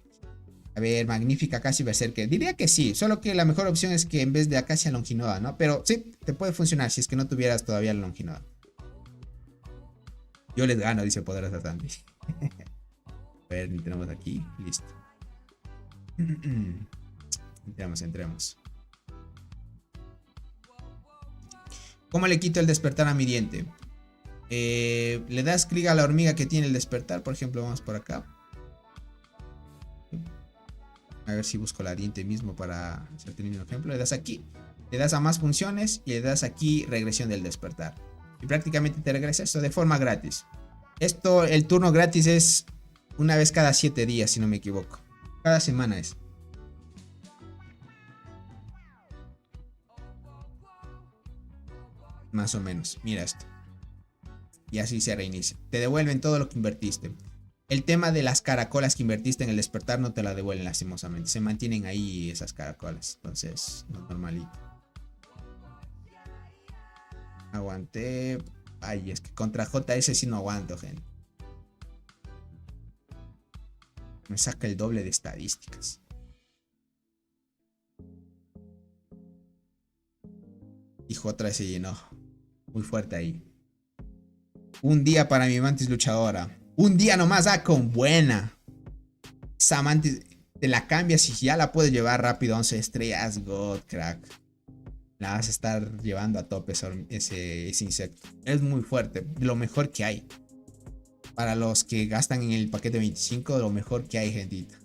A ver, magnífica Acacia Berserker. Diría que sí, solo que la mejor opción es que en vez de Acacia Longinoda, ¿no? Pero sí, te puede funcionar si es que no tuvieras todavía la Longinoda. Yo les gano, dice Poderosa Sandy. A ver, entremos aquí. Listo. Entremos. ¿Cómo le quito el despertar a mi diente? Le das clic a la hormiga que tiene el despertar. Por ejemplo, vamos por acá. A ver si busco la diente mismo para hacerte un ejemplo. Le das aquí. Le das a más funciones y le das aquí regresión del despertar. Y prácticamente te regresa esto de forma gratis. Esto, el turno gratis es una vez cada 7 días, si no me equivoco. Cada semana es. Más o menos. Mira esto. Y así se reinicia. Te devuelven todo lo que invertiste. El tema de las caracolas que invertiste en el despertar no te la devuelven lastimosamente. Se mantienen ahí esas caracolas. Entonces, no normalito. Aguanté. Ay, es que contra JS sí no aguanto, gente. Me saca el doble de estadísticas. Y JS se llenó. Muy fuerte ahí. Un día para mi mantis luchadora. Un día nomás, con buena. Esa mantis te la cambias y ya la puedes llevar rápido. 11 estrellas, God, crack. La vas a estar llevando a tope ese insecto. Es muy fuerte. Lo mejor que hay. Para los que gastan en el paquete 25, lo mejor que hay, gentita.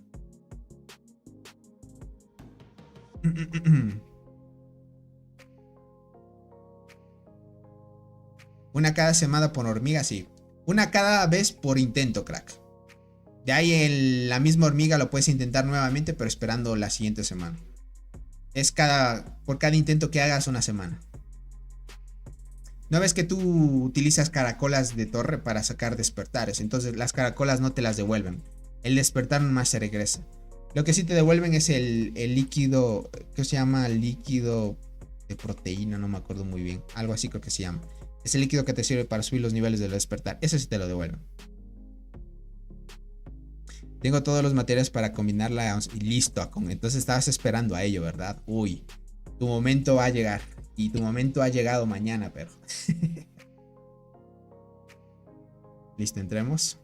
Una cada semana por hormiga, sí. Una cada vez por intento, crack. De ahí en la misma hormiga lo puedes intentar nuevamente, pero esperando la siguiente semana. Es por cada intento que hagas una semana. ¿No ves que tú utilizas caracolas de torre para sacar despertares? Entonces las caracolas no te las devuelven. El despertar nomás se regresa. Lo que sí te devuelven es el líquido, ¿qué se llama? Líquido de proteína, no me acuerdo muy bien. Algo así creo que se llama. Es el líquido que te sirve para subir los niveles del despertar. Eso sí te lo devuelven. Tengo todos los materiales para combinarla y listo. Entonces estabas esperando a ello, ¿verdad? Uy, tu momento va a llegar. Y tu momento ha llegado mañana, pero. Listo, entremos.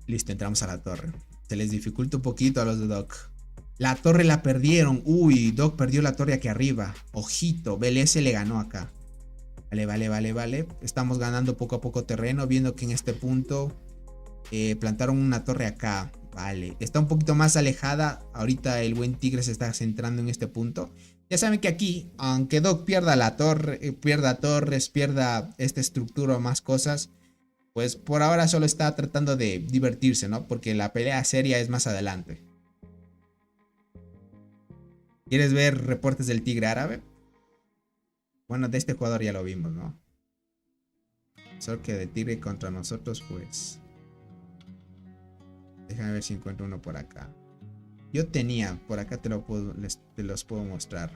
Listo, entramos a la torre. Se les dificulta un poquito a los de Doc. La torre la perdieron. Uy, Doc perdió la torre aquí arriba. Ojito, BLS le ganó acá. Vale. Estamos ganando poco a poco terreno. Viendo que en este punto plantaron una torre acá. Vale, está un poquito más alejada. Ahorita el buen tigre se está centrando en este punto. Ya saben que aquí, aunque Doc pierda la torre, pierda torres, pierda esta estructura o más cosas, pues por ahora solo está tratando de divertirse, ¿no? Porque la pelea seria es más adelante. ¿Quieres ver reportes del tigre árabe? Bueno, de este jugador ya lo vimos, ¿no? Solo que de tigre contra nosotros, pues... Déjame ver si encuentro uno por acá. Yo tenía, por acá te los puedo mostrar.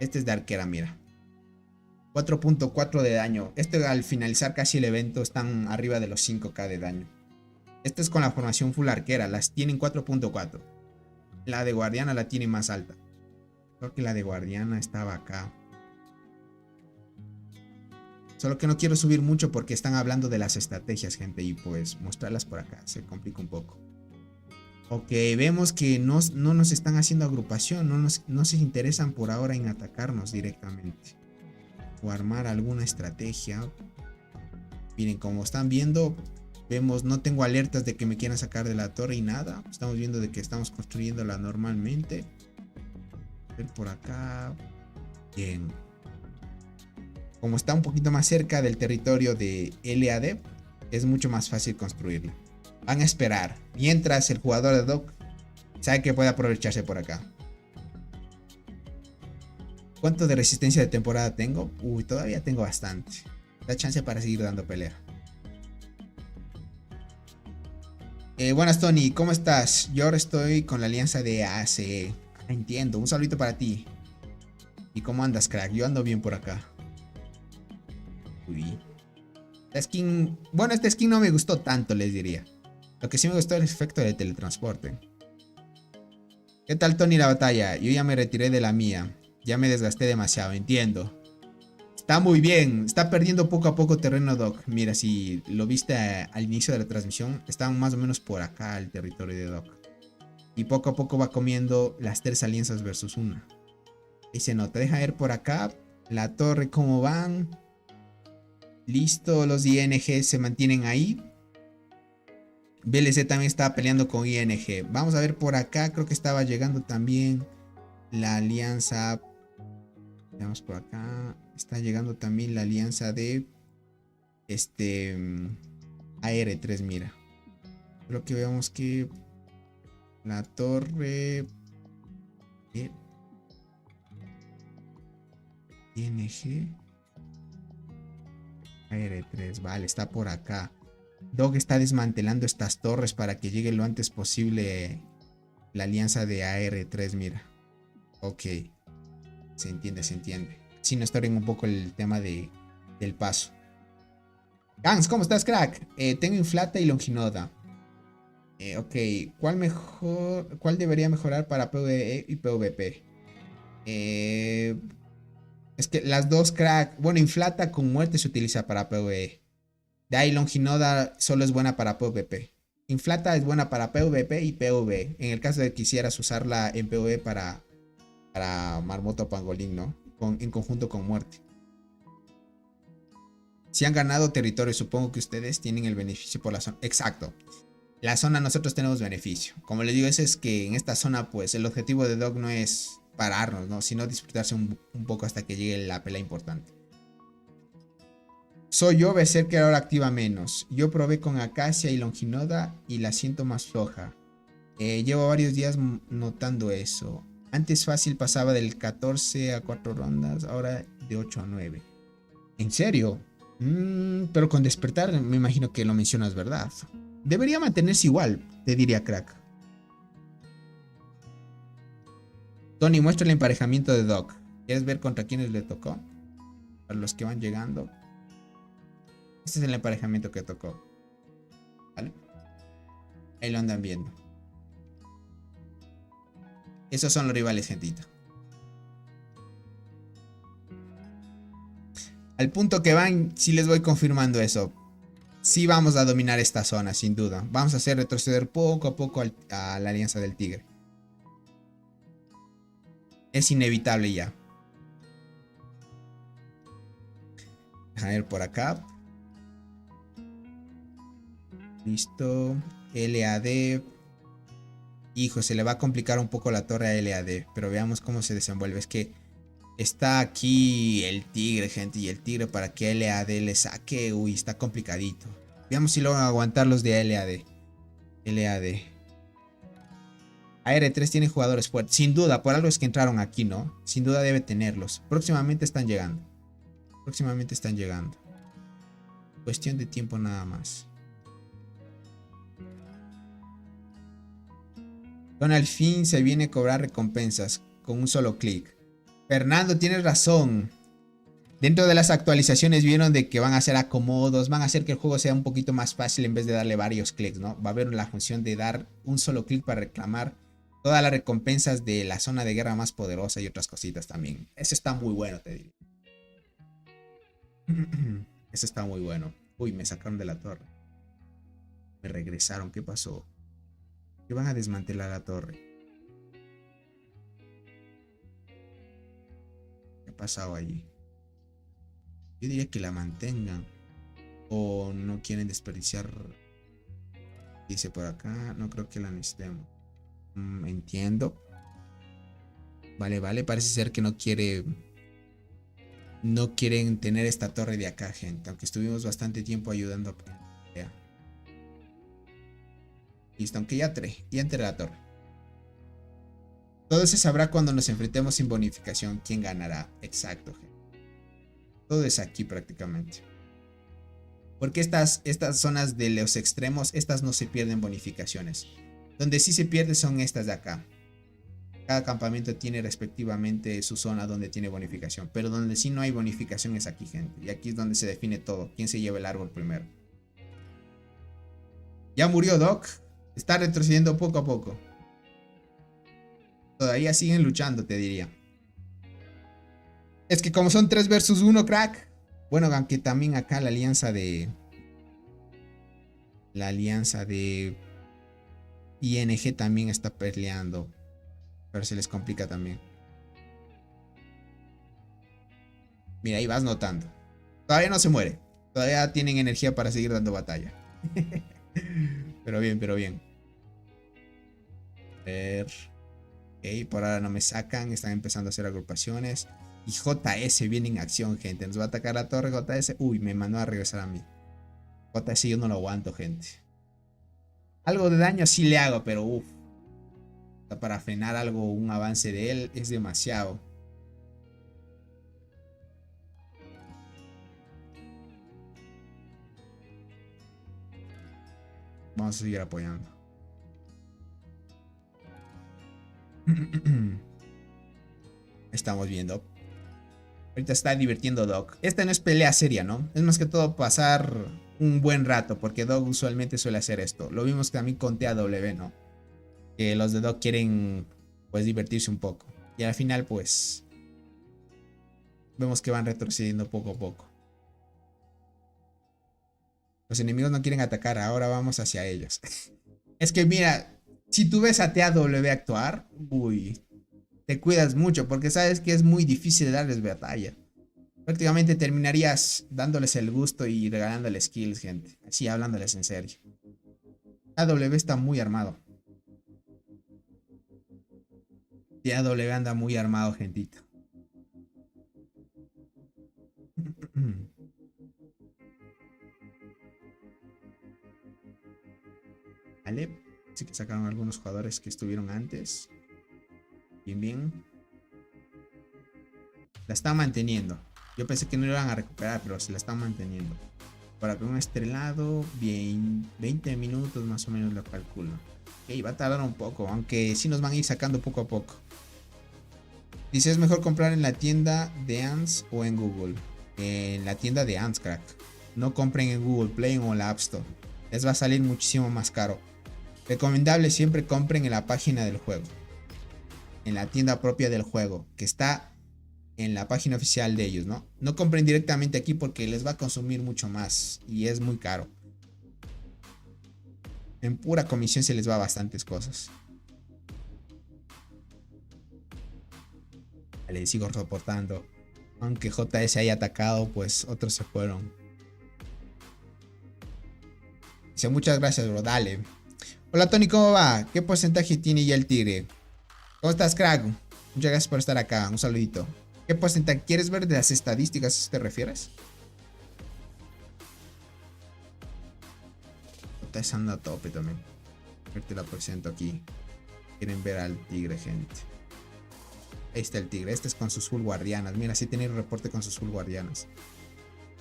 Este es de arquera, mira. 4.4 de daño. Este al finalizar casi el evento están arriba de los 5k de daño. Este es con la formación full arquera. Las tienen 4.4. La de guardiana la tiene más alta. Creo que la de guardiana estaba acá. Solo que no quiero subir mucho porque están hablando de las estrategias, gente. Y pues mostrarlas por acá se complica un poco. Ok, vemos que no nos están haciendo agrupación. No se interesan por ahora en atacarnos directamente. O armar alguna estrategia. Miren, como están viendo, vemos, no tengo alertas de que me quieran sacar de la torre y nada. Estamos viendo de que estamos construyéndola normalmente. A ver por acá. Bien. Como está un poquito más cerca del territorio de LAD, es mucho más fácil construirla. Van a esperar. Mientras el jugador de Doc sabe que puede aprovecharse por acá. ¿Cuánto de resistencia de temporada tengo? Uy, todavía tengo bastante. Da chance para seguir dando pelea. Buenas, Tony, ¿cómo estás? Yo ahora estoy con la alianza de ACE. Entiendo, un saludito para ti. ¿Y cómo andas, crack? Yo ando bien por acá. Uy. La skin... Bueno, esta skin no me gustó tanto, les diría. Lo que sí me gustó es el efecto de teletransporte. ¿Qué tal, Tony, la batalla? Yo ya me retiré de la mía. Ya me desgasté demasiado, entiendo. Está muy bien. Está perdiendo poco a poco terreno, Doc. Mira, si lo viste al inicio de la transmisión, estaban más o menos por acá el territorio de Doc. Y poco a poco va comiendo las 3 alianzas versus 1. Y se nota. Deja ver por acá la torre cómo van. Listo, los ING se mantienen ahí. BLC también estaba peleando con ING. Vamos a ver por acá. Creo que estaba llegando también la alianza. Veamos por acá. Está llegando también la alianza de AR3, mira. Creo que veamos que la torre ING AR3, vale, está por acá. Dog está desmantelando estas torres para que llegue lo antes posible la alianza de AR3, mira. Ok. Se entiende, se entiende. Sí, nos estorben un poco el tema del paso. Gans, ¿cómo estás, crack? Tengo Inflata y Longinoda. Ok, ¿cuál debería mejorar para PvE y PvP? Es que las dos, crack. Bueno, Inflata con muerte se utiliza para PvE. De ahí Longinoda solo es buena para PvP. Inflata es buena para PvP y PvE. En el caso de que quisieras usarla en PvE para Marmota o Pangolín, ¿no? En conjunto con muerte. Si han ganado territorio, supongo que ustedes tienen el beneficio por la zona. Exacto. La zona nosotros tenemos beneficio. Como les digo, es que en esta zona, pues, el objetivo de Dog no es pararnos, ¿no? Sino disfrutarse un poco hasta que llegue la pelea importante. Soy yo, Berserker ahora activa menos. Yo probé con Acacia y Longinoda y la siento más floja. Llevo varios días notando eso. Antes fácil pasaba del 14 a 4 rondas, ahora de 8 a 9. ¿En serio? Pero con despertar me imagino que lo mencionas, ¿verdad? Debería mantenerse igual, te diría, crack. Tony, muestra el emparejamiento de Doc. ¿Quieres ver contra quiénes le tocó? Para los que van llegando. Este es el emparejamiento que tocó. ¿Vale? Ahí lo andan viendo. Esos son los rivales, gentita. Al punto que van, sí les voy confirmando eso. Sí vamos a dominar esta zona, sin duda. Vamos a hacer retroceder poco a poco a la Alianza del Tigre. Es inevitable ya. A ver por acá. Listo. LAD. Hijo, se le va a complicar un poco la torre a LAD. Pero veamos cómo se desenvuelve. Es que está aquí el tigre, gente. Y el tigre para que LAD le saque. Uy, está complicadito. Veamos si logran aguantar los de LAD. LAD. AR3 tiene jugadores fuertes. Sin duda, por algo es que entraron aquí, ¿no? Sin duda debe tenerlos. Próximamente están llegando. Próximamente están llegando. Cuestión de tiempo nada más. Con al fin se viene a cobrar recompensas con un solo clic. Fernando, tienes razón. Dentro de las actualizaciones vieron de que van a hacer acomodos, van a hacer que el juego sea un poquito más fácil en vez de darle varios clics, ¿no? Va a haber la función de dar un solo clic para reclamar todas las recompensas de la zona de guerra más poderosa y otras cositas también. Eso está muy bueno, te digo. Eso está muy bueno. Uy, me sacaron de la torre. Me regresaron, ¿qué pasó? Que van a desmantelar la torre. ¿Qué ha pasado allí? Yo diría que la mantengan. O no quieren desperdiciar. Dice por acá. No creo que la necesitemos. Entiendo. Vale, vale. Parece ser que no quiere. No quieren tener esta torre de acá, gente. Aunque estuvimos bastante tiempo ayudando a. Listo, aunque ya entré la torre. Todo se sabrá cuando nos enfrentemos sin bonificación. ¿Quién ganará? Exacto, gente. Todo es aquí prácticamente. Porque estas zonas de los extremos, estas no se pierden bonificaciones. Donde sí se pierde son estas de acá. Cada campamento tiene respectivamente su zona donde tiene bonificación. Pero donde sí no hay bonificación es aquí, gente. Y aquí es donde se define todo. ¿Quién se lleva el árbol primero? Ya murió Doc. Está retrocediendo poco a poco. Todavía siguen luchando, te diría. Es que como son 3 versus 1, crack. Bueno, aunque también acá la alianza de... ING también está peleando. Pero se les complica también. Mira, ahí vas notando. Todavía no se muere. Todavía tienen energía para seguir dando batalla. Pero bien, pero bien. A ver. Ok, por ahora no me sacan. Están empezando a hacer agrupaciones. Y JS viene en acción, gente. Nos va a atacar la torre JS. Uy, me mandó a regresar a mí. JS yo no lo aguanto, gente. Algo de daño sí le hago, pero uff. Para frenar algo, un avance de él, es demasiado. Vamos a seguir apoyando. Estamos viendo. Ahorita está divirtiendo Doc. Esta no es pelea seria, ¿no? Es más que todo pasar un buen rato, porque Doc usualmente suele hacer esto. Lo vimos también con TAW, ¿no? Que los de Doc quieren, pues, divertirse un poco. Y al final, pues, vemos que van retrocediendo poco a poco. Los enemigos no quieren atacar, ahora vamos hacia ellos. Es que mira, si tú ves a TAW actuar, uy, te cuidas mucho porque sabes que es muy difícil darles batalla. Prácticamente terminarías dándoles el gusto y regalándoles skills, gente. Así hablándoles en serio. TAW está muy armado. TAW anda muy armado, gentito. Vale. Así que sacaron algunos jugadores que estuvieron antes. Bien, bien. La están manteniendo. Yo pensé que no lo iban a recuperar, pero se la están manteniendo. Para que un estrelado, bien, 20 minutos más o menos lo calculo. Ok, va a tardar un poco, aunque sí nos van a ir sacando poco a poco. Dice, es mejor comprar en la tienda de Ants o en Google. En la tienda de Ants, crack. No compren en Google Play o en la App Store. Les va a salir muchísimo más caro. Recomendable siempre compren en la página del juego. En la tienda propia del juego, que está en la página oficial de ellos, ¿no? No compren directamente aquí porque les va a consumir mucho más y es muy caro. En pura comisión se les va bastantes cosas. Vale, sigo soportando. Aunque JS haya atacado, pues otros se fueron. Dice, muchas gracias, bro, dale. Hola, Tony, ¿cómo va? ¿Qué porcentaje tiene ya el tigre? ¿Cómo estás, crack? Muchas gracias por estar acá, un saludito. ¿Qué porcentaje? ¿Quieres ver de las estadísticas a eso te refieres? JS anda a tope también. Te la presento aquí. Quieren ver al tigre, gente. Ahí está el tigre. Este es con sus full guardianas. Mira, sí tiene el reporte con sus full guardianas.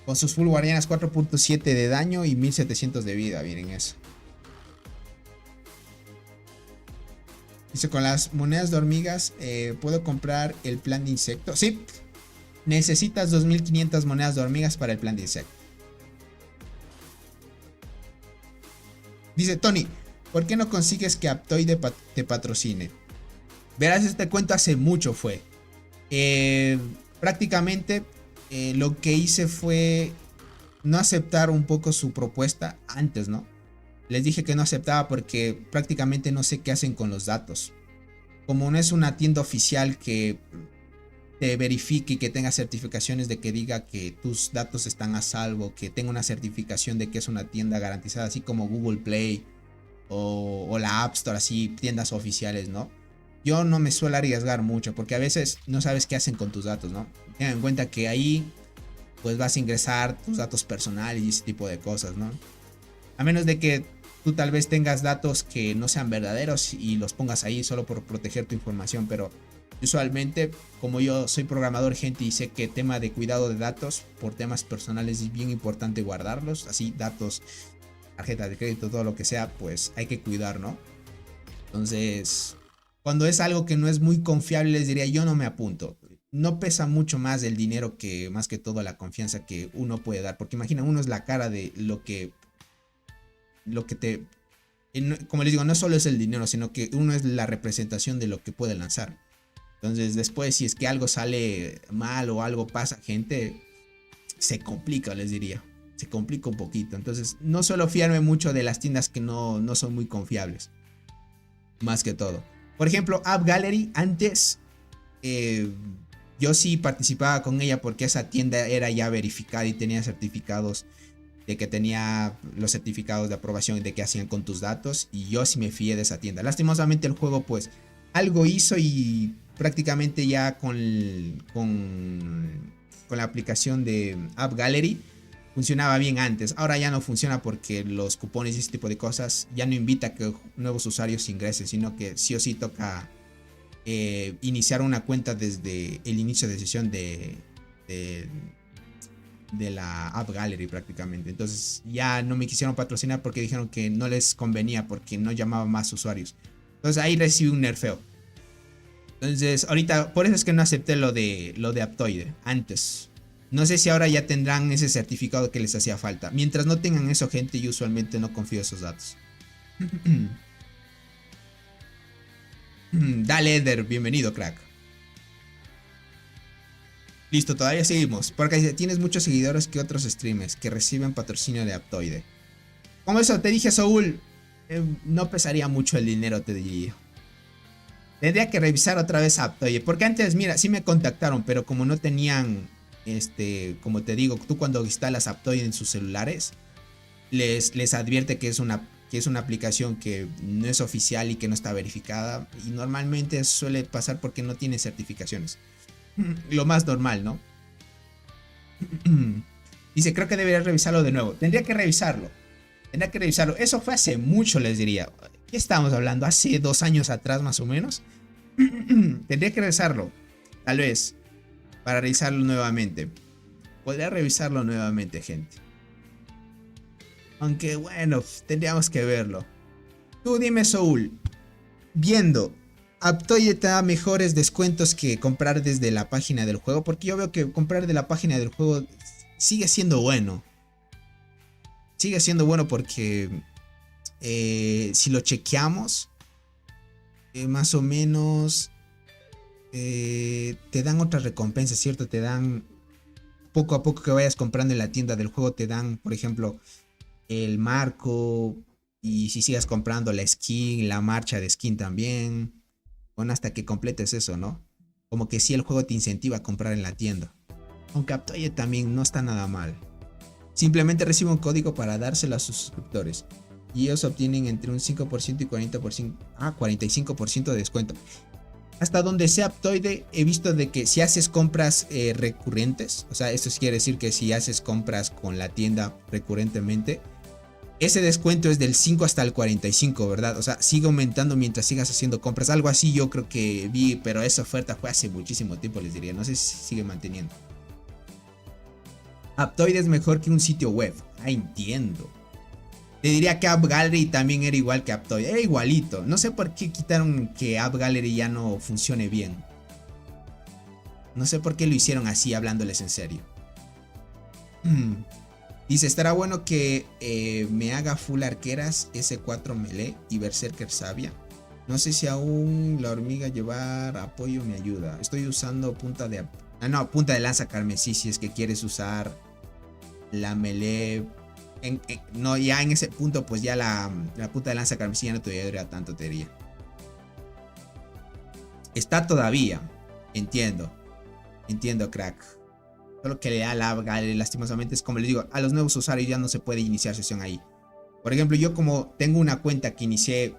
Con sus full guardianas, 4.7 de daño y 1700 de vida. Miren eso. Dice, con las monedas de hormigas, ¿puedo comprar el plan de insecto? Sí. Necesitas 2500 monedas de hormigas para el plan de insecto. Dice, Tony, ¿por qué no consigues que Aptoide te patrocine? Verás, este cuento hace mucho fue. Prácticamente lo que hice fue no aceptar un poco su propuesta antes, ¿no? Les dije que no aceptaba porque prácticamente no sé qué hacen con los datos. Como no es una tienda oficial que te verifique y que tenga certificaciones de que diga que tus datos están a salvo, que tenga una certificación de que es una tienda garantizada, así como Google Play o la App Store, así tiendas oficiales, ¿no? Yo no me suelo arriesgar mucho porque a veces no sabes qué hacen con tus datos, ¿no? Ten en cuenta que ahí pues vas a ingresar tus datos personales y ese tipo de cosas, ¿no? A menos de que tú tal vez tengas datos que no sean verdaderos y los pongas ahí solo por proteger tu información, pero usualmente, como yo soy programador, gente, y sé que tema de cuidado de datos por temas personales es bien importante guardarlos, así datos, tarjeta de crédito, todo lo que sea, pues hay que cuidar, ¿no? Entonces, cuando es algo que no es muy confiable, les diría, yo no me apunto. No pesa mucho más el dinero que más que todo la confianza que uno puede dar. Porque imagina, uno es la cara de lo que te... Como les digo, no solo es el dinero, sino que uno es la representación de lo que puede lanzar. Entonces después, si es que algo sale mal o algo pasa, gente, se complica, les diría. Se complica un poquito. Entonces no suelo fiarme mucho de las tiendas que no son muy confiables. Más que todo. Por ejemplo, App Gallery, antes yo sí participaba con ella porque esa tienda era ya verificada y tenía certificados de que tenía los certificados de aprobación de que hacían con tus datos, y yo sí me fié de esa tienda. Lastimosamente el juego pues algo hizo y prácticamente ya con la aplicación de App Gallery funcionaba bien antes. Ahora ya no funciona porque los cupones y ese tipo de cosas ya no invita a que nuevos usuarios ingresen, sino que sí o sí toca iniciar una cuenta desde el inicio de sesión de la App Gallery prácticamente. Entonces ya no me quisieron patrocinar porque dijeron que no les convenía porque no llamaba más usuarios. Entonces ahí recibí un nerfeo. Entonces ahorita por eso es que no acepté lo de Aptoide antes. No sé si ahora ya tendrán ese certificado que les hacía falta. Mientras no tengan eso, gente, yo usualmente no confío en esos datos. Dale, Eder, bienvenido, crack. Listo, todavía seguimos. Porque dice, tienes muchos seguidores que otros streamers que reciben patrocinio de Aptoide. Como eso, te dije, Saúl, no pesaría mucho el dinero, te diría. Tendría que revisar otra vez Aptoide. Porque antes, mira, sí me contactaron, pero como no tenían, como te digo, tú cuando instalas Aptoide en sus celulares, les advierte que es una aplicación que no es oficial y que no está verificada. Y normalmente suele pasar porque no tiene certificaciones. Lo más normal, ¿no? Dice, creo que debería revisarlo de nuevo. Tendría que revisarlo. Eso fue hace mucho, les diría. ¿Qué estamos hablando? Hace 2 años atrás, más o menos. Tendría que revisarlo. Tal vez. Para revisarlo nuevamente. Podría revisarlo nuevamente, gente. Aunque bueno, tendríamos que verlo. Tú dime, Soul. Viendo, Aptoide te da mejores descuentos que comprar desde la página del juego. Porque yo veo que comprar de la página del juego sigue siendo bueno. Sigue siendo bueno porque si lo chequeamos, más o menos te dan otras recompensas, ¿cierto? Te dan, poco a poco que vayas comprando en la tienda del juego, te dan, por ejemplo, el marco. Y si sigas comprando la skin, la marcha de skin también. Bueno, hasta que completes eso, ¿no? Como que sí, el juego te incentiva a comprar en la tienda. Aunque Aptoide también no está nada mal. Simplemente recibe un código para dárselo a sus suscriptores. Y ellos obtienen entre un 5% y 45% de descuento. Hasta donde sea Aptoide, he visto de que si haces compras recurrentes, o sea, esto quiere decir que si haces compras con la tienda recurrentemente, ese descuento es del 5 hasta el 45, ¿verdad? O sea, sigue aumentando mientras sigas haciendo compras. Algo así yo creo que vi, pero esa oferta fue hace muchísimo tiempo, les diría. No sé si sigue manteniendo. Aptoide es mejor que un sitio web. Ah, entiendo. Te diría que App Gallery también era igual que Aptoide. Era igualito. No sé por qué quitaron que App Gallery ya no funcione bien. No sé por qué lo hicieron así, hablándoles en serio. Dice, estará bueno que me haga full arqueras S4 melee y berserker sabia. No sé si aún la hormiga llevar apoyo me ayuda. Estoy usando punta de lanza carmesí si es que quieres usar la melee. No, ya en ese punto pues ya la punta de lanza carmesí ya no te ayudaría tanto, te diría. Está todavía. Entiendo, crack. Solo que le da la Gallery, lastimosamente, es como les digo, a los nuevos usuarios ya no se puede iniciar sesión ahí. Por ejemplo, yo como tengo una cuenta que inicié,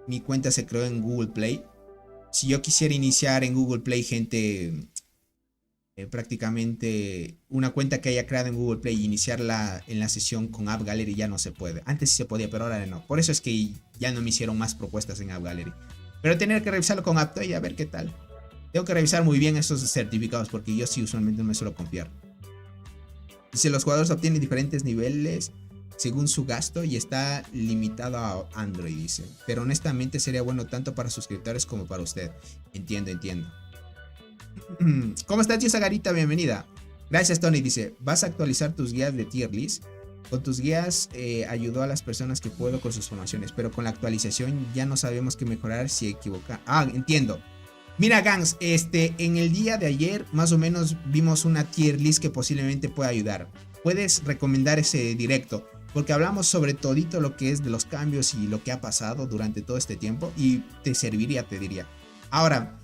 mi cuenta se creó en Google Play. Si yo quisiera iniciar en Google Play, gente, prácticamente una cuenta que haya creado en Google Play y iniciarla en la sesión con App Gallery ya no se puede. Antes sí se podía, pero ahora no. Por eso es que ya no me hicieron más propuestas en App Gallery. Pero tener que revisarlo con Aptoide a ver qué tal. Tengo que revisar muy bien esos certificados porque yo sí usualmente no me suelo confiar. Dice, los jugadores obtienen diferentes niveles según su gasto y está limitado a Android, dice. Pero honestamente sería bueno tanto para suscriptores como para usted. Entiendo, entiendo. ¿Cómo estás, Tía Garita? Bienvenida. Gracias, Tony. Dice, ¿vas a actualizar tus guías de tier list? Con tus guías ayudó a las personas que puedo con sus formaciones, pero con la actualización ya no sabemos qué mejorar si equivoca. Ah, entiendo. Mira, Gangs, en el día de ayer más o menos vimos una tier list que posiblemente pueda ayudar. Puedes recomendar ese directo, porque hablamos sobre todito lo que es de los cambios y lo que ha pasado durante todo este tiempo y te serviría, te diría. Ahora,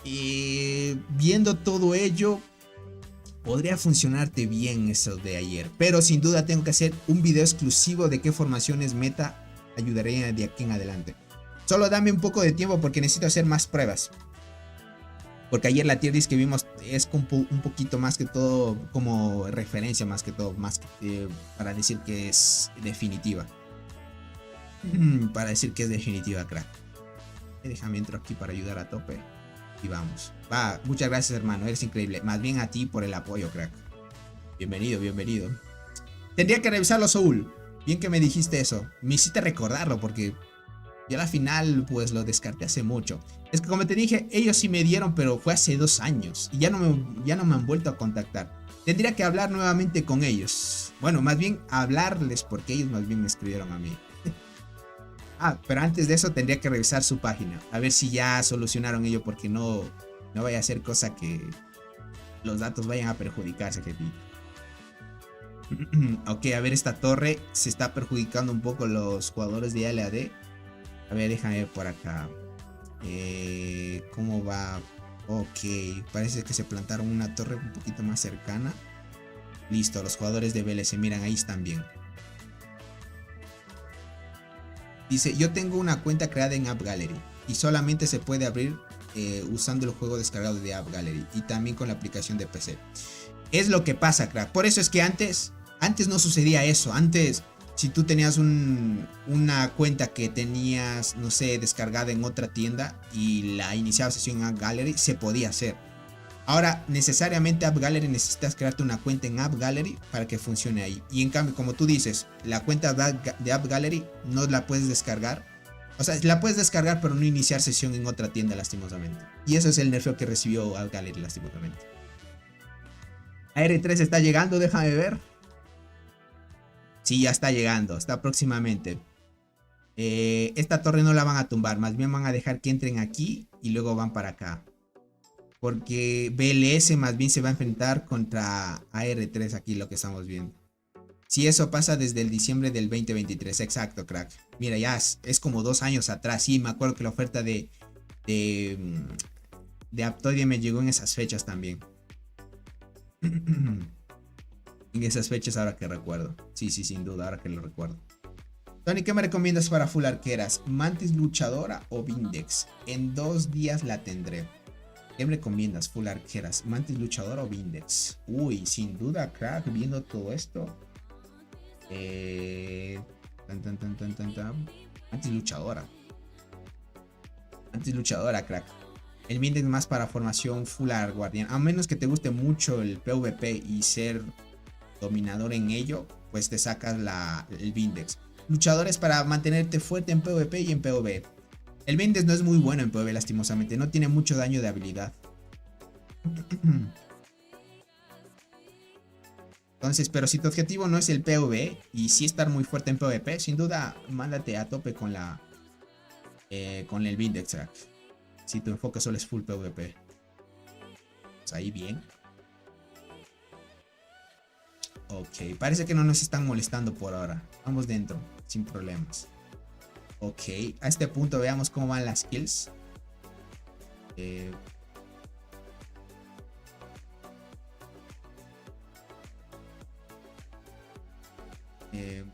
viendo todo ello, podría funcionarte bien eso de ayer, pero sin duda tengo que hacer un video exclusivo de qué formaciones meta ayudaré de aquí en adelante. Solo dame un poco de tiempo porque necesito hacer más pruebas. Porque ayer la tier list que vimos es un poquito más que todo como referencia, más que todo, más que, para decir que es definitiva. Para decir que es definitiva, crack. Déjame entro aquí para ayudar a tope. Y vamos. Va, muchas gracias, hermano. Eres increíble. Más bien a ti por el apoyo, crack. Bienvenido, bienvenido. Tendría que revisarlo, Soul. Bien que me dijiste eso. Me hiciste recordarlo porque yo a la final pues lo descarté hace mucho. Es que como te dije, ellos sí me dieron, pero fue hace 2 años. Y ya no me han vuelto a contactar. Tendría que hablar nuevamente con ellos. Bueno, más bien hablarles porque ellos más bien me escribieron a mí. Pero antes de eso tendría que revisar su página. A ver si ya solucionaron ello porque no vaya a ser cosa que los datos vayan a perjudicarse, gente. Ok, a ver, esta torre se está perjudicando un poco los jugadores de LAD. A ver, déjame ver por acá. ¿Cómo va? Ok, parece que se plantaron una torre un poquito más cercana. Listo, los jugadores de BL se miran, ahí están bien. Dice, yo tengo una cuenta creada en App Gallery y solamente se puede abrir usando el juego descargado de App Gallery y también con la aplicación de PC. Es lo que pasa, crack. Por eso es que antes no sucedía eso. Antes, si tú tenías una cuenta que tenías, no sé, descargada en otra tienda y la iniciabas sesión en App Gallery, se podía hacer. Ahora, necesariamente App Gallery necesitas crearte una cuenta en App Gallery para que funcione ahí. Y en cambio, como tú dices, la cuenta de App Gallery no la puedes descargar. O sea, la puedes descargar pero no iniciar sesión en otra tienda, lastimosamente. Y eso es el nerfeo que recibió App Gallery, lastimosamente. AR3 está llegando, déjame ver. Sí, ya está llegando, está próximamente. Esta torre no la van a tumbar, más bien van a dejar que entren aquí y luego van para acá. Porque BLS más bien se va a enfrentar contra AR3 aquí, lo que estamos viendo. Si eso pasa desde el diciembre del 2023, exacto, crack. Mira, ya es como 2 años atrás. Sí, me acuerdo que la oferta de Aptodia me llegó en esas fechas también. En esas fechas ahora que recuerdo. Sí, sin duda, ahora que lo recuerdo. Tony, ¿qué me recomiendas para full arqueras? ¿Mantis luchadora o Vindex? En 2 días la tendré. ¿Qué me recomiendas? Full arqueras, Mantis luchadora o Vindex. Uy, sin duda, crack, viendo todo esto. Mantis luchadora. Mantis luchadora, crack. El Vindex más para formación full art guardián. A menos que te guste mucho el PvP y ser dominador en ello, pues te sacas el Vindex. Luchadores para mantenerte fuerte en PvP y en PvE. El Vindex no es muy bueno en PvP, lastimosamente. No tiene mucho daño de habilidad. Entonces, pero si tu objetivo no es el PvE y sí estar muy fuerte en PvP, sin duda, mándate a tope con el Vindex track. Si tu enfoque solo es full PvP. Pues ahí bien. Ok, parece que no nos están molestando por ahora. Vamos dentro, sin problemas. Ok, a este punto veamos cómo van las kills.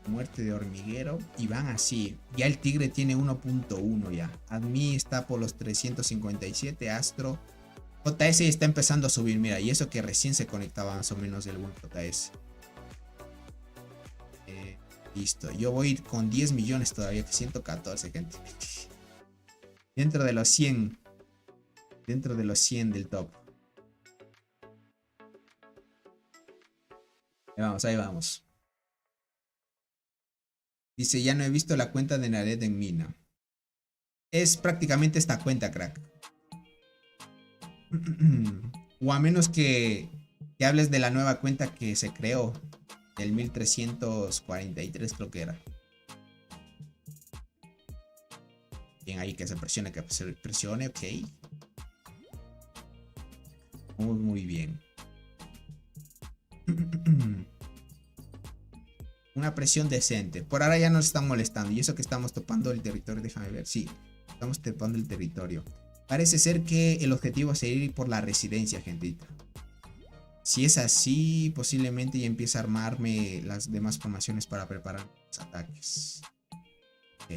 Muerte de hormiguero. Y van así. Ya el tigre tiene 1.1 ya. Admi está por los 357. Astro. JS está empezando a subir. Mira, y eso que recién se conectaba más o menos el buen JS. Listo. Yo voy a ir con 10 millones todavía. Que 114, gente. Dentro de los 100. Dentro de los 100 del top. Ahí vamos, ahí vamos. Dice, ya no he visto la cuenta de Nared en Mina. Es prácticamente esta cuenta, crack. O a menos que hables de la nueva cuenta que se creó. Del 1343 creo que era. Bien ahí, que se presione, ok. Muy bien. Una presión decente. Por ahora ya nos están molestando. Y eso que estamos topando el territorio. Déjame ver. Sí, estamos topando el territorio. Parece ser que el objetivo es ir por la residencia, gentita. Si es así, posiblemente ya empiece a armarme las demás formaciones para preparar los ataques. Ok.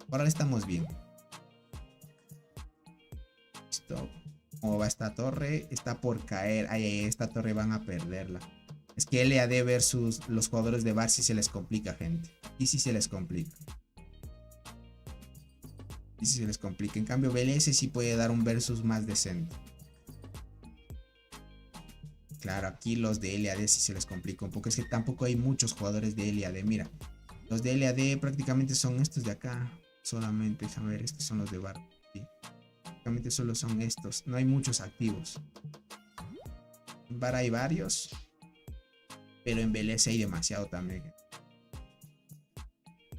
Por ahora estamos bien. Listo. ¿Cómo va esta torre? Está por caer. Ay, esta torre van a perderla. Es que LAD versus los jugadores de VAR sí se les complica, gente. Y sí se les complica. Y sí se les complica. En cambio, BLS sí puede dar un versus más decente. Claro, aquí los de LAD sí se les complica un poco. Es que tampoco hay muchos jugadores de LAD. Mira, los de LAD prácticamente son estos de acá. Solamente, déjame ver, estos son los de VAR. Sí. Prácticamente solo son estos. No hay muchos activos. En VAR hay varios. Pero en BLS hay demasiado también.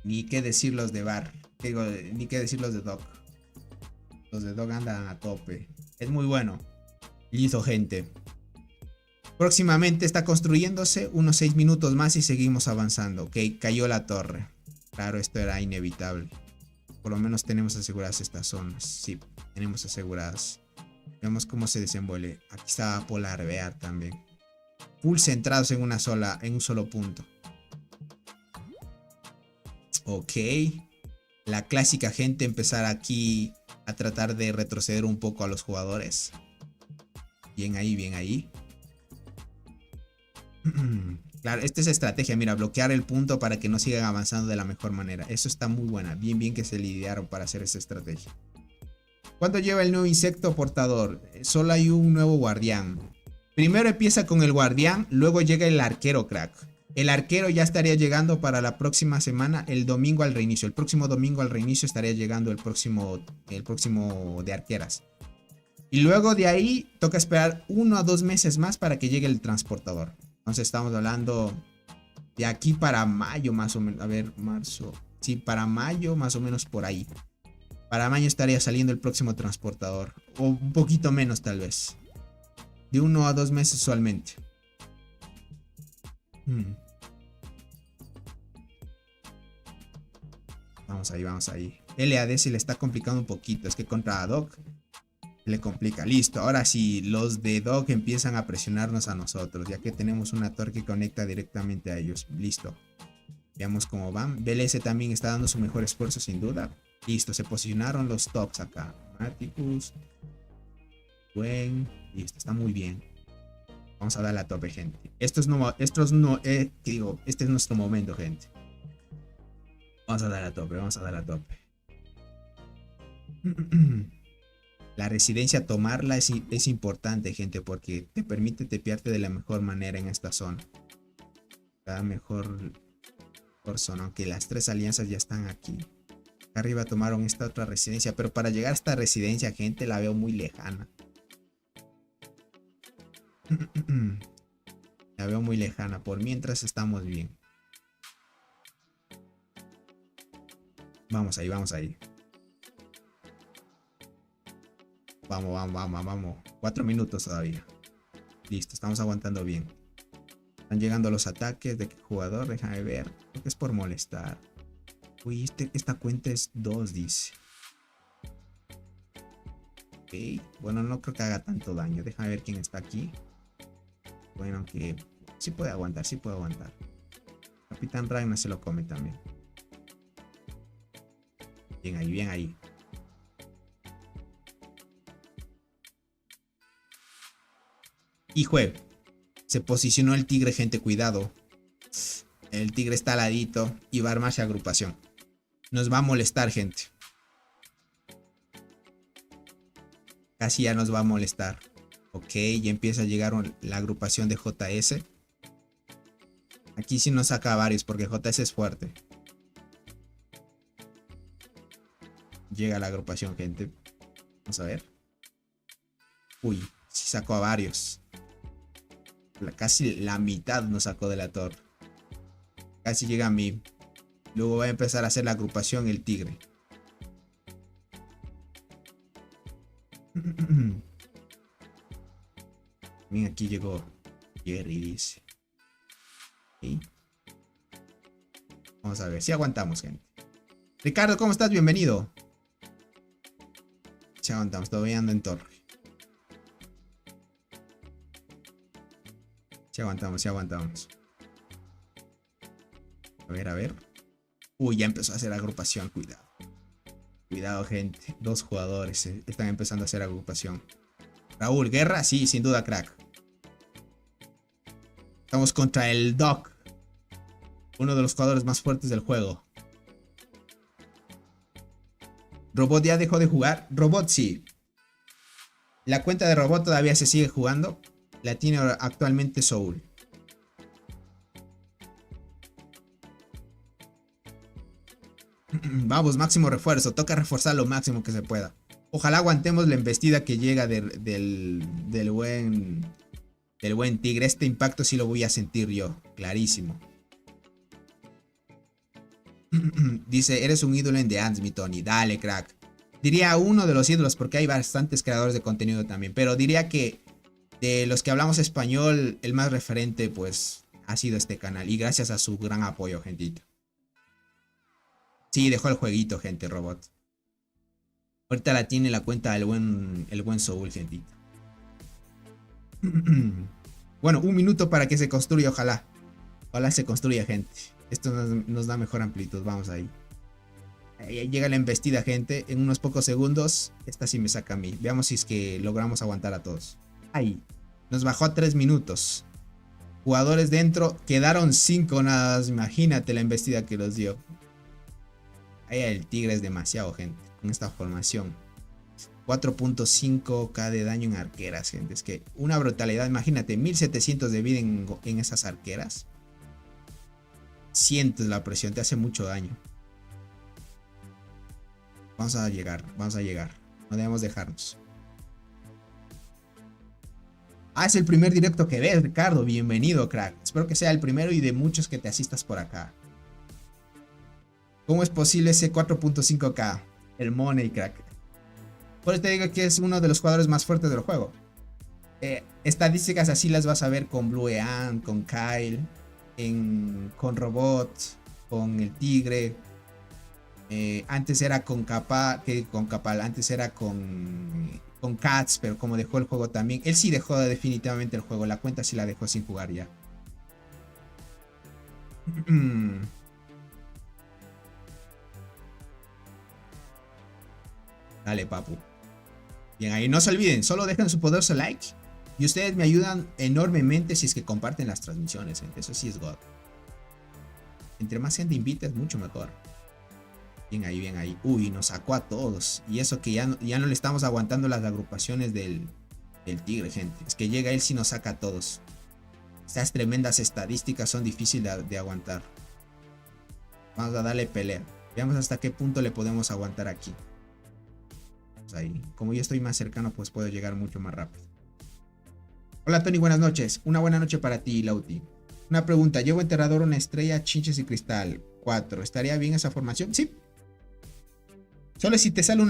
Ni qué decir los de VAR. Digo, ni qué decir los de Doc. Los de Doc andan a tope. Es muy bueno. Listo, gente. Próximamente está construyéndose. Unos 6 minutos más y seguimos avanzando. Ok, cayó la torre. Claro, esto era inevitable. Por lo menos tenemos aseguradas estas zonas. Sí, tenemos aseguradas. Vemos cómo se desenvuelve. Aquí está Polar Bear también. Full centrados en un solo punto. Ok. La clásica, gente, empezar aquí a tratar de retroceder un poco a los jugadores. Bien ahí, bien ahí. Claro, esta es estrategia, mira, bloquear el punto para que no sigan avanzando de la mejor manera. Eso está muy buena, bien que se lidiaron para hacer esa estrategia. ¿Cuánto lleva el nuevo insecto portador? Solo hay un nuevo guardián. Primero empieza con el guardián, luego llega el arquero, crack. El arquero ya estaría llegando para la próxima semana, el domingo al reinicio. El próximo domingo al reinicio estaría llegando el próximo de arqueras. Y luego de ahí toca esperar 1 a 2 meses más para que llegue el transportador. Entonces estamos hablando de aquí para mayo más o menos. A ver, marzo. Sí, para mayo más o menos por ahí. Para mayo estaría saliendo el próximo transportador. O un poquito menos tal vez. De 1 a 2 meses usualmente. Vamos ahí, vamos ahí. LAD se le está complicando un poquito. Es que contra Doc le complica. Listo, ahora sí, los de Doc empiezan a presionarnos a nosotros, ya que tenemos una torre que conecta directamente a ellos. Listo. Veamos cómo van. BLS también está dando su mejor esfuerzo, sin duda. Listo, se posicionaron los tops acá. Maticus. Buen. Listo, está muy bien. Vamos a darle a tope, gente. Este es nuestro momento, gente. Vamos a dar a tope, vamos a dar a tope. La residencia, tomarla es importante, gente, porque te permite tepearte de la mejor manera en esta zona. La mejor zona, aunque las 3 alianzas ya están aquí. Acá arriba tomaron esta otra residencia, pero para llegar a esta residencia, gente, la veo muy lejana. La veo muy lejana, por mientras estamos bien. Vamos ahí, vamos ahí. Vamos. 4 minutos todavía. Listo, estamos aguantando bien. Están llegando los ataques. ¿De qué jugador? Déjame ver. Creo que es por molestar. Uy, esta cuenta es 2, dice. Ok. Bueno, no creo que haga tanto daño. Déjame ver quién está aquí. Bueno, aunque sí puede aguantar, sí puede aguantar. Capitán Ragnar se lo come también. Bien ahí, bien ahí. Hijo, se posicionó el tigre, gente, cuidado. El tigre está al ladito y va a armarse agrupación. Nos va a molestar, gente. Casi ya nos va a molestar. Ok, ya empieza a llegar la agrupación de JS. Aquí sí nos saca varios porque JS es fuerte. llega la agrupación, gente. Vamos a ver. Uy, sí sacó a varios. Casi la mitad nos sacó de la torre. Casi llega a mí. Luego va a empezar a hacer la agrupación el tigre. Bien, aquí llegó Jerry, dice. ¿Sí? Vamos a ver si aguantamos, gente. Ricardo, ¿cómo estás? Bienvenido. Si aguantamos, todavía ando en torre. Si aguantamos, si aguantamos. A ver, a ver. Uy, ya empezó a hacer agrupación, cuidado. Cuidado, gente. 2 jugadores están empezando a hacer agrupación. Raúl, guerra, sí, sin duda, crack. Estamos contra el Doc. Uno de los jugadores más fuertes del juego. ¿Robot ya dejó de jugar? Robot sí. La cuenta de Robot todavía se sigue jugando. La tiene actualmente Soul. Vamos, máximo refuerzo. Toca reforzar lo máximo que se pueda. Ojalá aguantemos la embestida que llega del buen tigre. Este impacto sí lo voy a sentir yo. Clarísimo. Dice, eres un ídolo en The Ants, mi Tony. Dale, crack. Diría uno de los ídolos porque hay bastantes creadores de contenido también. Pero diría que de los que hablamos español, el más referente pues ha sido este canal. Y gracias a su gran apoyo, gentita. Sí, dejó el jueguito, gente, Robot. Ahorita la tiene la cuenta del buen Soul, gentita. Bueno, 1 minuto para que se construya, ojalá. Ojalá se construya, gente. Esto nos da mejor amplitud, vamos ahí. Ahí llega la embestida, gente. En unos pocos segundos, esta sí me saca a mí. Veamos si es que logramos aguantar a todos. Ahí, nos bajó a 3 minutos. Jugadores dentro, quedaron 5 nada más. Imagínate la embestida que los dio. Ahí el tigre es demasiado, gente, con esta formación. 4.5k de daño en arqueras, gente. Es que una brutalidad, imagínate, 1700 de vida en esas arqueras. Sientes la presión, te hace mucho daño. Vamos a llegar, vamos a llegar. No debemos dejarnos. Ah, es el primer directo que ves, Ricardo. Bienvenido, crack. Espero que sea el primero y de muchos que te asistas por acá. ¿Cómo es posible ese 4.5k? El money, crack. Por eso te digo que es uno de los jugadores más fuertes del juego. Estadísticas así las vas a ver con Blue Ean, con Kyle, con Robot, con el Tigre. Antes era con Capal, antes era con Cats, pero como dejó el juego también. Él sí dejó definitivamente el juego, la cuenta sí la dejó sin jugar ya. Dale, papu. Bien, ahí no se olviden, solo dejen su poderoso like. Y ustedes me ayudan enormemente si es que comparten las transmisiones, gente. Eso sí es God. Entre más gente invites, mucho mejor. Bien ahí, bien ahí. Uy, nos sacó a todos. Y eso que ya no le estamos aguantando las agrupaciones del tigre, gente. Es que llega él si nos saca a todos. Estas tremendas estadísticas son difíciles de aguantar. Vamos a darle pelea. Veamos hasta qué punto le podemos aguantar aquí. Ahí. Como yo estoy más cercano, pues puedo llegar mucho más rápido. Hola Tony, buenas noches. Una buena noche para ti, Lauti. Una pregunta, llevo enterrador, una estrella, chinches y cristal 4. ¿Estaría bien esa formación? Sí. Solo si te sale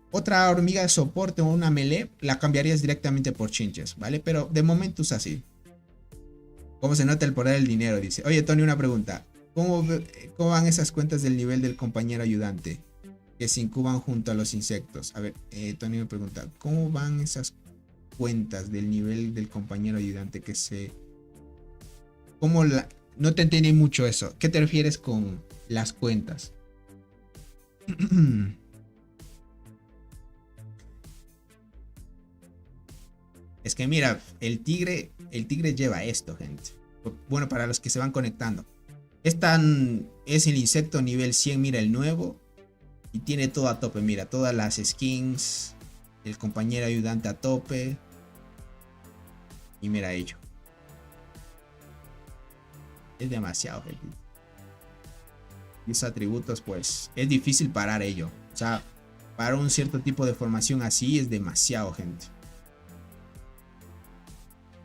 otra hormiga de soporte o una melee, la cambiarías directamente por chinches, ¿vale? Pero de momento es así. ¿Cómo se nota el poder del dinero? Dice. Oye Tony, una pregunta. ¿Cómo van esas cuentas del nivel del compañero ayudante que se incuban junto a los insectos? A ver, Tony me pregunta, ¿cómo van esas cuentas del nivel del compañero ayudante que se... No te entendí mucho eso. ¿Qué te refieres con las cuentas? Es que mira, el tigre lleva esto, gente. Bueno, para los que se van conectando. Es el insecto nivel 100, mira el nuevo. Y tiene todo a tope, mira, todas las skins. El compañero ayudante a tope. Y mira ello. Es demasiado, gente. Y esos atributos, pues, es difícil parar ello. O sea, Para un cierto tipo de formación así es demasiado, gente.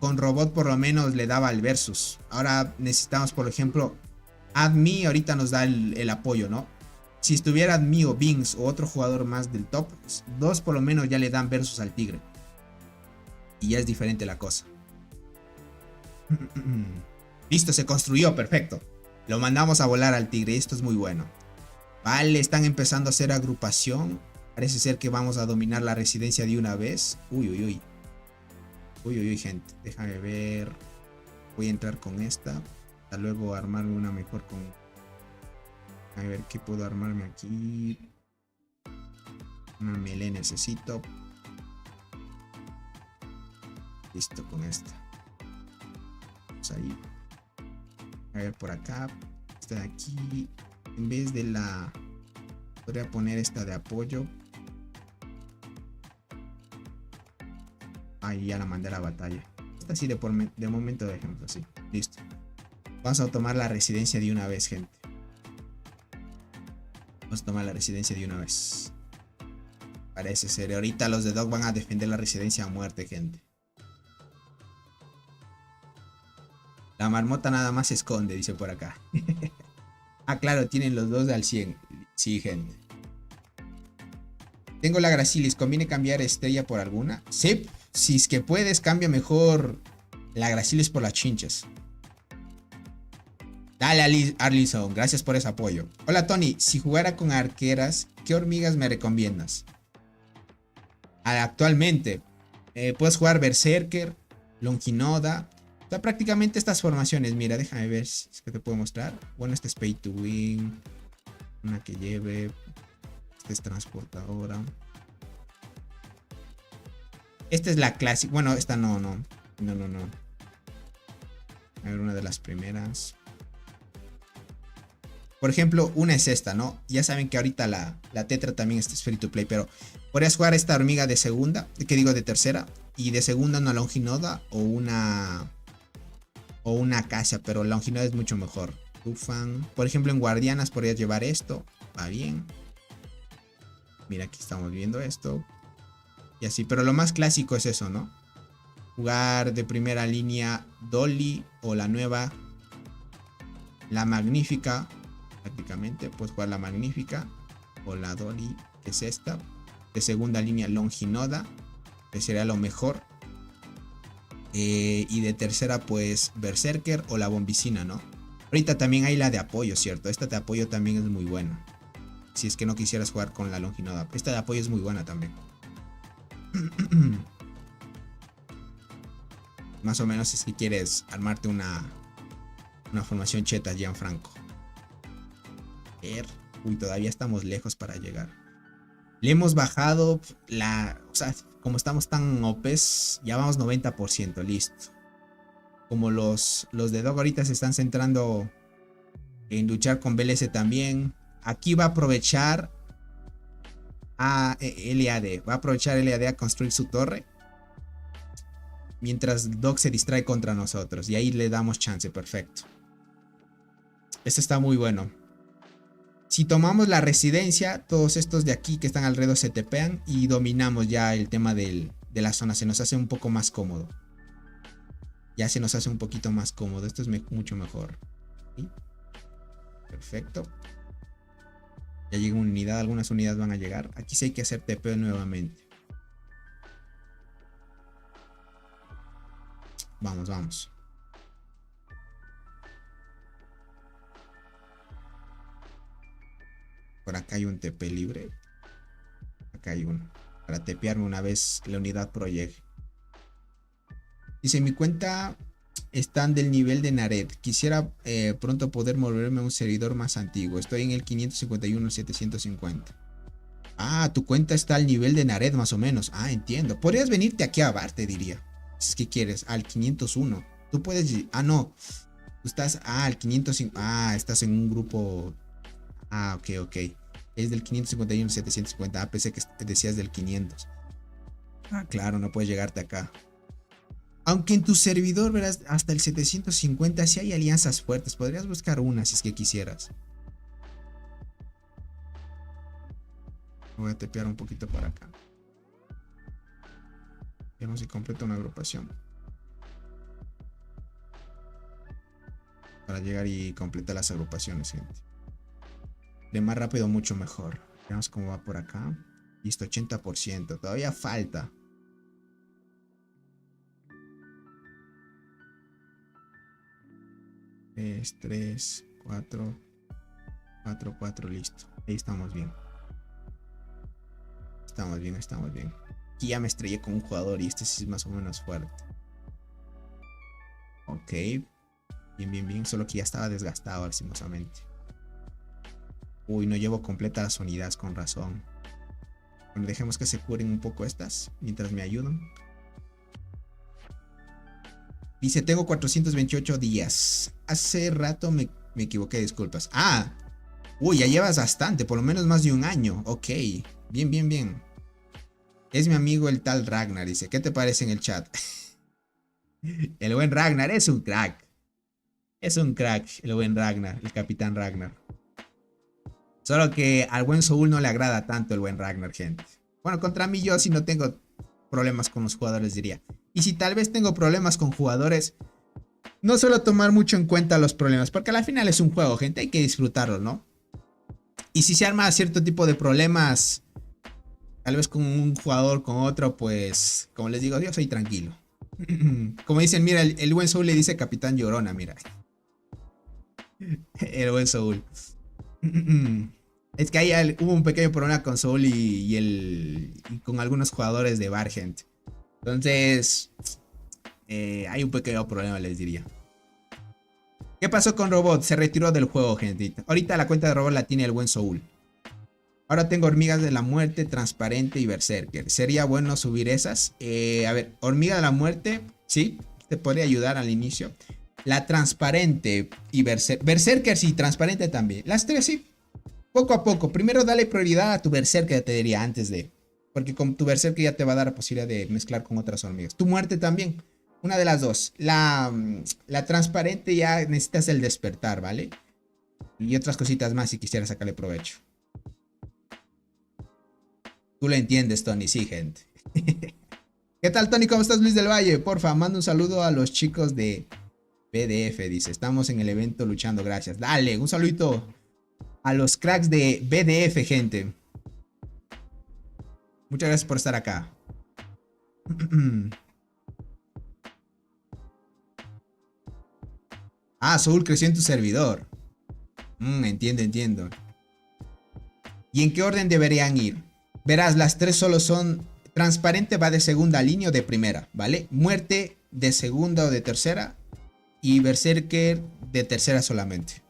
Con robot por lo menos le daba el versus. Ahora necesitamos, por ejemplo, AdMe ahorita nos da el apoyo, ¿no? Si estuviera AdMe o Bings o otro jugador más del top, dos por lo menos ya le dan versus al tigre. Y ya es diferente la cosa. Listo, se construyó, perfecto. Lo mandamos a volar al tigre, esto es muy bueno. Vale, están empezando a hacer agrupación. Parece ser que vamos a dominar la residencia de una vez. Uy, uy, uy. Uy, uy, uy, gente. Déjame ver. Voy a entrar con esta. Hasta luego armarme una mejor con... A ver qué puedo armarme aquí. Una melee necesito. Listo con esta. Vamos ahí. A ver por acá. Esta de aquí. En vez de la... Podría poner esta de apoyo. Ahí ya la mandé a la batalla. Esta sí de momento de ejemplo, sí. Listo. Vamos a tomar la residencia de una vez, gente. Vamos a tomar la residencia de una vez. Parece ser. Ahorita los de Dog van a defender la residencia a muerte, gente. La marmota nada más se esconde, dice por acá. Ah, claro, tienen los dos al 100. Sí, gente. Tengo la Gracilis. ¿Conviene cambiar estrella por alguna? Sí. Si es que puedes, cambia mejor la Gracilis por las chinchas. Dale, Arlison. Gracias por ese apoyo. Hola, Tony. Si jugara con arqueras, ¿qué hormigas me recomiendas? Actualmente, puedes jugar Berserker, Longinoda. O sea, prácticamente estas formaciones. Mira, déjame ver si es que te puedo mostrar. Bueno, este es Pay to Win. Una que lleve. Este es transportadora. Esta es la clásica. Bueno, esta no. A ver, una de las primeras. Por ejemplo, una es esta, ¿no? Ya saben que ahorita la Tetra también está free to play, pero podrías jugar esta hormiga de segunda, que digo de tercera, y de segunda una Longinoda o una Acacia, pero Longinoda es mucho mejor. Tufan. Por ejemplo, en Guardianas podrías llevar esto, va bien. Mira, aquí estamos viendo esto. Y así, pero lo más clásico es eso, ¿no? Jugar de primera línea Dolly o la nueva, la Magnífica. Prácticamente puedes jugar la Magnífica o la Dolly, que es esta. De segunda línea Longinoda, que sería lo mejor. Y de tercera pues Berserker o la Bombicina, ¿no? Ahorita también hay la de apoyo, ¿cierto? Esta de apoyo también es muy buena. Si es que no quisieras jugar con la Longinoda. Esta de apoyo es muy buena también. Más o menos si es que quieres armarte una formación cheta, Gianfranco. Uy, todavía estamos lejos para llegar. Le hemos bajado o sea, como estamos tan OPs, ya vamos 90%, listo. Como los de Dog ahorita se están centrando en luchar con BLS también. Aquí va a aprovechar a LAD. Va a aprovechar LAD a construir su torre. Mientras Dog se distrae contra nosotros. Y ahí le damos chance, perfecto. Esto está muy bueno. Si tomamos la residencia, todos estos de aquí que están alrededor se tepean y dominamos ya el tema de la zona. Se nos hace un poco más cómodo. Ya se nos hace un poquito más cómodo. Esto es mucho mejor. ¿Sí? Perfecto. Ya llega una unidad. Algunas unidades van a llegar. Aquí sí hay que hacer tepeo nuevamente. Vamos, vamos. Por acá hay un TP libre. Acá hay uno. Para tepearme una vez la unidad pro llegue. Dice, mi cuenta están del nivel de Nared. Quisiera pronto poder moverme a un servidor más antiguo. Estoy en el 551-750. Ah, tu cuenta está al nivel de Nared más o menos. Ah, entiendo. Podrías venirte aquí a Bar, te diría. Si es que quieres. Al 501. Tú puedes... Ah, no. Tú estás... Ah, al 505. Ah, estás en un grupo... Ah, ok. Es del 551-750. Ah, pensé que decías del 500. Ah, claro, no puedes llegarte acá. Aunque en tu servidor verás hasta el 750 si hay alianzas fuertes. Podrías buscar una si es que quisieras. Voy a tepear un poquito para acá. Veamos si completa una agrupación. Para llegar y completar las agrupaciones, gente. De más rápido, mucho mejor. Veamos cómo va por acá. Listo, 80%. Todavía falta. 3, 4, 4, listo. Ahí estamos bien. Estamos bien, estamos bien. Aquí ya me estrellé con un jugador y este sí es más o menos fuerte. Ok. Bien. Solo que ya estaba desgastado, lastimosamente. Uy, no llevo completas las unidades, con razón. Bueno, dejemos que se curen un poco estas mientras me ayudan. Dice, tengo 428 días. Hace rato me equivoqué, disculpas. Ah, uy, ya llevas bastante, por lo menos más de un año. Ok, bien. Es mi amigo el tal Ragnar, dice. ¿Qué te parece en el chat? El buen Ragnar es un crack. Es un crack, el buen Ragnar, el capitán Ragnar. Solo que al buen Soul no le agrada tanto el buen Ragnar, gente. Bueno, contra mí yo sí no tengo problemas con los jugadores, diría. Y si tal vez tengo problemas con jugadores, no suelo tomar mucho en cuenta los problemas, porque al final es un juego, gente, hay que disfrutarlo, ¿no? Y si se arma cierto tipo de problemas, tal vez con un jugador, con otro, pues, como les digo, yo soy tranquilo. Como dicen, mira, el buen Soul le dice Capitán Llorona, mira. El buen Soul. Es que ahí hubo un pequeño problema con Soul y con algunos jugadores de Bargent. Entonces, hay un pequeño problema, les diría. ¿Qué pasó con Robot? Se retiró del juego, gente. Ahorita la cuenta de Robot la tiene el buen Soul. Ahora tengo Hormigas de la Muerte, Transparente y Berserker. ¿Sería bueno subir esas? A ver, Hormiga de la Muerte, sí, te podría ayudar al inicio. La Transparente y Berserker sí, Transparente también. Las tres sí. Poco a poco. Primero dale prioridad a tu Berserker, te diría, antes de... Porque con tu Berserker ya te va a dar la posibilidad de mezclar con otras hormigas. Tu muerte también. Una de las dos. La Transparente ya necesitas el despertar, ¿vale? Y otras cositas más si quisieras sacarle provecho. Tú lo entiendes, Tony. Sí, gente. ¿Qué tal, Tony? ¿Cómo estás, Luis del Valle? Porfa, manda un saludo a los chicos de BDF. Dice, estamos en el evento luchando. Gracias. Dale, un saludito a los cracks de BDF, gente. Muchas gracias por estar acá. Ah, Soul creció en tu servidor. Entiendo. ¿Y en qué orden deberían ir? Verás, las tres solo son... Transparente va de segunda línea o de primera, ¿vale? Muerte de segunda o de tercera. Y Berserker de tercera solamente.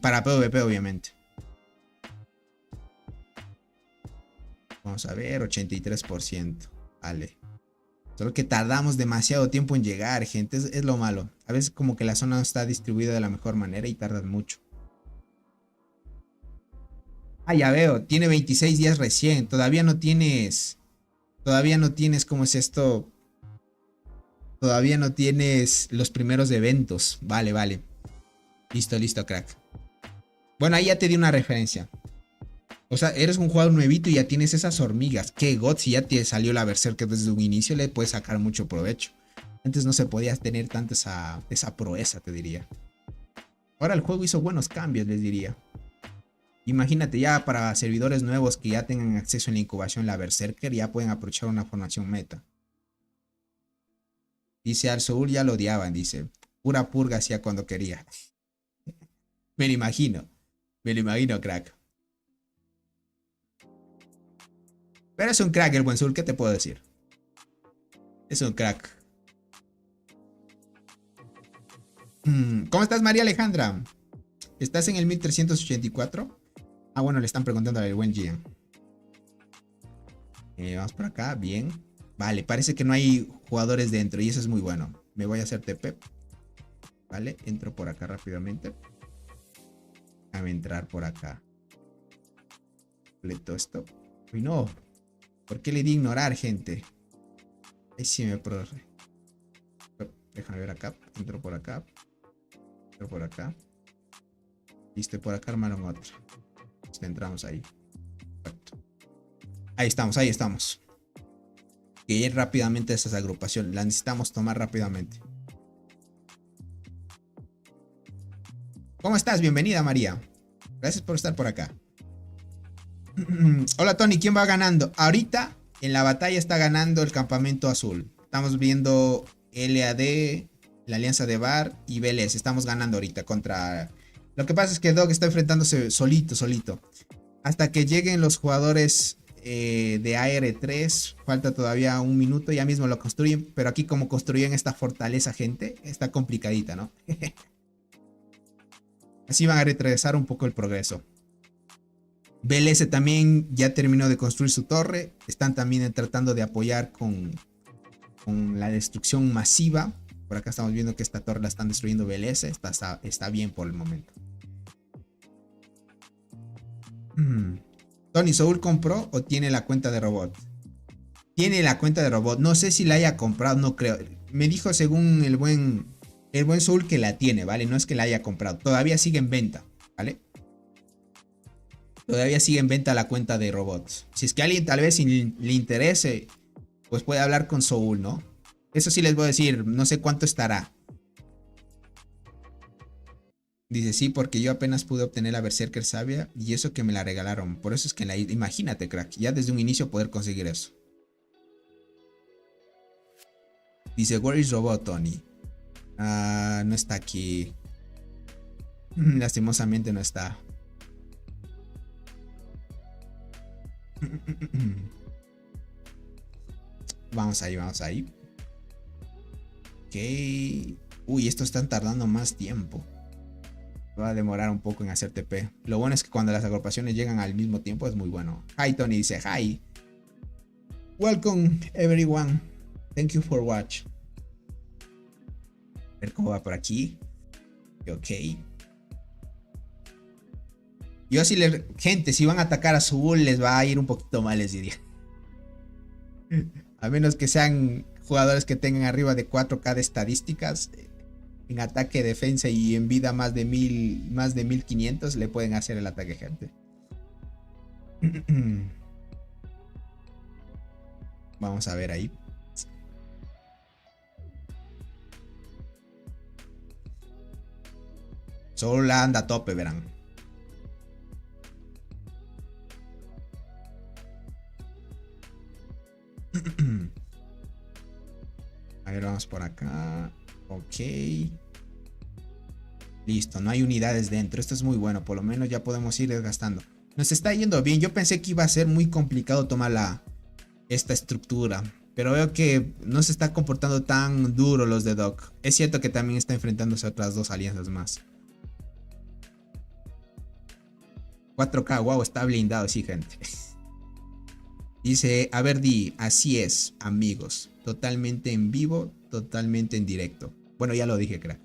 Para PvP, obviamente. Vamos a ver, 83%. Vale. Solo que tardamos demasiado tiempo en llegar, gente. Es lo malo. A veces como que la zona no está distribuida de la mejor manera y tardas mucho. Ah, ya veo. Tiene 26 días recién. Todavía no tienes... ¿Cómo es esto? Todavía no tienes los primeros eventos. Vale. Listo, crack. Bueno, ahí ya te di una referencia. O sea, eres un jugador nuevito y ya tienes esas hormigas. Qué god, si ya te salió la Berserker desde un inicio, le puedes sacar mucho provecho. Antes no se podía tener tanto esa proeza, te diría. Ahora el juego hizo buenos cambios, les diría. Imagínate ya para servidores nuevos que ya tengan acceso en la incubación la Berserker, ya pueden aprovechar una formación meta. Dice, al Soul ya lo odiaban, dice. Pura purga hacía cuando quería. Me lo imagino, crack. Pero es un crack el buen Soul, ¿qué te puedo decir? Es un crack. ¿Cómo estás, María Alejandra? ¿Estás en el 1384? Ah, bueno, le están preguntando al buen Gian. Vamos por acá, bien. Vale, parece que no hay jugadores dentro y eso es muy bueno. Me voy a hacer TP. Vale, entro por acá rápidamente. Déjame entrar por acá. Completo esto. Uy, no. ¿Por qué le di ignorar, gente? Ahí sí me... Déjame ver acá. Entro por acá. Entro por acá. Listo, por acá armaron otra. Entramos ahí. Perfecto. Ahí estamos, ahí estamos. Que ir rápidamente a esas agrupaciones. Las necesitamos tomar rápidamente. ¿Cómo estás? Bienvenida, María. Gracias por estar por acá. Hola, Tony. ¿Quién va ganando? Ahorita en la batalla está ganando el campamento azul. Estamos viendo LAD, la Alianza de Bar y BLS. Estamos ganando ahorita contra... Lo que pasa es que Dog está enfrentándose solito. Hasta que lleguen los jugadores de AR3. Falta todavía un minuto. Ya mismo lo construyen. Pero aquí como construyen esta fortaleza, gente, está complicadita, ¿no? Así van a retrasar un poco el progreso. BLS también ya terminó de construir su torre. Están también tratando de apoyar con la destrucción masiva. Por acá estamos viendo que esta torre la están destruyendo BLS. Está bien por el momento. Tony, ¿Soul compró o tiene la cuenta de robot? Tiene la cuenta de robot. No sé si la haya comprado, no creo. Me dijo según el buen Soul que la tiene, ¿vale? No es que la haya comprado. Todavía sigue en venta, ¿vale? Todavía sigue en venta la cuenta de robots. Si es que a alguien tal vez le interese, pues puede hablar con Soul, ¿no? Eso sí les voy a decir, no sé cuánto estará. Dice, sí, porque yo apenas pude obtener la Berserker Sabia y eso que me la regalaron. Por eso es que imagínate, crack, ya desde un inicio poder conseguir eso. Dice, where is Robot, Tony? No está aquí. Lastimosamente no está. Vamos ahí, vamos ahí. Ok. Uy, estos están tardando más tiempo. Va a demorar un poco en hacer TP. Lo bueno es que cuando las agrupaciones llegan al mismo tiempo es muy bueno. Hi, Tony dice, hi. Welcome, everyone. Thank you for watch. A ver cómo va por aquí. Ok. Yo sí les... Gente, si van a atacar a Soul les va a ir un poquito mal, les diría. A menos que sean jugadores que tengan arriba de 4K de estadísticas. En ataque, defensa y en vida más de 1500 le pueden hacer el ataque, gente. Vamos a ver ahí. Solo la anda a tope, verán. A ver, vamos por acá. Ok. Listo, no hay unidades dentro. Esto es muy bueno, por lo menos ya podemos ir desgastando. Nos está yendo bien. Yo pensé que iba a ser muy complicado tomar esta estructura, pero veo que no se está comportando tan duro los de Doc. Es cierto que también está enfrentándose a otras dos alianzas más. 4K, wow, está blindado, sí, gente. Dice, a ver, Di, así es, amigos. Totalmente en vivo, totalmente en directo. Bueno, ya lo dije, crack.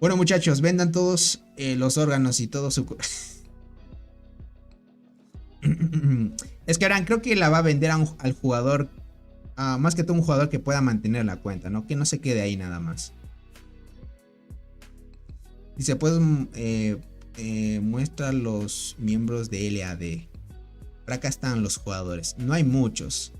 Bueno, muchachos, vendan todos los órganos y todo su... Es que ahora creo que la va a vender al jugador, más que todo un jugador que pueda mantener la cuenta, ¿no? Que no se quede ahí nada más. Dice, pues muestra los miembros de LAD. Por acá están los jugadores. No hay muchos.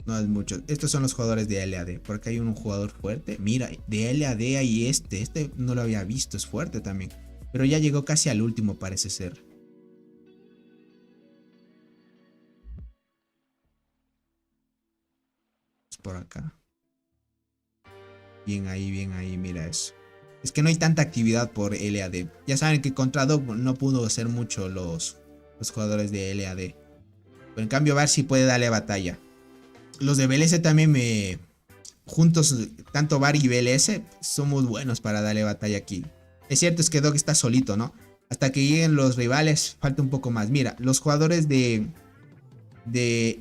No hay muchos. Estos son los jugadores de LAD. Por acá hay un jugador fuerte. Mira, de LAD hay este. Este no lo había visto. Es fuerte también. Pero ya llegó casi al último, parece ser. Por acá. Bien ahí, mira eso. Es que no hay tanta actividad por LAD. Ya saben que contra Dog no pudo hacer mucho los jugadores de LAD. Pero en cambio, a ver si puede darle batalla. Los de BLS también juntos, tanto Bar y BLS, somos buenos para darle batalla aquí. Es cierto, es que Dog está solito, ¿no? Hasta que lleguen los rivales, falta un poco más. Mira, los jugadores de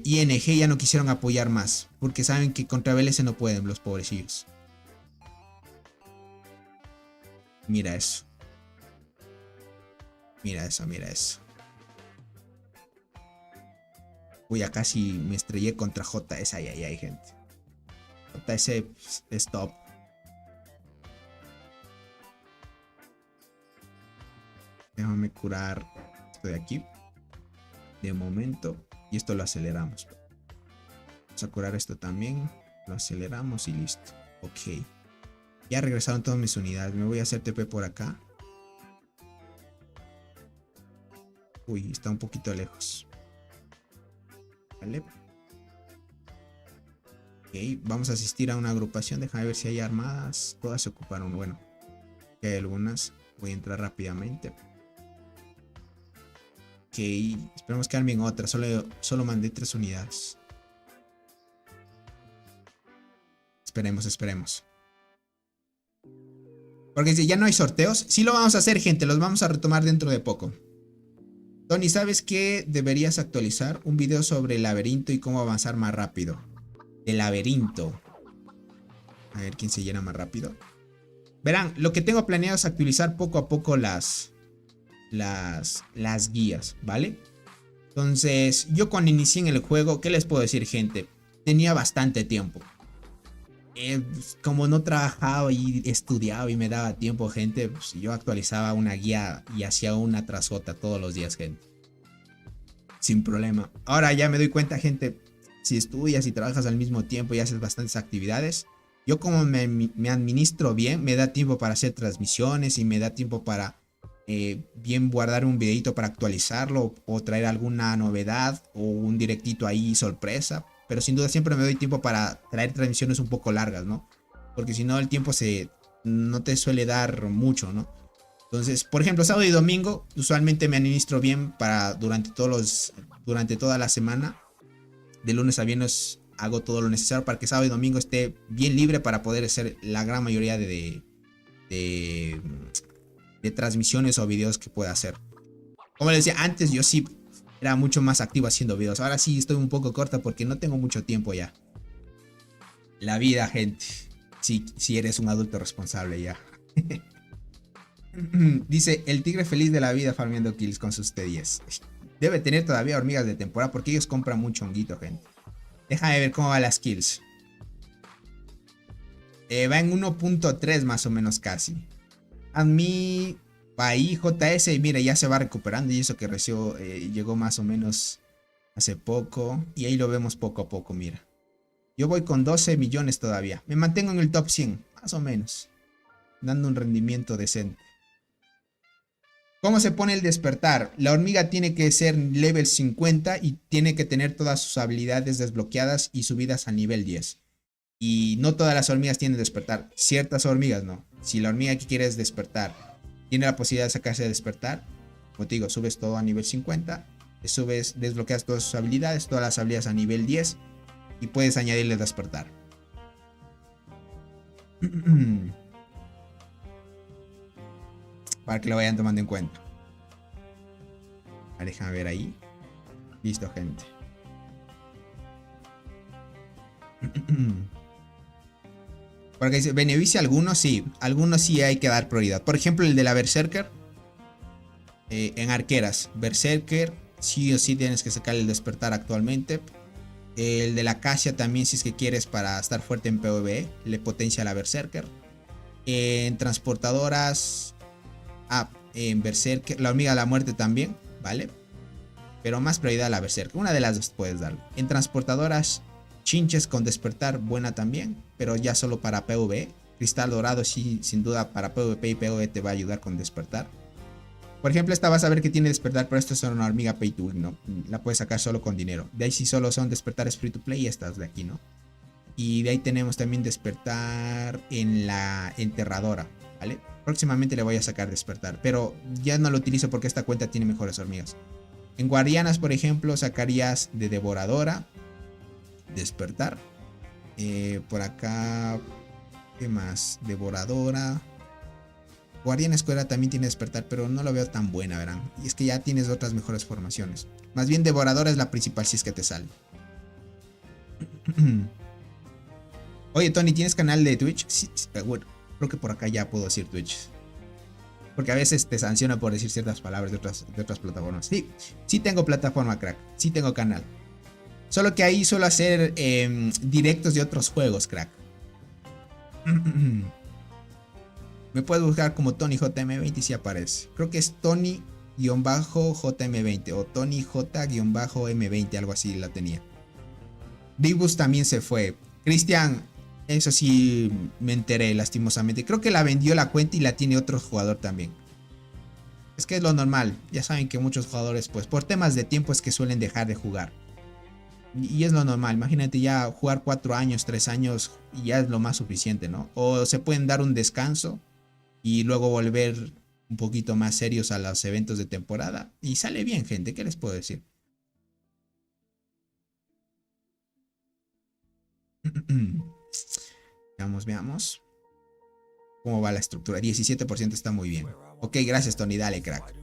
ING ya no quisieron apoyar más. Porque saben que contra BLS no pueden, los pobrecillos. Mira eso. Mira eso, mira eso. Uy, ya casi me estrellé contra JS. Ay, gente. JS, stop. Déjame curar esto de aquí. de momento. Y esto lo aceleramos. Vamos a curar esto también. Lo aceleramos y listo. Ok. Ya regresaron todas mis unidades. Me voy a hacer TP por acá. Uy, está un poquito lejos. Vale. Ok, vamos a asistir a una agrupación. Déjame ver si hay armadas. Todas se ocuparon. Bueno, hay algunas. Voy a entrar rápidamente. Ok, esperemos que armen otra. Solo mandé 3 unidades. Esperemos. Porque si ya no hay sorteos, sí lo vamos a hacer, gente. Los vamos a retomar dentro de poco. Tony, ¿sabes qué? Deberías actualizar un video sobre el laberinto y cómo avanzar más rápido. El laberinto. A ver quién se llena más rápido. Verán, lo que tengo planeado es actualizar poco a poco las guías, ¿vale? Entonces, yo cuando inicié en el juego, ¿qué les puedo decir, gente? Tenía bastante tiempo. Como no trabajaba y estudiaba y me daba tiempo, gente, pues yo actualizaba una guía y hacía una tras otra todos los días, gente. Sin problema. Ahora ya me doy cuenta, gente, si estudias y trabajas al mismo tiempo y haces bastantes actividades, yo como me administro bien, me da tiempo para hacer transmisiones y me da tiempo para bien guardar un videito para actualizarlo o traer alguna novedad o un directito ahí sorpresa. Pero sin duda siempre me doy tiempo para traer transmisiones un poco largas, ¿no? Porque si no el tiempo no te suele dar mucho, ¿no? Entonces, por ejemplo, sábado y domingo usualmente me administro bien para durante toda la semana. De lunes a viernes hago todo lo necesario para que sábado y domingo esté bien libre para poder hacer la gran mayoría de transmisiones o videos que pueda hacer. Como les decía, antes yo sí era mucho más activo haciendo videos. Ahora sí estoy un poco corta porque no tengo mucho tiempo ya. La vida, gente. Si eres un adulto responsable ya. Dice, el tigre feliz de la vida farmeando kills con sus T10. Debe tener todavía hormigas de temporada porque ellos compran mucho honguito, gente. Déjame ver cómo van las kills. Va en 1.3 más o menos casi. A mí... Ahí JS, y mira, ya se va recuperando. Y eso que recién llegó más o menos hace poco. Y ahí lo vemos poco a poco, mira. Yo voy con 12 millones todavía. Me mantengo en el top 100, más o menos. Dando un rendimiento decente. ¿Cómo se pone el despertar? La hormiga tiene que ser level 50 y tiene que tener todas sus habilidades desbloqueadas y subidas a nivel 10. Y no todas las hormigas tienen despertar. Ciertas hormigas no. Si la hormiga que quieres despertar tiene la posibilidad de sacarse de despertar, como te digo, subes todo a nivel 50, desbloqueas todas sus habilidades, todas las habilidades a nivel 10 y puedes añadirle despertar. Para que lo vayan tomando en cuenta. Déjame ver ahí. Listo, gente. Porque dice, beneficia a algunos, sí. Algunos sí hay que dar prioridad. Por ejemplo, el de la Berserker. En arqueras. Berserker, sí o sí tienes que sacar el despertar actualmente. El de la Acacia también, si es que quieres para estar fuerte en PvE. Le potencia a la Berserker. En transportadoras. En Berserker. La hormiga de la muerte también, ¿vale? Pero más prioridad a la Berserker. Una de las dos puedes darle. En transportadoras. Chinches con despertar, buena también, pero ya solo para PvE. Cristal dorado, sí, sin duda para PvP y PvE te va a ayudar con despertar. Por ejemplo, esta vas a ver que tiene despertar, pero esta es una hormiga pay to win, ¿no? La puedes sacar solo con dinero. De ahí sí solo son despertares free to play y estas de aquí, ¿no? Y de ahí tenemos también despertar en la enterradora, ¿vale? Próximamente le voy a sacar despertar, pero ya no lo utilizo porque esta cuenta tiene mejores hormigas. En guardianas, por ejemplo, sacarías de devoradora. Despertar. Por acá. ¿Qué más? Devoradora. Guardián Escuela también tiene despertar, pero no lo veo tan buena, verán. Y es que ya tienes otras mejores formaciones. Más bien Devoradora es la principal si es que te sale. Oye, Tony, ¿tienes canal de Twitch? Sí, bueno, creo que por acá ya puedo decir Twitch. Porque a veces te sanciona por decir ciertas palabras de otras plataformas. Sí, sí tengo plataforma, crack. Sí tengo canal. Solo que ahí suelo hacer directos de otros juegos, crack. Me puedes buscar como TonyJM20 y si aparece. Creo que es Tony Tony-JM20 o Tony J-M20, algo así la tenía. Dibus también se fue. Cristian, eso sí me enteré lastimosamente. Creo que la vendió la cuenta y la tiene otro jugador también. Es que es lo normal. Ya saben que muchos jugadores, pues por temas de tiempo es que suelen dejar de jugar. Y es lo normal. Imagínate ya jugar 4 años, 3 años y ya es lo más suficiente, ¿no? O se pueden dar un descanso y luego volver un poquito más serios a los eventos de temporada. Y sale bien, gente. ¿Qué les puedo decir? Veamos. ¿Cómo va la estructura? 17% está muy bien. Ok, gracias, Tony. Dale, crack.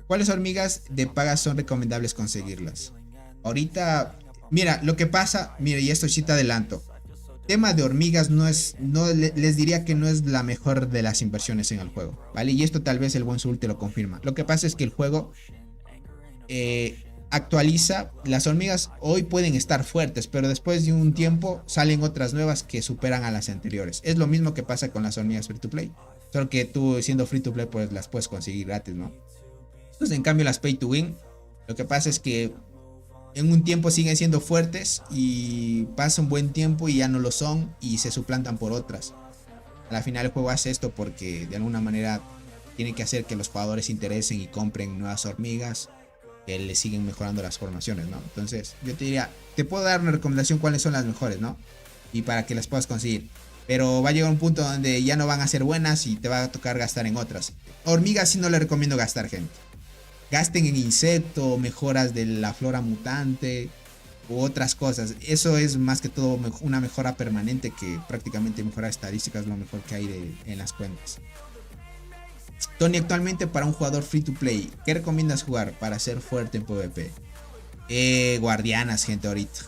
¿Cuáles hormigas de paga son recomendables conseguirlas? Ahorita, mira, lo que pasa, mira, y esto sí te adelanto. Tema de hormigas les diría que no es la mejor de las inversiones en el juego, ¿vale? Y esto tal vez el buen Soul te lo confirma. Lo que pasa es que el juego actualiza. Las hormigas hoy pueden estar fuertes, pero después de un tiempo salen otras nuevas que superan a las anteriores. Es lo mismo que pasa con las hormigas free to play, solo que tú siendo free to play pues las puedes conseguir gratis, ¿no? Entonces en cambio las pay to win, lo que pasa es que en un tiempo siguen siendo fuertes y pasa un buen tiempo y ya no lo son y se suplantan por otras. A la final el juego hace esto porque de alguna manera tiene que hacer que los jugadores se interesen y compren nuevas hormigas que le siguen mejorando las formaciones, ¿no? Entonces yo te diría, te puedo dar una recomendación cuáles son las mejores, ¿no? Y para que las puedas conseguir. Pero va a llegar un punto donde ya no van a ser buenas y te va a tocar gastar en otras. Hormigas sí no le recomiendo gastar, gente. Gasten en insecto, mejoras de la flora mutante u otras cosas. Eso es más que todo una mejora permanente que prácticamente mejorar estadísticas, lo mejor que hay en las cuentas. Tony, actualmente para un jugador free to play, ¿qué recomiendas jugar para ser fuerte en PvP? Guardianas, gente, ahorita.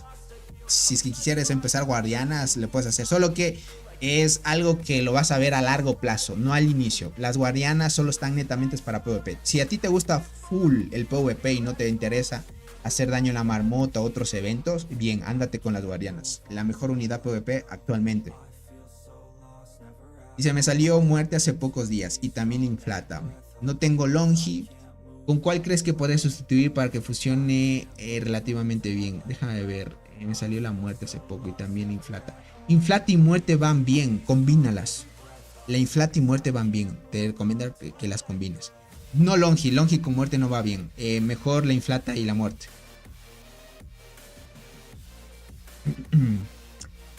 Si es que quisieras empezar guardianas, le puedes hacer. Solo que es algo que lo vas a ver a largo plazo, no al inicio. Las guardianas solo están netamente para PvP. Si a ti te gusta full el PvP y no te interesa hacer daño en la marmota o otros eventos, bien, ándate con las guardianas. La mejor unidad PvP actualmente. Dice, me salió muerte hace pocos días y también inflata. No tengo longi. ¿Con cuál crees que puedes sustituir para que funcione relativamente bien? Déjame ver. Me salió la muerte hace poco y también inflata. Inflata y muerte van bien, combínalas. La inflata y muerte van bien. Te recomiendo que las combines. No longi, longi con muerte no va bien. Mejor la inflata y la muerte.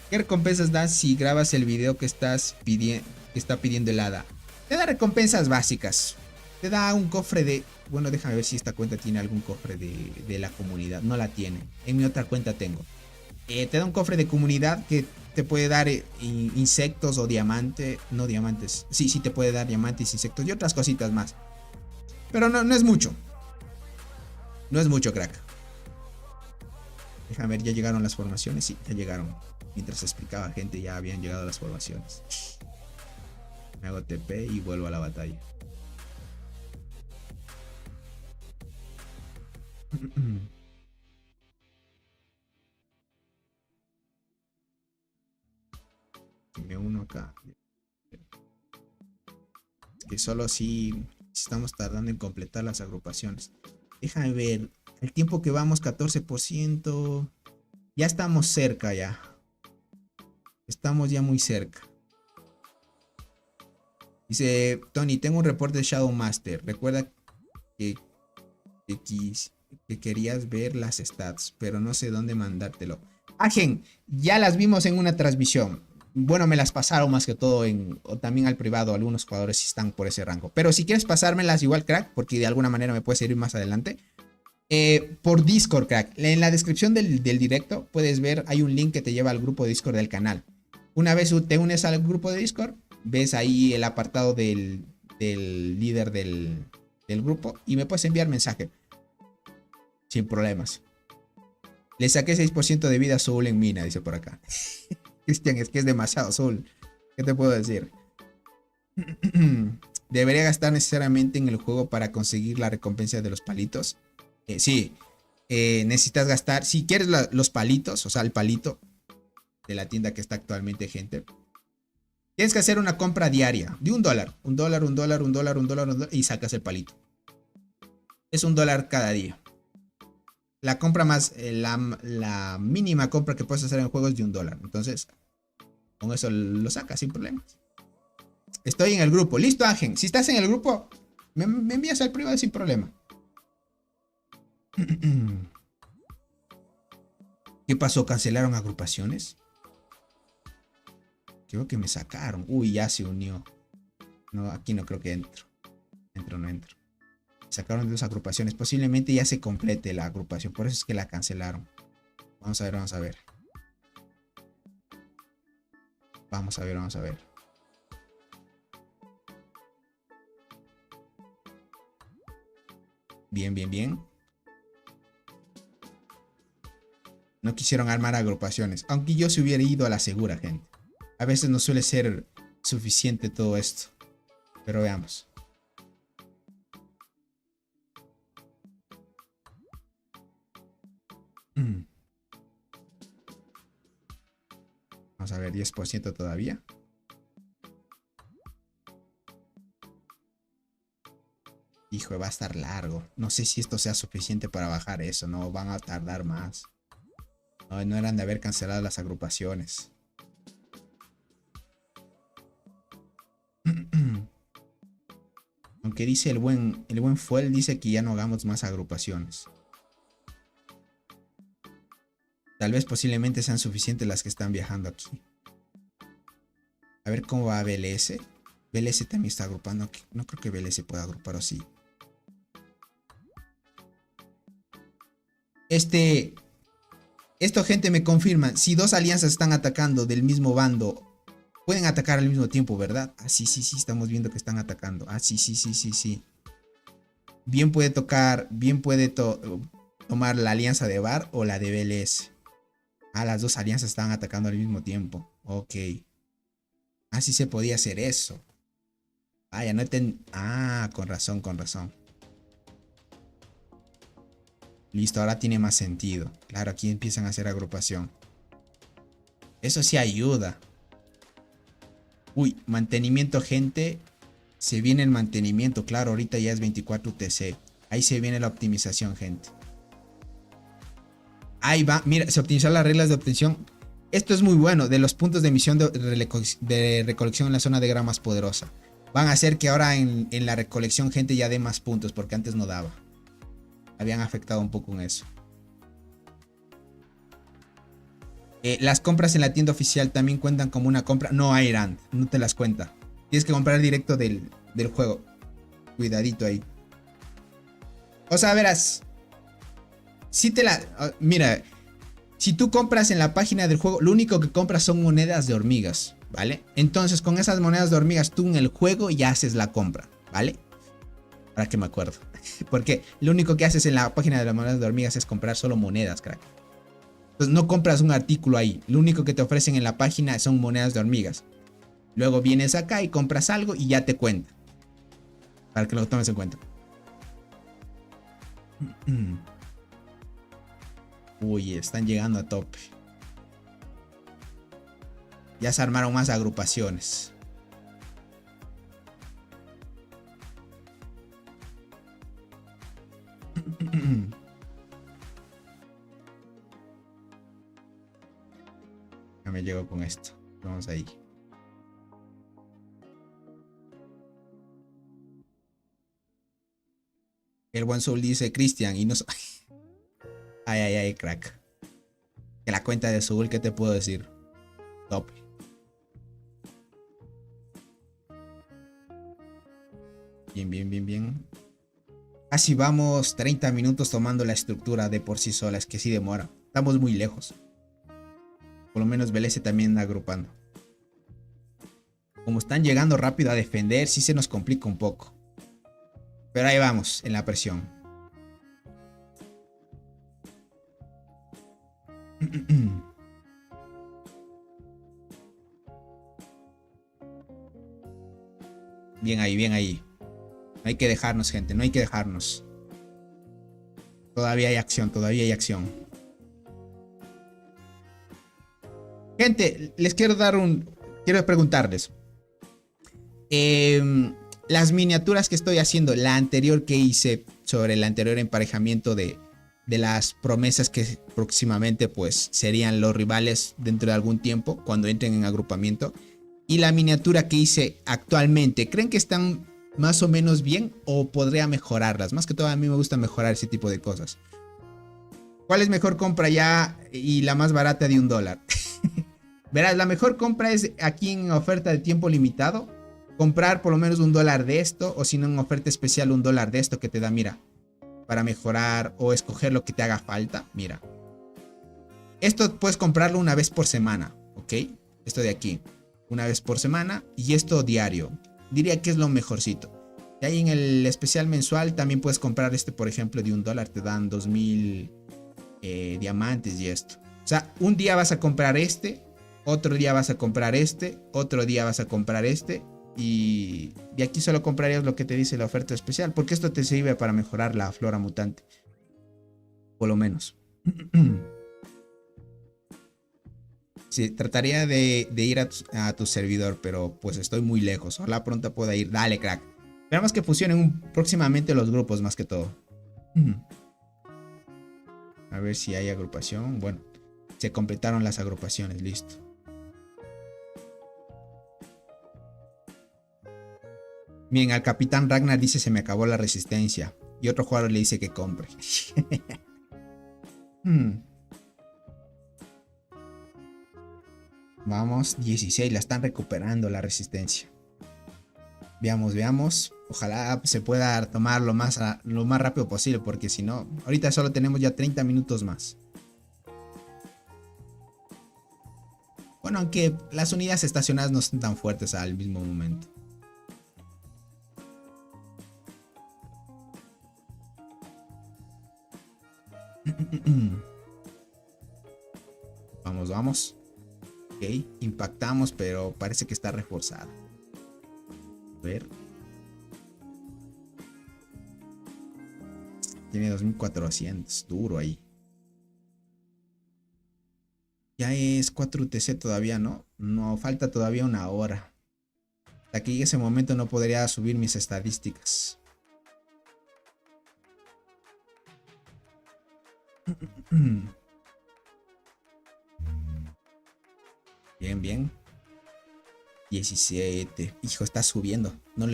¿Qué recompensas das si grabas el video que está pidiendo el hada? Te da recompensas básicas. Te da un cofre de... Bueno, déjame ver si esta cuenta tiene algún cofre de la comunidad. No la tiene. En mi otra cuenta tengo. Te da un cofre de comunidad que te puede dar insectos o diamante. No diamantes. Sí, sí te puede dar diamantes, insectos y otras cositas más. Pero no es mucho. No es mucho, crack. Déjame ver, ¿ya llegaron las formaciones? Sí, ya llegaron. Mientras explicaba, gente, ya habían llegado las formaciones. Me hago TP y vuelvo a la batalla. Me uno acá. Es que solo si estamos tardando en completar las agrupaciones. Déjame ver. El tiempo que vamos, 14%. Ya estamos cerca ya. Estamos ya muy cerca. Dice Tony, tengo un reporte de Shadow Master. Recuerda que querías ver las stats, pero no sé dónde mandártelo. Agen, ya las vimos en una transmisión. Bueno, me las pasaron más que todo o también al privado. Algunos jugadores sí están por ese rango. Pero si quieres pasármelas igual, crack, porque de alguna manera me puede servir más adelante. Por Discord, crack. En la descripción del directo puedes ver, hay un link que te lleva al grupo de Discord del canal. Una vez te unes al grupo de Discord, ves ahí el apartado del líder del grupo y me puedes enviar mensaje. Sin problemas. Le saqué 6% de vida a Soul en mina, dice por acá. Cristian, es que es demasiado Soul. ¿Qué te puedo decir? ¿Debería gastar necesariamente en el juego para conseguir la recompensa de los palitos? Sí. Necesitas gastar. Si quieres los palitos, o sea, el palito de la tienda que está actualmente, gente. Tienes que hacer una compra diaria de $1. $1 y sacas el palito. es $1 cada día. La compra más, la mínima compra que puedes hacer en el juego es de $1. Entonces, con eso lo sacas sin problemas. Estoy en el grupo. Listo, Ángel. Si estás en el grupo, me envías al privado sin problema. ¿Qué pasó? ¿Cancelaron agrupaciones? Creo que me sacaron. Uy, ya se unió. No, aquí no creo que entro. No entro. Sacaron 2 agrupaciones. Posiblemente ya se complete la agrupación. Por eso es que la cancelaron. Vamos a ver, vamos a ver. Vamos a ver, vamos a ver. Bien, bien, bien. No quisieron armar agrupaciones. Aunque yo se hubiera ido a la segura, gente. A veces no suele ser suficiente todo esto. Pero veamos. Vamos a ver, 10% todavía. Hijo, va a estar largo. No sé si esto sea suficiente para bajar eso. No, van a tardar más. No, no eran de haber cancelado las agrupaciones. Aunque dice el buen Fuel, dice que ya no hagamos más agrupaciones. Tal vez posiblemente sean suficientes las que están viajando aquí. A ver cómo va BLS. BLS también está agrupando aquí. No creo que BLS pueda agrupar, o sí. Esto, gente, me confirma. Si 2 alianzas están atacando del mismo bando, pueden atacar al mismo tiempo, ¿verdad? Ah, sí, sí, sí, estamos viendo que están atacando. Ah, sí, sí, sí, sí, sí. Bien puede tocar, bien puede tomar la alianza de VAR o la de BLS. Ah, las 2 alianzas estaban atacando al mismo tiempo. Ok. Ah, sí se podía hacer eso. Vaya, no Ah, con razón, con razón. Listo, ahora tiene más sentido. Claro, aquí empiezan a hacer agrupación. Eso sí ayuda. Uy, mantenimiento, gente. Se viene el mantenimiento. Claro, ahorita ya es 24 UTC. Ahí se viene la optimización, gente. Ahí va. Mira, se optimizaron las reglas de obtención. Esto es muy bueno. De los puntos de emisión de recolección en la zona de guerra más poderosa. Van a hacer que ahora en la recolección, gente, ya dé más puntos. Porque antes no daba. Habían afectado un poco en eso. Las compras en la tienda oficial también cuentan como una compra. No, Iron, no te las cuenta. Tienes que comprar directo del juego. Cuidadito ahí. O sea, verás. Si te la... Mira. Si tú compras en la página del juego, lo único que compras son monedas de hormigas, ¿vale? Entonces con esas monedas de hormigas tú en el juego ya haces la compra, ¿vale? Para que me acuerdo. Porque lo único que haces en la página de las monedas de hormigas es comprar solo monedas, crack. Entonces no compras un artículo ahí. Lo único que te ofrecen en la página son monedas de hormigas. Luego vienes acá y compras algo y ya te cuenta. Para que lo tomes en cuenta. Uy, están llegando a tope. Ya se armaron más agrupaciones. Ya me llego con esto. Vamos ahí. El buen Soul dice Cristian y no... Ay, ay, ay, crack. Que la cuenta de Soul, ¿qué te puedo decir? Top. Bien, bien, bien, bien. Casi vamos 30 minutos tomando la estructura de por sí sola. Es que sí demora. Estamos muy lejos. Por lo menos BLS también agrupando. Como están llegando rápido a defender, sí se nos complica un poco. Pero ahí vamos, en la presión. Bien ahí, bien ahí. No hay que dejarnos, gente, no hay que dejarnos. Todavía hay acción, todavía hay acción. Gente, les quiero dar quiero preguntarles. Las miniaturas que estoy haciendo, la anterior que hice, sobre el anterior emparejamiento de las promesas que próximamente pues serían los rivales dentro de algún tiempo cuando entren en agrupamiento. Y la miniatura que hice actualmente, ¿creen que están más o menos bien o podría mejorarlas? Más que todo a mí me gusta mejorar ese tipo de cosas. ¿Cuál es mejor compra ya y la más barata de $1? Verás, la mejor compra es aquí en oferta de tiempo limitado. Comprar por lo menos $1 de esto, o si no en oferta especial $1 de esto que te da, mira, para mejorar o escoger lo que te haga falta. Mira, esto puedes comprarlo una vez por semana, ¿ok? Esto de aquí, una vez por semana, y esto diario. Diría que es lo mejorcito. Y ahí en el especial mensual también puedes comprar este, por ejemplo, de $1, te dan 2000 diamantes y esto. O sea, un día vas a comprar este, otro día vas a comprar este, otro día vas a comprar este. Y de aquí solo comprarías lo que te dice la oferta especial, porque esto te sirve para mejorar la flora mutante. Por lo menos. Sí, trataría de ir a tu servidor, pero pues estoy muy lejos. Ojalá pronto pueda ir. Dale, crack. Esperamos que fusionen próximamente los grupos más que todo. A ver si hay agrupación. Bueno, se completaron las agrupaciones, listo. Bien, al capitán Ragnar dice se me acabó la resistencia. Y otro jugador le dice que compre. Vamos, 16, la están recuperando la resistencia. Veamos, veamos. Ojalá se pueda tomar lo más rápido posible, porque si no, ahorita solo tenemos ya 30 minutos más. Bueno, aunque las unidades estacionadas no son tan fuertes al mismo momento. Vamos, vamos. Ok, impactamos, pero parece que está reforzado. A ver. Tiene 2400, duro ahí. Ya es 4 UTC todavía, ¿no? No, falta todavía una hora. Hasta que llegue ese momento no podría subir mis estadísticas. Bien, bien. 17. Hijo, está subiendo. No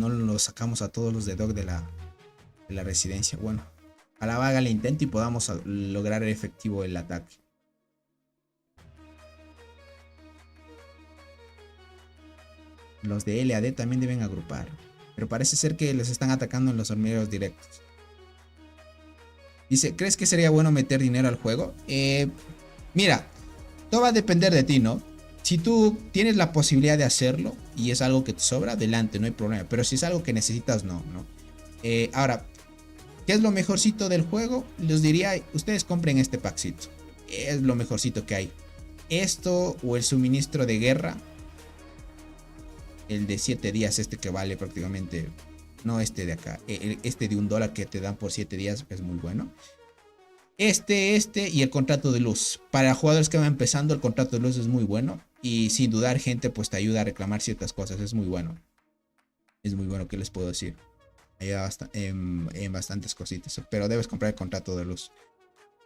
lo sacamos a todos los de Dog de la residencia. Bueno, a la vaga le intento y podamos lograr efectivo el ataque. Los de LAD también deben agrupar. Pero parece ser que les están atacando en los hormigueros directos. Dice, ¿crees que sería bueno meter dinero al juego? Mira, todo va a depender de ti, ¿no? Si tú tienes la posibilidad de hacerlo y es algo que te sobra, adelante, no hay problema. Pero si es algo que necesitas, no. Ahora, ¿qué es lo mejorcito del juego? Les diría, ustedes compren este packcito. Es lo mejorcito que hay. Esto o el suministro de guerra. El de 7 días, este que vale prácticamente... No este de acá. Este de $1 que te dan por 7 días es muy bueno. Este y el contrato de luz. Para jugadores que van empezando, el contrato de luz es muy bueno. Y sin dudar, gente, pues te ayuda a reclamar ciertas cosas. Es muy bueno. Es muy bueno, ¿qué les puedo decir? Ayuda en bastantes cositas. Pero debes comprar el contrato de luz.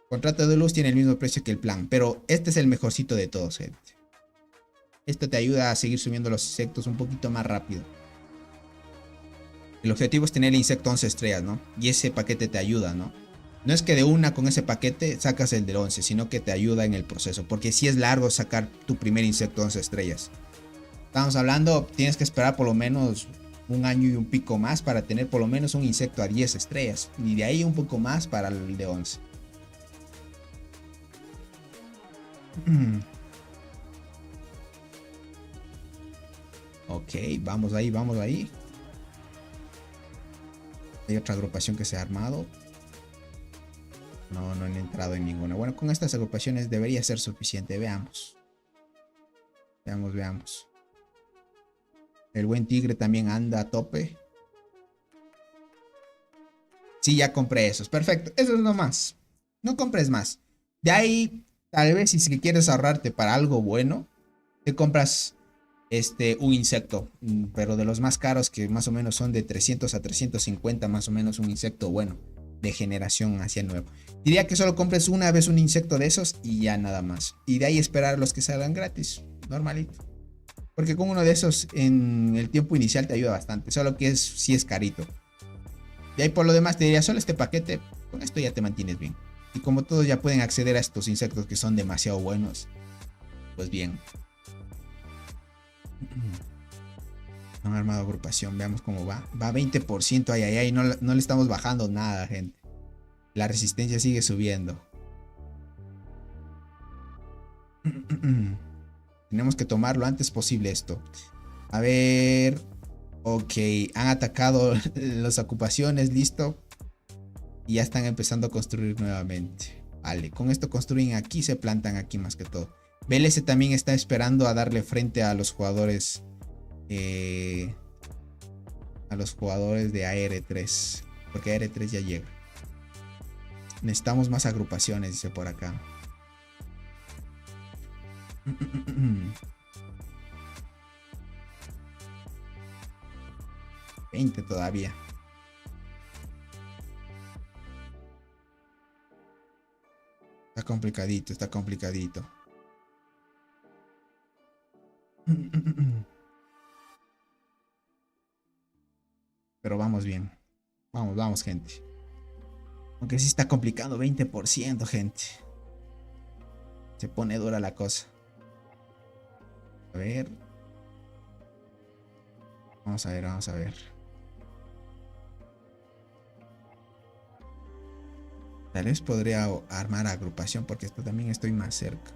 El contrato de luz tiene el mismo precio que el plan. Pero este es el mejorcito de todos, gente. Esto te ayuda a seguir subiendo los insectos un poquito más rápido. El objetivo es tener el insecto 11 estrellas, ¿no? Y ese paquete te ayuda, ¿no? No es que de una con ese paquete sacas el del 11, sino que te ayuda en el proceso. Porque si es largo sacar tu primer insecto 11 estrellas. Estamos hablando, tienes que esperar por lo menos un año y un pico más para tener por lo menos un insecto a 10 estrellas. Y de ahí un poco más para el de 11. Ok, vamos ahí, vamos ahí. Hay otra agrupación que se ha armado. No han entrado en ninguna. Bueno, con estas agrupaciones debería ser suficiente. Veamos. Veamos. El buen tigre también anda a tope. Sí, ya compré esos. Perfecto. Eso es lo más. No compres más. De ahí, tal vez si quieres ahorrarte para algo bueno, te compras un insecto, pero de los más caros, que más o menos son de 300 a 350, más o menos un insecto bueno, de generación hacia nuevo. Diría que solo compres una vez un insecto de esos y ya nada más. Y de ahí esperar los que salgan gratis, normalito. Porque con uno de esos en el tiempo inicial te ayuda bastante, solo que sí es carito. De ahí por lo demás te diría, solo este paquete, con esto ya te mantienes bien. Y como todos ya pueden acceder a estos insectos que son demasiado buenos, pues bien. No han armado agrupación, veamos cómo va. Va 20%, ay, ay, ay, no le estamos bajando nada, gente. La resistencia sigue subiendo. Tenemos que tomar lo antes posible esto. A ver. Ok, han atacado las ocupaciones, listo. Y ya están empezando a construir nuevamente. Vale, con esto construyen aquí, se plantan aquí más que todo. BLS también está esperando a darle frente a los jugadores. A los jugadores de AR3. Porque AR3 ya llega. Necesitamos más agrupaciones, dice por acá. 20 todavía. Está complicadito, está complicadito. Pero vamos bien. Vamos, vamos, gente. Aunque sí está complicado, 20%, gente. Se pone dura la cosa. A ver. Vamos a ver, vamos a ver. Tal vez podría armar agrupación porque esto también estoy más cerca.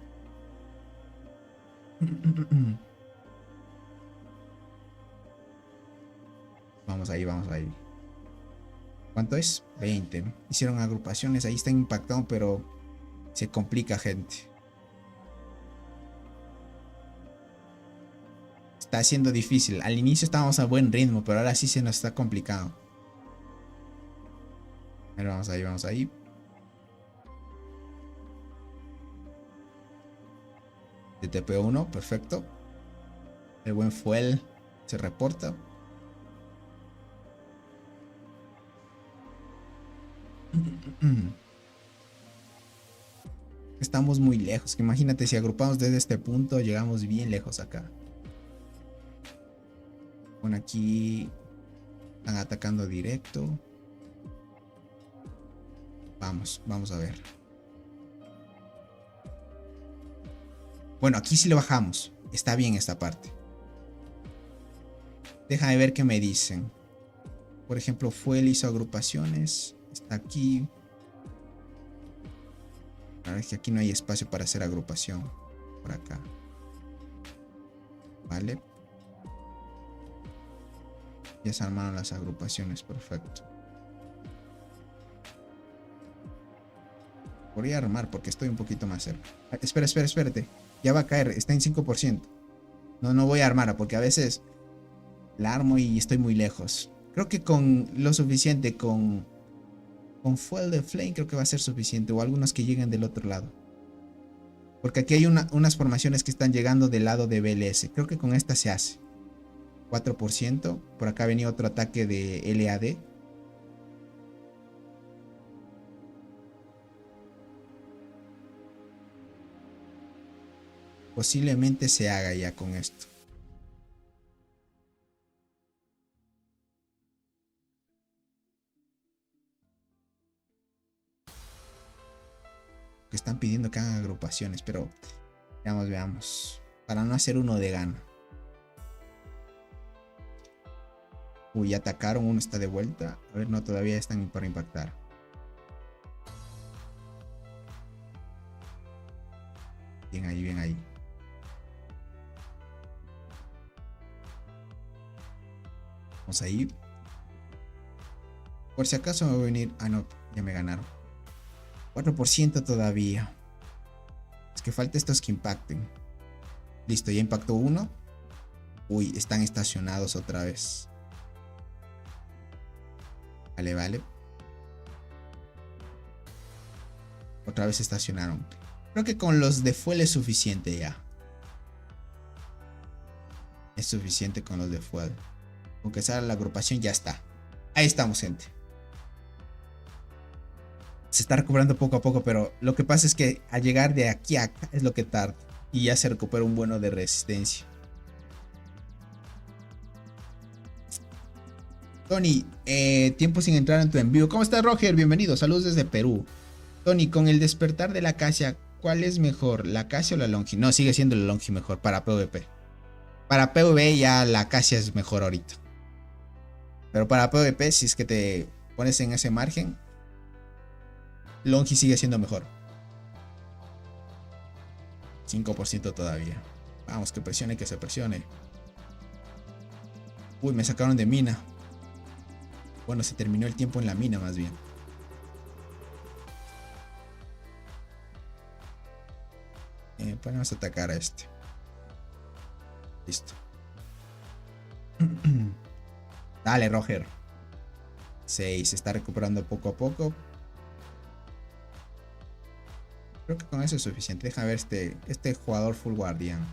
Vamos ahí, vamos ahí. ¿Cuánto es? 20. Hicieron agrupaciones, ahí están impactando, pero se complica, gente. Está siendo difícil. Al inicio estábamos a buen ritmo, pero ahora sí se nos está complicando. Pero vamos ahí, vamos ahí. TTP1, perfecto. El buen fuel se reporta. Estamos muy lejos. Imagínate si agrupamos desde este punto, llegamos bien lejos acá. Bueno, aquí están atacando directo. Vamos, vamos a ver. Bueno, aquí sí le bajamos. Está bien esta parte. Déjame ver qué me dicen. Por ejemplo, Fuel hizo agrupaciones. Está aquí. La verdad es que aquí no hay espacio para hacer agrupación. Por acá. Vale. Ya se armaron las agrupaciones. Perfecto. Podría armar porque estoy un poquito más cerca. Espera, espera, espérate. Ya va a caer. Está en 5%. No voy a armar porque a veces la armo y estoy muy lejos. Creo que con lo suficiente, con Fuel de Flame creo que va a ser suficiente. O algunos que lleguen del otro lado. Porque aquí hay unas formaciones que están llegando del lado de BLS. Creo que con esta se hace. 4%. Por acá venía otro ataque de LAD. Posiblemente se haga ya con esto. Que están pidiendo que hagan agrupaciones, pero veamos, veamos. Para no hacer uno de gana. Uy, atacaron, uno está de vuelta. A ver, no, todavía están para impactar. Bien ahí, bien ahí. Vamos ahí. Por si acaso me voy a venir. Ah, no, ya me ganaron. 4% todavía. Es que falta estos que impacten. Listo, ya impactó uno. Uy, están estacionados otra vez. Vale, vale. Otra vez estacionaron. Creo que con los de fuel es suficiente ya. Es suficiente con los de fuego. Con que salga la agrupación ya está. Ahí estamos, gente. Se está recuperando poco a poco, pero lo que pasa es que al llegar de aquí a acá es lo que tarda. Y ya se recupera un bueno de resistencia. Tony, tiempo sin entrar en tu envío. ¿Cómo estás, Roger? Bienvenido, saludos desde Perú. Tony, con el despertar de la acacia, ¿cuál es mejor? ¿La acacia o la longi? No, sigue siendo la longi mejor para PvP. Para PvE ya la acacia es mejor ahorita. Pero para PvP, si es que te pones en ese margen, longi sigue siendo mejor. 5% todavía. Vamos, que presione, que se presione. Uy, me sacaron de mina. Bueno, se terminó el tiempo en la mina más bien. Vamos a atacar a este. Listo. Dale, Roger. 6. Se está recuperando poco a poco. Creo que con eso es suficiente. Déjame ver este jugador full guardián.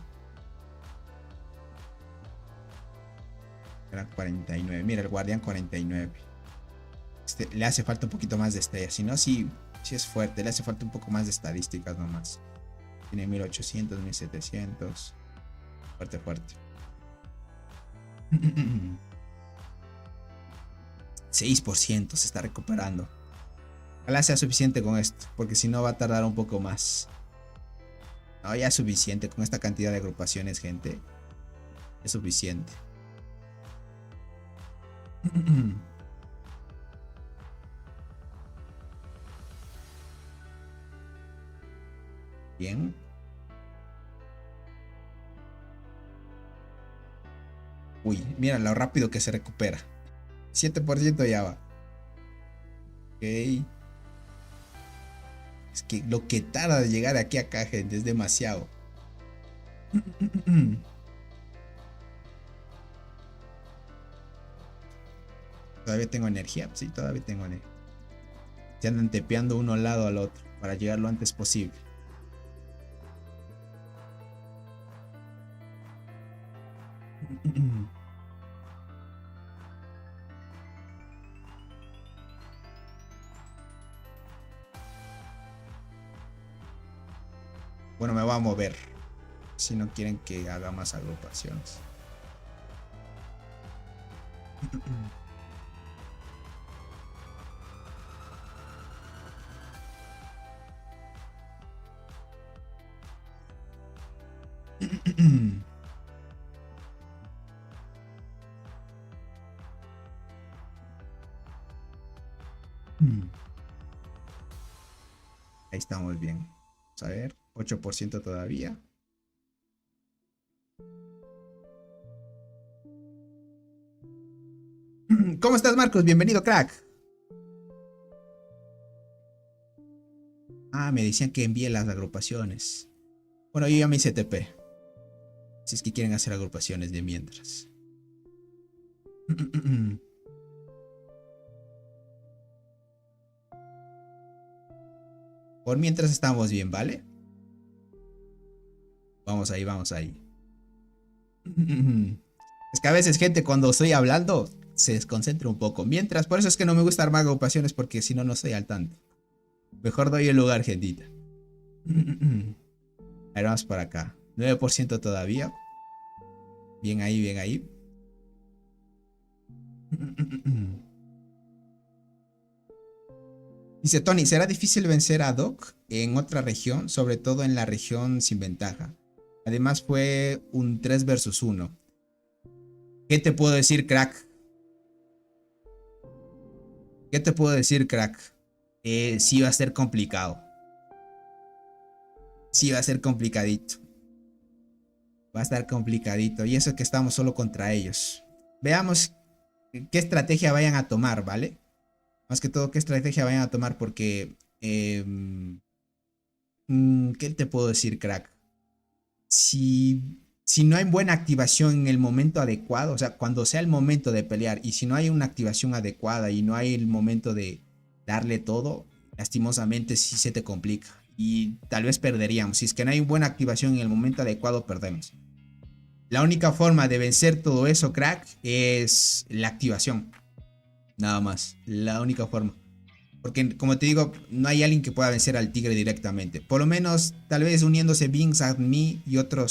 Era 49. Mira, el guardián 49. Le hace falta un poquito más de estrellas. Si no, sí es fuerte. Le hace falta un poco más de estadísticas nomás. Tiene 1800, 1700. Fuerte, fuerte. 6% se está recuperando. Ojalá sea suficiente con esto, porque si no va a tardar un poco más. No, ya es suficiente con esta cantidad de agrupaciones, gente. Es suficiente. Bien. Uy, mira lo rápido que se recupera. 7% ya va. Ok. Es que lo que tarda de llegar de aquí a acá, gente, es demasiado. ¿Todavía tengo energía? Sí, todavía tengo energía. Se andan tepeando uno al lado al otro para llegar lo antes posible. Bueno, me voy a mover. Si no quieren que haga más agrupaciones. Ahí estamos bien. Vamos a ver. 8% todavía. ¿Cómo estás, Marcos? Bienvenido, crack. Ah, me decían que envíe las agrupaciones. Bueno, yo ya me hice TP. Si es que quieren hacer agrupaciones de mientras. Por mientras estamos bien, ¿vale? Vamos ahí, vamos ahí. Es que a veces, gente, cuando estoy hablando, se desconcentra un poco. Mientras, por eso es que no me gusta armar agrupaciones, porque si no, no estoy al tanto. Mejor doy el lugar, gentita. Ahí vamos para acá. 9% todavía. Bien ahí, bien ahí. Dice Tony, ¿será difícil vencer a Doc en otra región? Sobre todo en la región sin ventaja. Además fue un 3 versus 1. ¿Qué te puedo decir, crack? ¿Qué te puedo decir, crack? Sí va a ser complicado. Sí va a ser complicadito. Va a estar complicadito. Y eso que estamos solo contra ellos. Veamos qué estrategia vayan a tomar, ¿vale? Más que todo, qué estrategia vayan a tomar porque... ¿qué te puedo decir, crack? Si no hay buena activación en el momento adecuado, o sea, cuando sea el momento de pelear, y si no hay una activación adecuada y no hay el momento de darle todo, lastimosamente sí se te complica. Y tal vez perderíamos. Si es que no hay buena activación en el momento adecuado, perdemos. La única forma de vencer todo eso, crack, es la activación. Nada más. La única forma. Porque, como te digo, no hay alguien que pueda vencer al tigre directamente. Por lo menos, tal vez uniéndose Binks, Admi y otro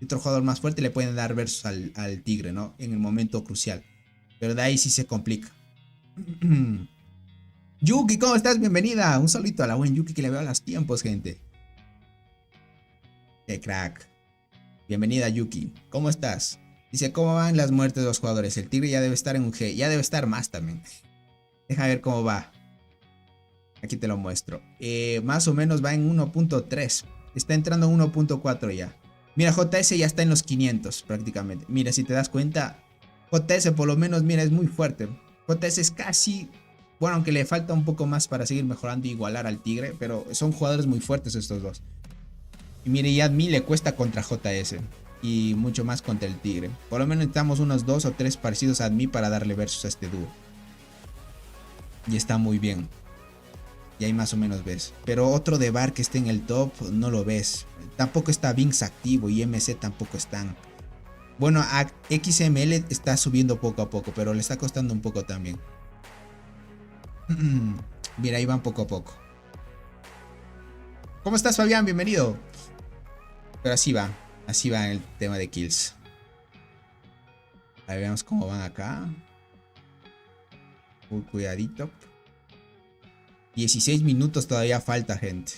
jugador más fuerte le pueden dar versus al tigre, ¿no? En el momento crucial. Pero de ahí sí se complica. Yuki, ¿cómo estás? Bienvenida. Un saludito a la buen Yuki que le veo a los tiempos, gente. Qué crack. Bienvenida, Yuki. ¿Cómo estás? Dice, ¿cómo van las muertes de los jugadores? El tigre ya debe estar en un G. Ya debe estar más también. Deja ver cómo va. Aquí te lo muestro. Más o menos va en 1.3. Está entrando en 1.4 ya. Mira, JS ya está en los 500 prácticamente. Mira, si te das cuenta, JS por lo menos, mira, es muy fuerte. JS es casi... Bueno, aunque le falta un poco más para seguir mejorando e igualar al tigre. Pero son jugadores muy fuertes estos dos. Y mire, ya a mí le cuesta contra JS. Y mucho más contra el tigre. Por lo menos necesitamos unos 2 o 3 parecidos a mí para darle versus a este dúo. Y está muy bien. Y ahí más o menos ves. Pero otro de Bar que esté en el top no lo ves. Tampoco está Binks activo y MC tampoco están. Bueno, a XML está subiendo poco a poco, pero le está costando un poco también. Mira, ahí van poco a poco. ¿Cómo estás, Fabián? Bienvenido. Pero así va el tema de kills. Ahí vemos cómo van acá. Muy cuidadito. 16 minutos todavía falta, gente.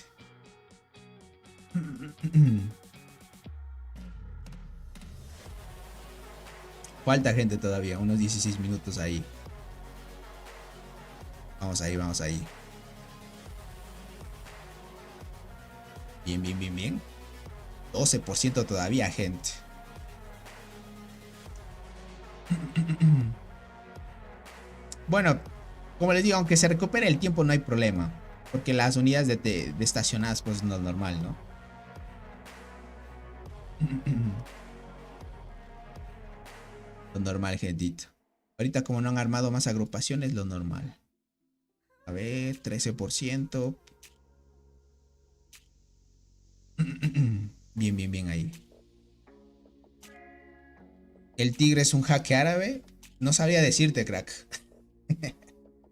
Falta gente todavía, unos 16 minutos ahí. Vamos ahí, vamos ahí. Bien, bien, bien, bien. 12% todavía, gente. Bueno, como les digo, aunque se recupere el tiempo no hay problema. Porque las unidades de estacionadas pues no es normal, ¿no? Lo normal, gentito. Ahorita como no han armado más agrupaciones, lo normal. A ver, 13%. Bien, bien, bien ahí. El tigre es un jaque árabe. No sabría decirte, crack.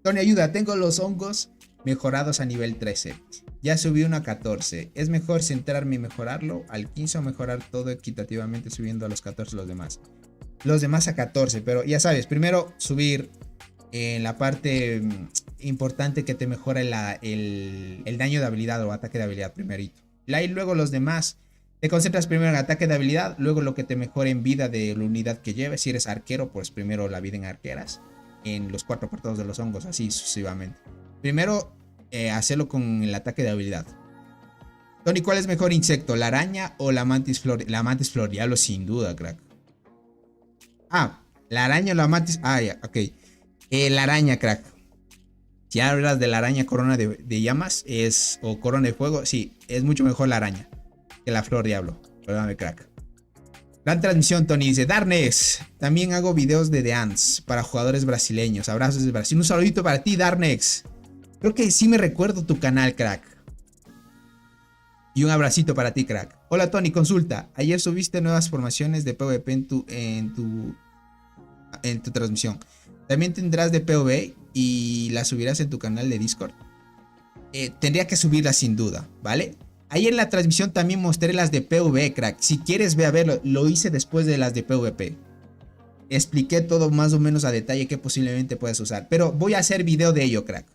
Tony, ayuda. Tengo los hongos mejorados a nivel 13. Ya subí uno a 14. ¿Es mejor centrarme y mejorarlo al 15 o mejorar todo equitativamente subiendo a los 14 los demás? Los demás a 14, pero ya sabes, primero subir en la parte importante que te mejora el daño de habilidad o ataque de habilidad primerito. Y luego los demás, te concentras primero en ataque de habilidad, luego lo que te mejora en vida de la unidad que lleves. Si eres arquero, pues primero la vida en arqueras, en los 4 apartados de los hongos, así sucesivamente. Primero, hacerlo con el ataque de habilidad. Tony, ¿cuál es mejor insecto? ¿La araña o la mantis flor? La mantis florialo, sin duda, crack. Ah, la araña o la mantis. Ah, ya, ok. La araña, crack. Si hablas de la araña corona de llamas o corona de fuego, sí, es mucho mejor la araña que la flor diablo. Perdóname, crack. Gran transmisión, Tony. Dice Darnex. También hago videos de dance para jugadores brasileños. Abrazos desde Brasil. Un saludito para ti, Darnex. Creo que sí me recuerdo tu canal, crack. Y un abracito para ti, crack. Hola, Tony, consulta. Ayer subiste nuevas formaciones de PvP en tu transmisión. ¿También tendrás de PvE y las subirás en tu canal de Discord? Tendría que subirlas sin duda, ¿vale? Ayer en la transmisión también mostré las de PvE, crack. Si quieres ve a verlo, lo hice después de las de PvP. Expliqué todo más o menos a detalle que posiblemente puedas usar. Pero voy a hacer video de ello, crack.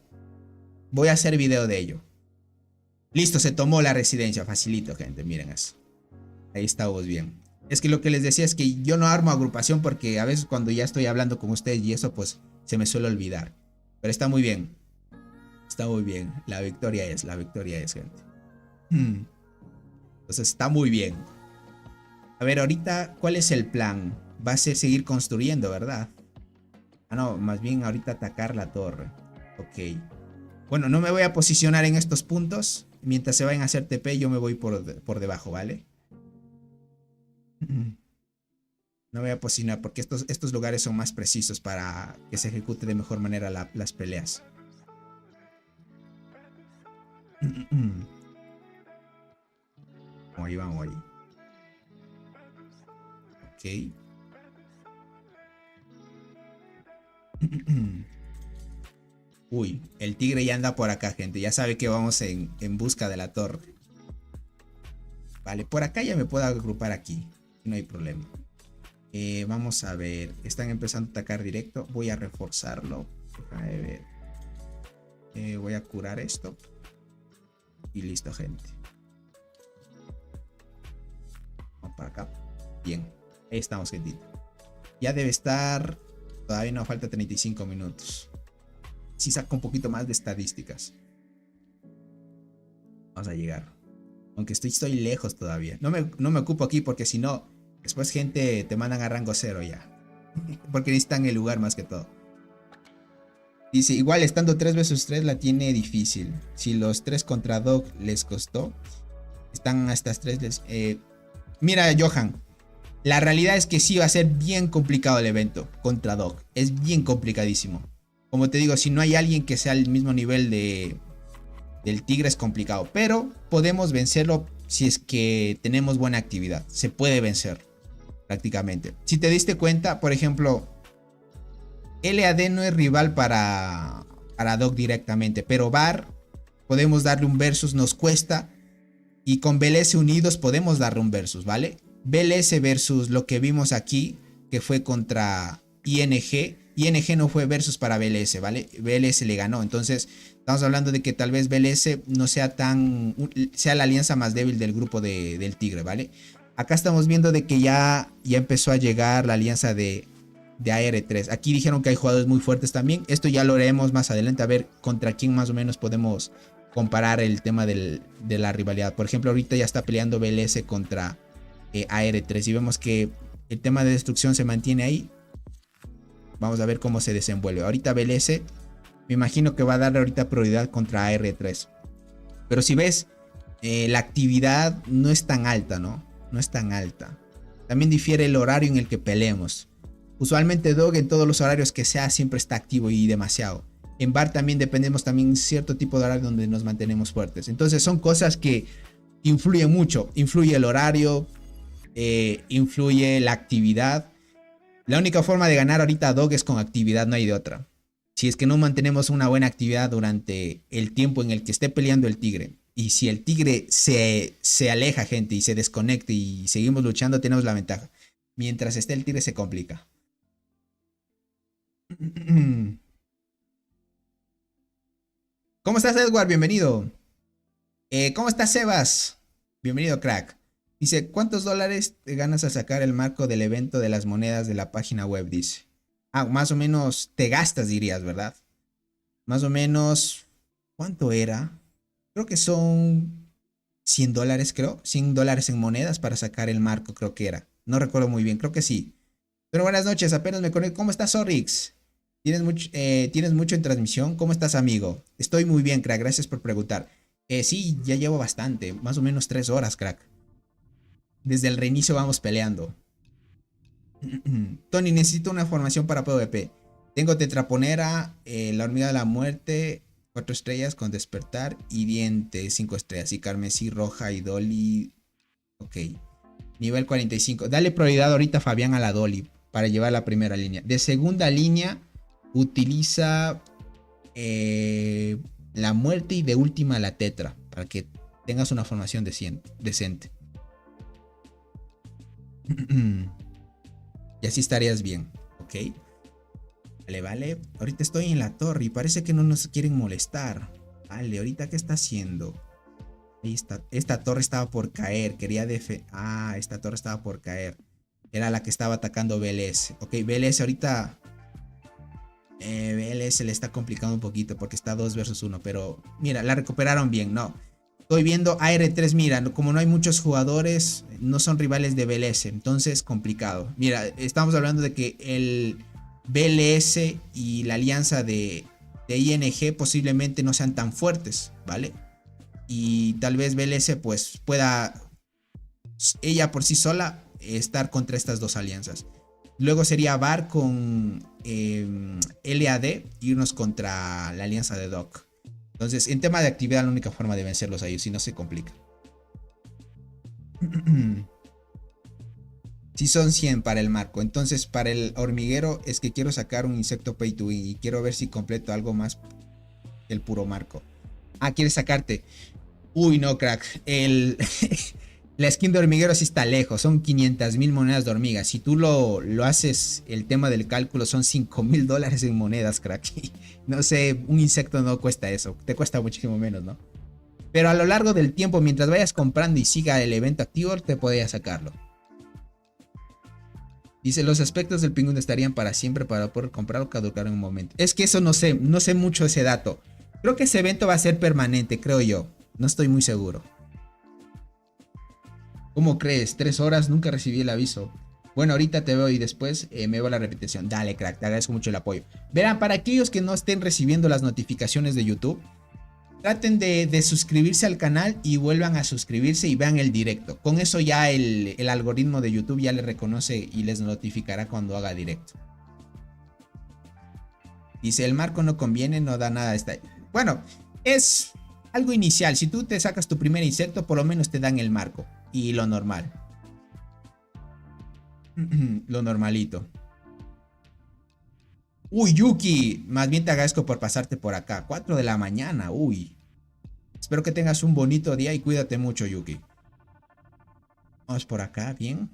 Voy a hacer video de ello. Listo, se tomó la residencia. Facilito, gente, miren eso. Ahí estamos bien. Es que lo que les decía es que yo no armo agrupación porque a veces cuando ya estoy hablando con ustedes y eso pues se me suele olvidar. Pero está muy bien. Está muy bien. La victoria es, gente. Entonces está muy bien. A ver, ahorita, ¿cuál es el plan? Va a ser seguir construyendo, ¿verdad? Ah, no, más bien ahorita atacar la torre. Ok. Bueno, no me voy a posicionar en estos puntos. Mientras se vayan a hacer TP, yo me voy por debajo, ¿vale? No voy a posicionar porque estos lugares son más precisos para que se ejecute de mejor manera las peleas. Vamos ahí, vamos ahí. Ok. Uy, el tigre ya anda por acá, gente. Ya sabe que vamos en busca de la torre. Vale, por acá ya me puedo agrupar aquí. No hay problema. Vamos a ver. Están empezando a atacar directo. Voy a reforzarlo. Déjame ver. Voy a curar esto. Y listo, gente. Vamos para acá. Bien. Ahí estamos, gente. Ya debe estar. Todavía nos falta 35 minutos. Si saco un poquito más de estadísticas. Vamos a llegar. Aunque estoy lejos todavía. No me ocupo aquí porque si no, después gente te mandan a rango 0 ya. Porque necesitan el lugar más que todo. Dice, igual estando 3 vs 3 la tiene difícil. Si los 3 contra Doc les costó. Están a estas 3 mira, Johan. La realidad es que sí va a ser bien complicado el evento contra Doc. Es bien complicadísimo. Como te digo, si no hay alguien que sea al mismo nivel del tigre es complicado. Pero podemos vencerlo si es que tenemos buena actividad. Se puede vencer prácticamente. Si te diste cuenta, por ejemplo, LAD no es rival para Doc directamente. Pero Var podemos darle un versus, nos cuesta. Y con BLS unidos podemos darle un versus, ¿vale? BLS versus lo que vimos aquí, que fue contra ING. ING no fue versus para BLS, ¿vale? BLS le ganó. Entonces, estamos hablando de que tal vez BLS no sea sea la alianza más débil del grupo del Tigre, ¿vale? Acá estamos viendo de que ya empezó a llegar la alianza de AR3. Aquí dijeron que hay jugadores muy fuertes también. Esto ya lo haremos más adelante, a ver contra quién más o menos podemos comparar el tema de la rivalidad. Por ejemplo, ahorita ya está peleando BLS contra AR3 y vemos que el tema de destrucción se mantiene ahí. Vamos a ver cómo se desenvuelve. Ahorita BLS me imagino que va a darle ahorita prioridad contra AR3. Pero si ves, la actividad no es tan alta, ¿no? No es tan alta. También difiere el horario en el que peleemos. Usualmente Dog en todos los horarios que sea siempre está activo y demasiado. En Var también dependemos también cierto tipo de horario donde nos mantenemos fuertes. Entonces son cosas que influyen mucho. Influye el horario, influye la actividad. La única forma de ganar ahorita a Dog es con actividad, no hay de otra. Si es que no mantenemos una buena actividad durante el tiempo en el que esté peleando el tigre. Y si el tigre se aleja, gente, y se desconecte y seguimos luchando, tenemos la ventaja. Mientras esté el tigre se complica. ¿Cómo estás, Edward? Bienvenido. ¿Cómo estás, Sebas? Bienvenido, crack. Dice, ¿cuántos dólares te ganas al sacar el marco del evento de las monedas de la página web? Dice. Ah, más o menos te gastas, dirías, ¿verdad? Más o menos, ¿cuánto era? Creo que son 100 dólares, creo. 100 dólares en monedas para sacar el marco, creo que era. No recuerdo muy bien, creo que sí. Pero buenas noches, apenas me conecto. ¿Cómo estás, Zorrix? ¿Tienes mucho en transmisión? ¿Cómo estás, amigo? Estoy muy bien, crack. Gracias por preguntar. Sí, ya llevo bastante. Más o menos 3 horas, crack. Desde el reinicio vamos peleando. Tony, necesito una formación para PvP. Tengo tetraponera, la hormiga de la muerte, 4 estrellas con despertar y diente, 5 estrellas. Y carmesí, roja y dolly. Ok. Nivel 45. Dale prioridad ahorita, Fabián, a la dolly para llevar la primera línea. De segunda línea, utiliza la muerte y de última la tetra para que tengas una formación decente. Y así estarías bien, ¿ok? Vale. Ahorita estoy en la torre y parece que no nos quieren molestar. Vale, ahorita ¿qué está haciendo? Ahí está. Esta torre estaba por caer. Esta torre estaba por caer. Era la que estaba atacando BLS. Ok, BLS ahorita... BLS le está complicando un poquito porque está 2 vs 1. Pero mira, la recuperaron bien, ¿no? Estoy viendo AR3, mira, como no hay muchos jugadores, no son rivales de BLS, entonces complicado. Mira, estamos hablando de que el BLS y la alianza de ING posiblemente no sean tan fuertes, ¿vale? Y tal vez BLS pues pueda, ella por sí sola, estar contra estas dos alianzas. Luego sería Var con LAD, irnos contra la alianza de Doc. Entonces, en tema de actividad, la única forma de vencerlos a ellos, si no se complica. Si son 100 para el marco. Entonces para el hormiguero es que quiero sacar un insecto pay to win. Y quiero ver si completo algo más que el puro marco. Ah, ¿quieres sacarte? Uy, no, crack. La skin de hormiguero sí está lejos. Son 500,000 monedas de hormiga. Si tú lo haces, el tema del cálculo son $5,000 en monedas, crack. No sé, un insecto no cuesta eso. Te cuesta muchísimo menos, ¿no? Pero a lo largo del tiempo, mientras vayas comprando y siga el evento activo, te podrías sacarlo. Dice, los aspectos del pingüino estarían para siempre para poder comprar o caducar en un momento. Es que eso no sé mucho ese dato. Creo que ese evento va a ser permanente, creo yo. No estoy muy seguro. ¿Cómo crees? 3 horas, nunca recibí el aviso. Bueno, ahorita te veo y después me veo la repetición. Dale, crack, te agradezco mucho el apoyo. Verán, para aquellos que no estén recibiendo las notificaciones de YouTube, traten de suscribirse al canal y vuelvan a suscribirse y vean el directo. Con eso ya el algoritmo de YouTube ya les reconoce y les notificará cuando haga directo. Dice, el marco no conviene, no da nada. Bueno, es algo inicial. Si tú te sacas tu primer insecto, por lo menos te dan el marco. Y lo normal. Lo normalito. Uy, Yuki, más bien te agradezco por pasarte por acá. 4 de la mañana, uy. Espero que tengas un bonito día y cuídate mucho, Yuki. Vamos por acá, bien.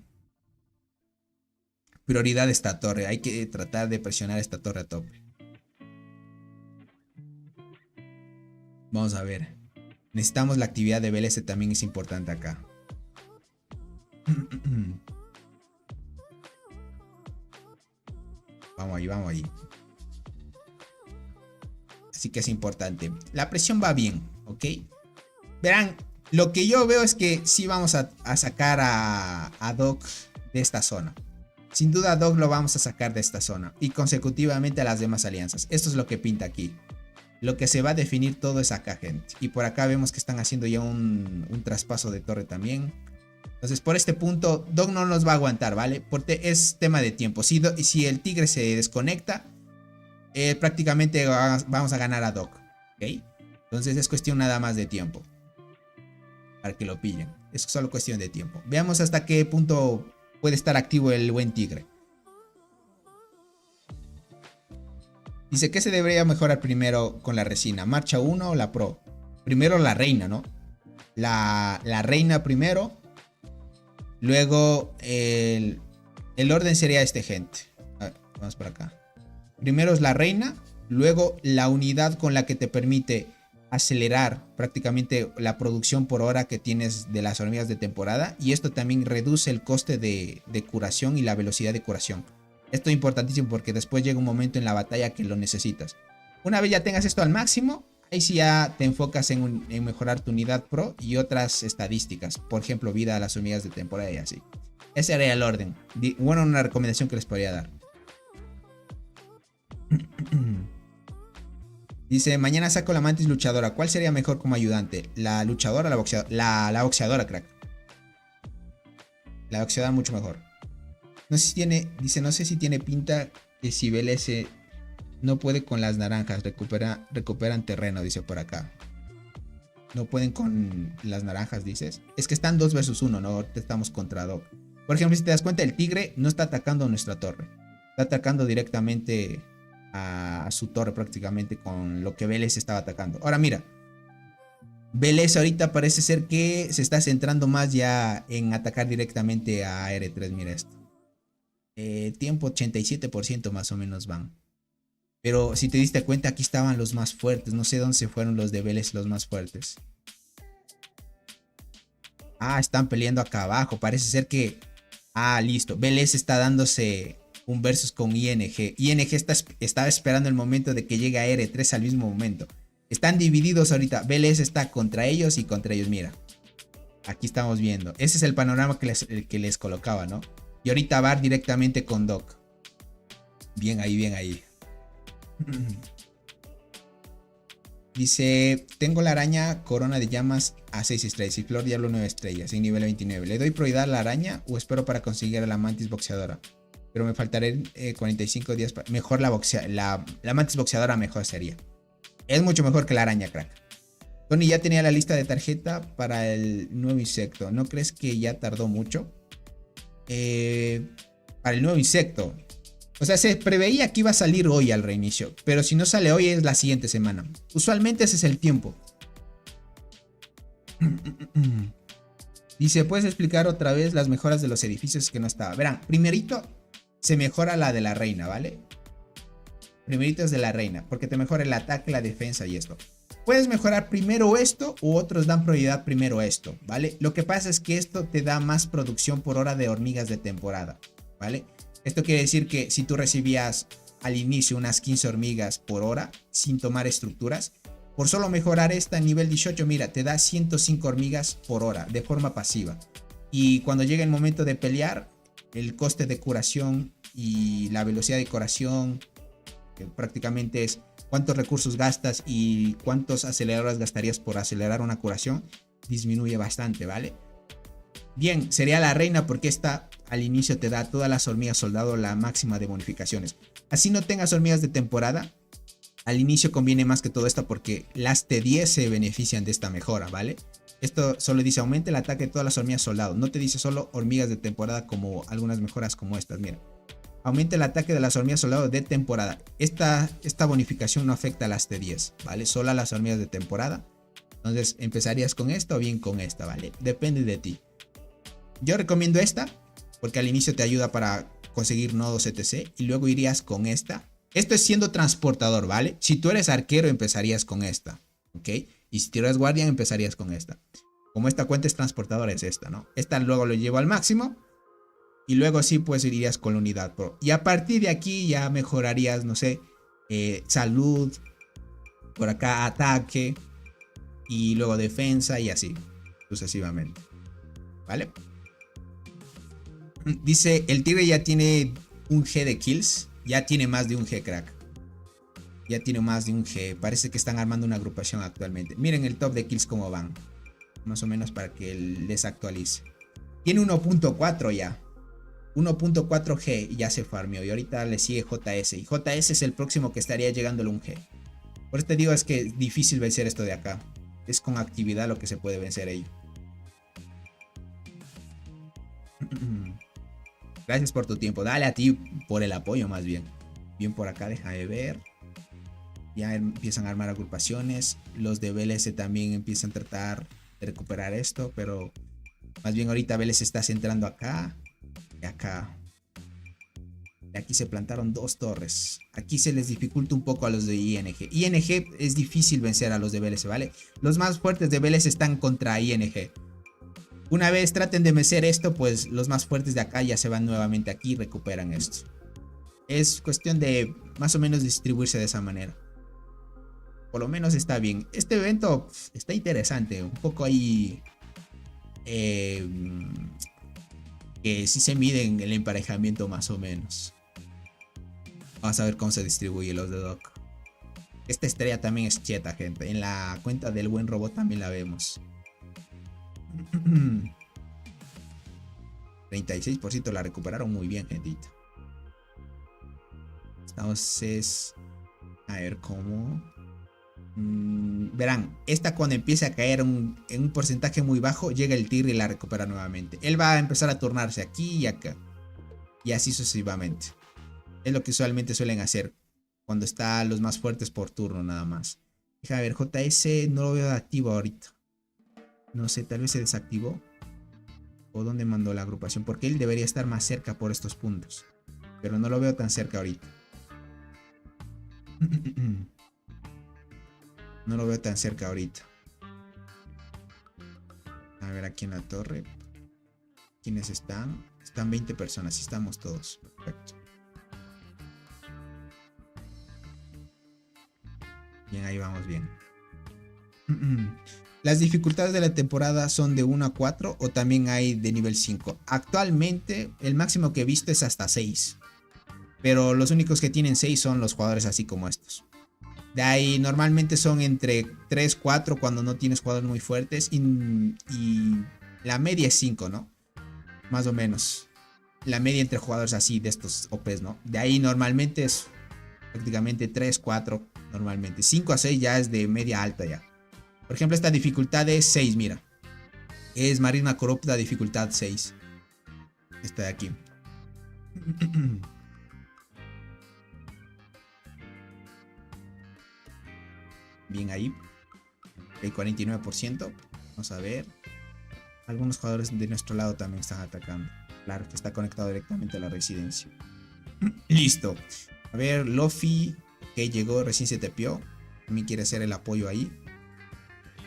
Prioridad esta torre, hay que tratar de presionar esta torre a tope. Vamos a ver. Necesitamos la actividad de BLS, también es importante acá. Vamos ahí, vamos ahí. Así que es importante. La presión va bien, ¿ok? Verán, lo que yo veo es que sí vamos a sacar a Doc de esta zona. Sin duda Doc lo vamos a sacar de esta zona. Y consecutivamente a las demás alianzas. Esto es lo que pinta aquí. Lo que se va a definir todo es acá, gente. Y por acá vemos que están haciendo ya un traspaso de torre también. Entonces por este punto Doc no nos va a aguantar, ¿vale? Porque es tema de tiempo. Si el tigre se desconecta, prácticamente vamos a ganar a Doc, ¿ok? Entonces es cuestión nada más de tiempo para que lo pillen. Es solo cuestión de tiempo. Veamos hasta qué punto puede estar activo el buen tigre. Dice que se debería mejorar primero con la resina, marcha 1 o la pro. Primero la reina, ¿no? La reina primero. Luego el orden sería este, gente. A ver, vamos por acá. Primero es la reina, luego la unidad con la que te permite acelerar prácticamente la producción por hora que tienes de las hormigas de temporada. Y esto también reduce el coste de curación y la velocidad de curación. Esto es importantísimo porque después llega un momento en la batalla que lo necesitas. Una vez ya tengas esto al máximo, ahí sí ya te enfocas en mejorar tu unidad pro y otras estadísticas. Por ejemplo, vida a las hormigas de temporada y así. Ese sería el orden. Bueno, una recomendación que les podría dar. Dice, mañana saco la mantis luchadora. ¿Cuál sería mejor como ayudante? ¿La luchadora o la boxeadora? La boxeadora, crack. La boxeadora mucho mejor. No sé si tiene, dice, no sé si tiene pinta que si BLS no puede con las naranjas. Recuperan terreno, dice por acá. No pueden con las naranjas, dices. Es que están 2 versus 1, ¿no? Ahorita estamos contra Doc. Por ejemplo, si te das cuenta, el tigre no está atacando nuestra torre. Está atacando directamente a su torre prácticamente con lo que BLS estaba atacando. Ahora mira, BLS ahorita parece ser que se está centrando más ya en atacar directamente a R3. Mira esto. Tiempo 87% más o menos van. Pero si te diste cuenta, aquí estaban los más fuertes. No sé dónde se fueron los de BLS, los más fuertes. Ah, están peleando acá abajo. Parece ser que... Ah, listo. BLS está dándose un versus con ING. ING está esperando el momento de que llegue a R3 al mismo momento. Están divididos ahorita. BLS está contra ellos y contra ellos. Mira. Aquí estamos viendo. Ese es el panorama que les colocaba, ¿no? Y ahorita va directamente con Doc. Bien ahí, bien ahí. Dice, tengo la araña corona de llamas a 6 estrellas y flor diablo 9 estrellas en nivel 29. ¿Le doy prioridad a la araña o espero para conseguir a la mantis boxeadora? Pero me faltaré 45 días para... Mejor la mantis boxeadora mejor sería. Es mucho mejor que la araña, crack. Tony ya tenía la lista de tarjeta para el nuevo insecto. ¿No crees que ya tardó mucho? para el nuevo insecto. O sea, se preveía que iba a salir hoy al reinicio, pero si no sale hoy es la siguiente semana. Usualmente ese es el tiempo. Dice, ¿puedes explicar otra vez las mejoras de los edificios que no estaba? Verán, primerito se mejora la de la reina, ¿vale? Primerito es de la reina, porque te mejora el ataque, la defensa y esto. Puedes mejorar primero esto u otros dan prioridad primero esto, ¿vale? Lo que pasa es que esto te da más producción por hora de hormigas de temporada, ¿vale? Esto quiere decir que si tú recibías al inicio unas 15 hormigas por hora sin tomar estructuras, por solo mejorar esta a nivel 18, mira, te da 105 hormigas por hora de forma pasiva. Y cuando llega el momento de pelear, el coste de curación y la velocidad de curación, que prácticamente es cuántos recursos gastas y cuántos aceleradores gastarías por acelerar una curación, disminuye bastante, ¿vale? Bien, sería la reina porque esta al inicio te da todas las hormigas soldado la máxima de bonificaciones. Así no tengas hormigas de temporada, al inicio conviene más que todo esto porque las T10 se benefician de esta mejora, ¿vale? Esto solo dice aumenta el ataque de todas las hormigas soldado, no te dice solo hormigas de temporada como algunas mejoras como estas, mira. Aumenta el ataque de las hormigas soldado de temporada. Esta bonificación no afecta a las T10, ¿vale? Solo a las hormigas de temporada. Entonces empezarías con esta o bien con esta, ¿vale? Depende de ti. Yo recomiendo esta porque al inicio te ayuda para conseguir nodos etc. Y luego irías con esta. Esto es siendo transportador, ¿vale? Si tú eres arquero empezarías con esta, ¿ok? Y si tú eres guardián empezarías con esta. Como esta cuenta es transportadora es esta, ¿no? Esta luego lo llevo al máximo. Y luego sí pues irías con la unidad pro. Y a partir de aquí ya mejorarías, no sé, salud. Por acá ataque. Y luego defensa y así sucesivamente. ¿Vale? Dice, el tigre ya tiene un G de kills. Ya tiene más de un G, crack. Ya tiene más de un G. Parece que están armando una agrupación actualmente. Miren el top de kills cómo van. Más o menos para que les actualice. Tiene 1.4 ya. 1.4 G y ya se farmeó. Y ahorita le sigue JS. Y JS es el próximo que estaría llegándole un G. Por eso te digo es que es difícil vencer esto de acá. Es con actividad lo que se puede vencer ello. Gracias por tu tiempo. Dale a ti por el apoyo más bien. Bien por acá, déjame ver. Ya empiezan a armar agrupaciones. Los de BLS también empiezan a tratar de recuperar esto. Pero más bien ahorita BLS está centrando acá. Y acá. Y aquí se plantaron dos torres. Aquí se les dificulta un poco a los de ING. ING es difícil vencer a los de BLS, ¿vale? Los más fuertes de BLS están contra ING. Una vez traten de vencer esto, pues los más fuertes de acá ya se van nuevamente aquí y recuperan esto. Es cuestión de más o menos distribuirse de esa manera. Por lo menos está bien. Este evento está interesante. Un poco ahí... que sí se mide en el emparejamiento más o menos. Vamos a ver cómo se distribuye los de Doc. Esta estrella también es cheta, gente. En la cuenta del buen robot también la vemos. 36% la recuperaron muy bien, gentita. Entonces, a ver cómo. Verán, esta cuando empiece a caer en un porcentaje muy bajo, llega el tigre y la recupera nuevamente. Él va a empezar a turnarse aquí y acá. Y así sucesivamente. Es lo que usualmente suelen hacer cuando están los más fuertes por turno nada más. Deja ver, JS no lo veo activo ahorita. No sé, tal vez se desactivó. ¿O dónde mandó la agrupación? Porque él debería estar más cerca por estos puntos. Pero no lo veo tan cerca ahorita. No lo veo tan cerca ahorita. A ver aquí en la torre. ¿Quiénes están? Están 20 personas. Estamos todos. Perfecto. Bien, ahí vamos bien. Las dificultades de la temporada son de 1 a 4 o también hay de nivel 5. Actualmente el máximo que he visto es hasta 6. Pero los únicos que tienen 6 son los jugadores así como estos. De ahí normalmente son entre 3, 4 cuando no tienes jugadores muy fuertes. Y la media es 5, ¿no? Más o menos. La media entre jugadores así de estos OPs, ¿no? De ahí normalmente es prácticamente 3, 4 normalmente. 5 a 6 ya es de media alta ya. Por ejemplo, esta dificultad es 6, mira. Es Marisma Corrupta, dificultad 6. Esta de aquí. Bien ahí. El 49%. Vamos a ver. Algunos jugadores de nuestro lado también están atacando. Claro que está conectado directamente a la residencia. Listo. A ver, Luffy, que llegó, recién se tepió. También quiere hacer el apoyo ahí.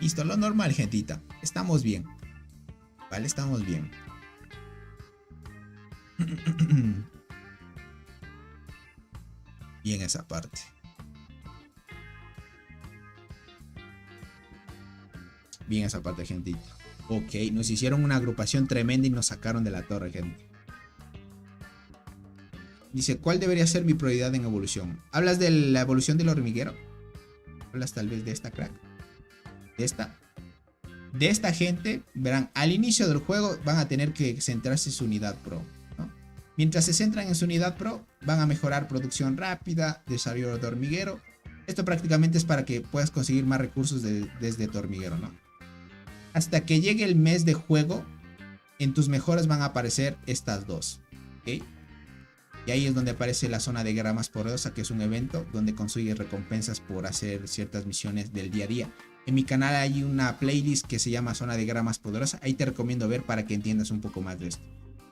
Listo, lo normal, gentita. Estamos bien. Vale, estamos bien. Bien esa parte. Bien esa parte, gentita. Ok, nos hicieron una agrupación tremenda y nos sacaron de la torre, gente. Dice, ¿cuál debería ser mi prioridad en evolución? ¿Hablas de la evolución del hormiguero? ¿Hablas tal vez de esta, crack? ¿De esta? De esta gente, verán, al inicio del juego van a tener que centrarse en su unidad pro, ¿no? Mientras se centran en su unidad pro, van a mejorar producción rápida, desarrollo de hormiguero. Esto prácticamente es para que puedas conseguir más recursos desde tu hormiguero, ¿no? Hasta que llegue el mes de juego, en tus mejoras van a aparecer estas dos, ¿ok? Y ahí es donde aparece la zona de guerra más poderosa, que es un evento donde consigues recompensas por hacer ciertas misiones del día a día. En mi canal hay una playlist que se llama Zona de Guerra Más Poderosa. Ahí te recomiendo ver para que entiendas un poco más de esto.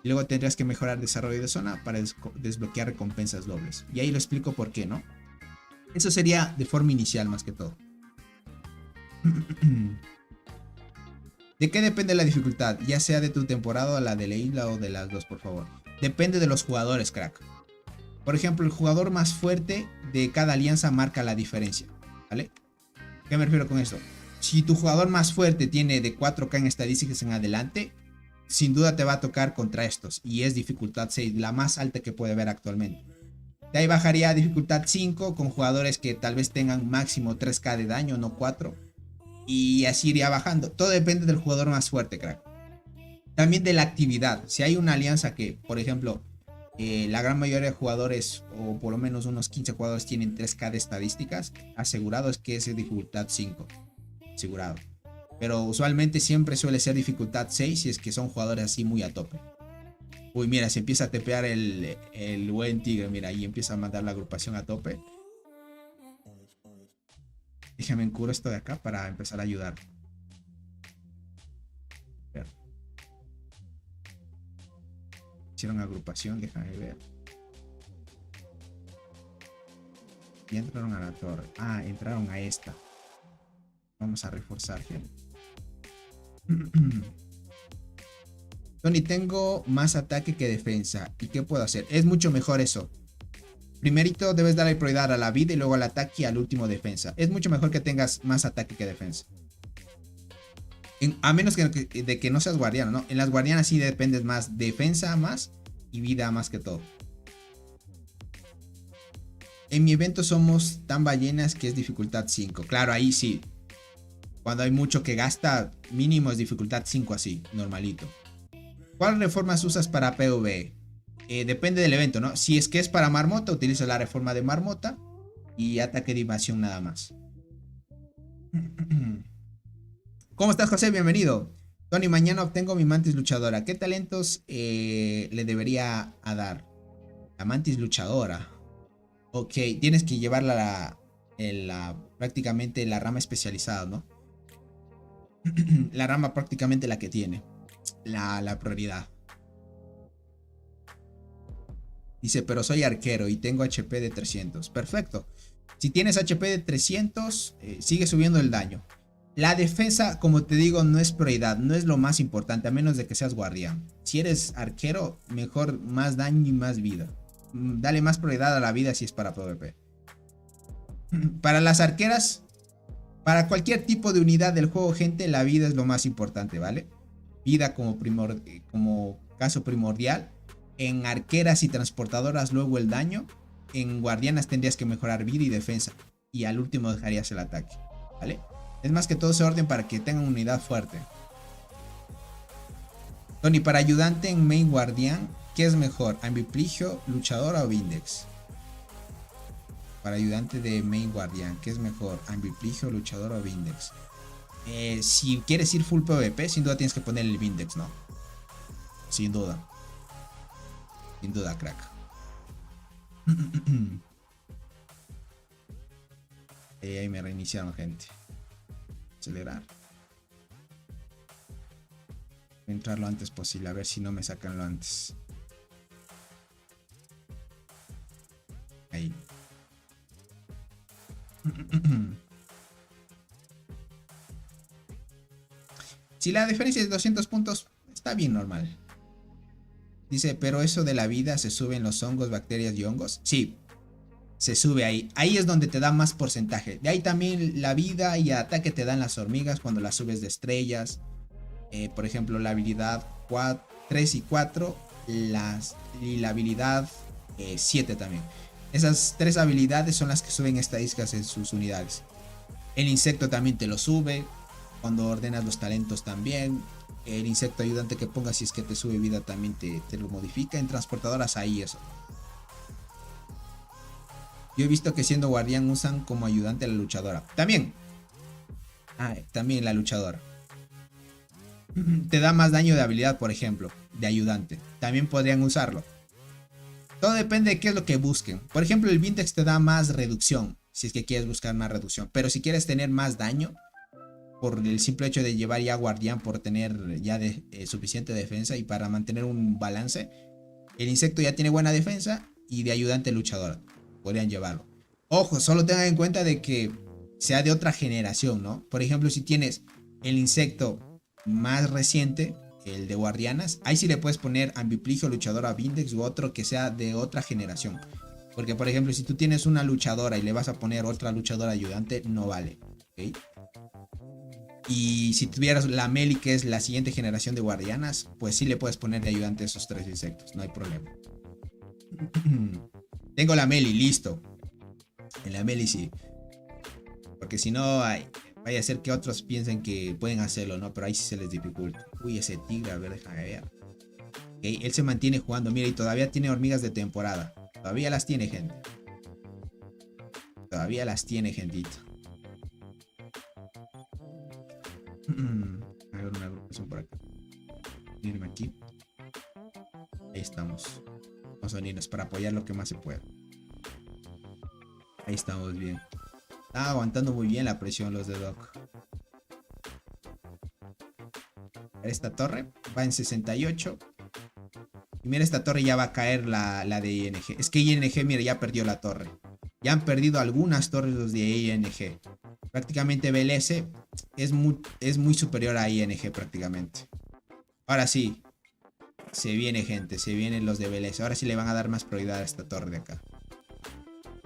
Y luego tendrás que mejorar desarrollo de zona para desbloquear recompensas dobles. Y ahí lo explico por qué, ¿no? Eso sería de forma inicial más que todo. ¿De qué depende la dificultad? Ya sea de tu temporada, la de la isla o de las dos, por favor. Depende de los jugadores, crack. Por ejemplo, el jugador más fuerte de cada alianza marca la diferencia, ¿vale? ¿Qué me refiero con esto? Si tu jugador más fuerte tiene de 4K en estadísticas en adelante, sin duda te va a tocar contra estos. Y es dificultad 6, la más alta que puede haber actualmente. De ahí bajaría a dificultad 5 con jugadores que tal vez tengan máximo 3K de daño, no 4. Y así iría bajando. Todo depende del jugador más fuerte, crack. También de la actividad. Si hay una alianza que, por ejemplo, la gran mayoría de jugadores, o por lo menos unos 15 jugadores, tienen 3K de estadísticas, asegurado es que es dificultad 5. Asegurado. Pero usualmente siempre suele ser dificultad 6 si es que son jugadores así muy a tope. Uy, mira, se empieza a tepear el buen tigre. Mira, ahí empieza a mandar la agrupación a tope. Déjame en curo esto de acá para empezar a ayudar. Hicieron agrupación, déjame ver. Y entraron a la torre. Ah, entraron a esta. Vamos a reforzar, gente. Tony, tengo más ataque que defensa. ¿Y qué puedo hacer? Es mucho mejor eso. Primerito debes darle prioridad a la vida y luego al ataque y al último defensa. Es mucho mejor que tengas más ataque que defensa. A menos de que no seas guardiano, ¿no? En las guardianas sí dependes más defensa más y vida más que todo. En mi evento somos tan ballenas que es dificultad 5. Claro, ahí sí. Cuando hay mucho que gasta, mínimo es dificultad 5 así, normalito. ¿Cuáles reformas usas para PvE? Depende del evento, ¿no? Si es que es para marmota, utilizo la reforma de marmota y ataque de invasión nada más. ¿Cómo estás, José? Bienvenido. Tony, mañana obtengo mi mantis luchadora. ¿Qué talentos le debería dar? La mantis luchadora. Ok, tienes que llevarla prácticamente la rama especializada, ¿no? La rama prácticamente la que tiene la prioridad. Dice, pero soy arquero y tengo HP de 300. Perfecto. Si tienes HP de 300, sigue subiendo el daño. La defensa, como te digo, no es prioridad, no es lo más importante, a menos de que seas guardián. Si eres arquero, mejor más daño y más vida. Dale más prioridad a la vida si es para PvP. Para las arqueras, para cualquier tipo de unidad del juego, gente, la vida es lo más importante, ¿vale? Vida como caso primordial. En arqueras y transportadoras luego el daño. En guardianas tendrías que mejorar vida y defensa. Y al último dejarías el ataque, ¿vale? Es más que todo ese orden para que tengan una unidad fuerte. Tony, para ayudante en main guardián, ¿qué es mejor? ¿Ambipligio, luchadora o Vindex? Para ayudante de main guardián, ¿qué es mejor? ¿Ambipligio, luchadora o Vindex? Si quieres ir full PvP, sin duda tienes que poner el Vindex, ¿no? Sin duda. Sin duda, crack. Ahí me reiniciaron, gente. Acelerar. Voy a entrar lo antes posible. A ver si no me sacan lo antes. Ahí. Si la diferencia es de 200 puntos, está bien normal. Dice, pero eso de la vida se sube en los hongos, bacterias y hongos. Sí, se sube ahí. Ahí es donde te da más porcentaje. De ahí también la vida y ataque te dan las hormigas cuando las subes de estrellas. Por ejemplo, la habilidad 3 y 4. Y la habilidad 7 también. Esas 3 habilidades son las que suben estadísticas en sus unidades. El insecto también te lo sube. Cuando ordenas los talentos también. El insecto ayudante que pongas, si es que te sube vida, también te lo modifica. En transportadoras ahí eso. Yo he visto que siendo guardián usan como ayudante a la luchadora. También. También la luchadora. Te da más daño de habilidad, por ejemplo. De ayudante. También podrían usarlo. Todo depende de qué es lo que busquen. Por ejemplo, el Vintex te da más reducción. Si es que quieres buscar más reducción. Pero si quieres tener más daño. Por el simple hecho de llevar ya guardián, por tener ya suficiente defensa y para mantener un balance. El insecto ya tiene buena defensa y de ayudante luchador. Podrían llevarlo. Ojo, solo tengan en cuenta de que sea de otra generación, ¿no? Por ejemplo, si tienes el insecto más reciente, el de guardianas, ahí sí le puedes poner ambipligio, luchadora, Vintex u otro que sea de otra generación. Porque, por ejemplo, si tú tienes una luchadora y le vas a poner otra luchadora ayudante, no vale. ¿Ok? Y si tuvieras la Meli, que es la siguiente generación de guardianas, pues sí le puedes poner de ayudante a esos 3 insectos, no hay problema. Tengo la Meli, listo. En la Meli sí. Porque si no, vaya a ser que otros piensen que pueden hacerlo, ¿no? Pero ahí sí se les dificulta. Uy, ese tigre, a ver, déjame ver. Okay, él se mantiene jugando, mira, y todavía tiene hormigas de temporada. Todavía las tiene, gente. Todavía las tiene, gentita. A ver, una agrupación por acá. Irme aquí. Ahí estamos. Vamos a unirnos para apoyar lo que más se pueda. Ahí estamos bien. Está aguantando muy bien la presión los de Doc. Esta torre va en 68. Y mira, esta torre ya va a caer la de ING. Es que ING, mira, ya perdió la torre. Ya han perdido algunas torres los de ING. Prácticamente BLS es muy superior a ING prácticamente. Ahora sí. Se viene, gente. Se vienen los de BLS. Ahora sí le van a dar más prioridad a esta torre de acá.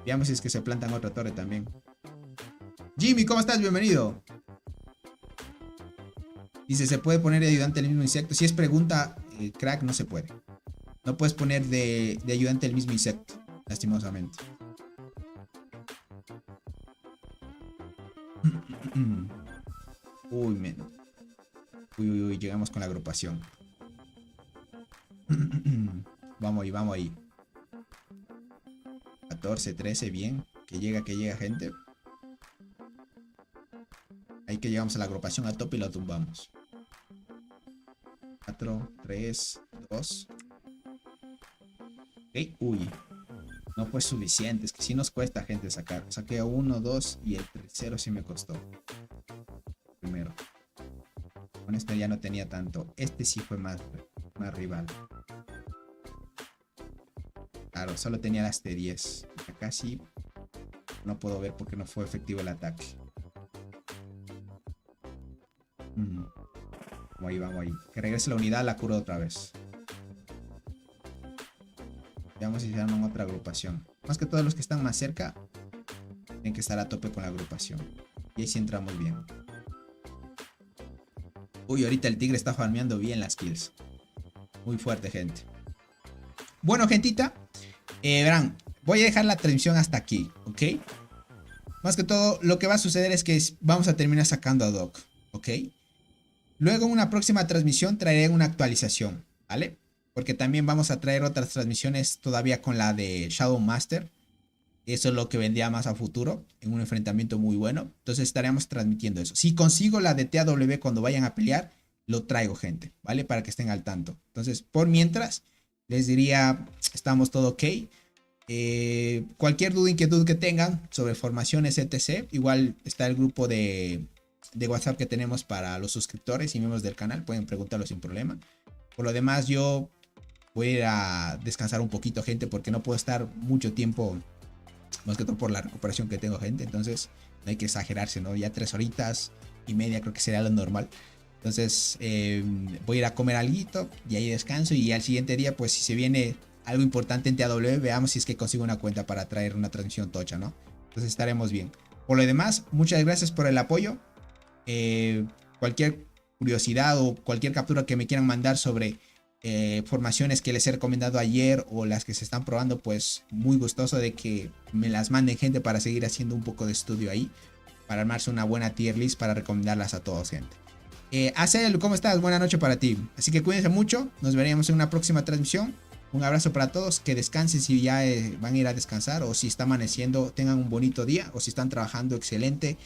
Veamos si es que se plantan otra torre también. Jimmy, ¿cómo estás? Bienvenido. Dice, ¿se puede poner de ayudante el mismo insecto? Si es pregunta, crack, no se puede. No puedes poner de ayudante el mismo insecto. Lastimosamente. Uy, men. Uy, llegamos con la agrupación. Vamos ahí. 14, 13, bien. Que llega, gente. Ahí que llegamos a la agrupación a tope y lo tumbamos. 4, 3, 2. Ok, uy. No fue suficiente, es que sí nos cuesta, gente, sacar. Saqué a 1, 2 y el tercero sí me costó. Primero. Con este ya no tenía tanto. Este sí fue más rival. Claro, solo tenía las de 10. Acá sí no puedo ver porque no fue efectivo el ataque. Vamos ahí. Que regrese la unidad, la curo otra vez. Veamos si se arman otra agrupación. Más que todos los que están más cerca tienen que estar a tope con la agrupación. Y ahí sí entramos bien. Uy, ahorita el tigre está farmeando bien las kills. Muy fuerte, gente. Bueno, gentita. Verán, voy a dejar la transmisión hasta aquí, ¿ok? Más que todo, lo que va a suceder es que vamos a terminar sacando a Doc, ¿ok? Luego en una próxima transmisión traeré una actualización, ¿vale? Porque también vamos a traer otras transmisiones todavía con la de Shadow Master. Eso es lo que vendría más a futuro, en un enfrentamiento muy bueno. Entonces estaremos transmitiendo eso. Si consigo la de TAW cuando vayan a pelear, lo traigo, gente, ¿vale? Para que estén al tanto. Entonces, por mientras, les diría, estamos todo ok. Cualquier duda, inquietud que tengan sobre formaciones, etc. Igual está el grupo de WhatsApp que tenemos para los suscriptores y miembros del canal. Pueden preguntarlo sin problema. Por lo demás, yo voy a ir a descansar un poquito, gente, porque no puedo estar mucho tiempo, más que todo por la recuperación que tengo, gente. Entonces no hay que exagerarse, ¿no? Ya 3 horas y media creo que sería lo normal. Entonces voy a ir a comer alguito y ahí descanso. Y al siguiente día, pues si se viene algo importante en TAW, veamos si es que consigo una cuenta para traer una transmisión tocha, ¿no? Entonces estaremos bien. Por lo demás, muchas gracias por el apoyo. Cualquier curiosidad o cualquier captura que me quieran mandar sobre formaciones que les he recomendado ayer o las que se están probando, pues muy gustoso de que me las manden, gente, para seguir haciendo un poco de estudio ahí, para armarse una buena tier list para recomendarlas a todos, gente. Acel, ¿cómo estás? Buena noche para ti. Así que cuídense mucho, nos veremos en una próxima transmisión. Un abrazo para todos, que descansen si ya van a ir a descansar, o si está amaneciendo, tengan un bonito día, o si están trabajando, excelente.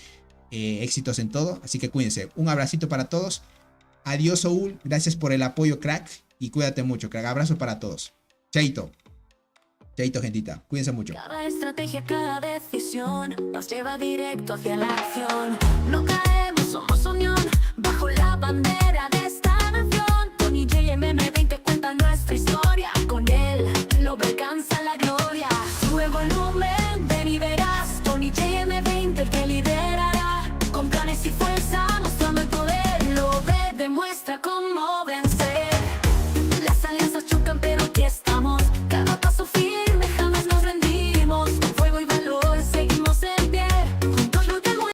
Éxitos en todo, así que cuídense. Un abracito para todos. Adiós, Saúl, gracias por el apoyo, crack, y cuídate mucho, crack. Abrazo para todos. Chaito. Chaito, gentita. Cuídense mucho. Cada estrategia, cada decisión nos lleva directo hacia la acción. No caemos, somos unión bajo la bandera de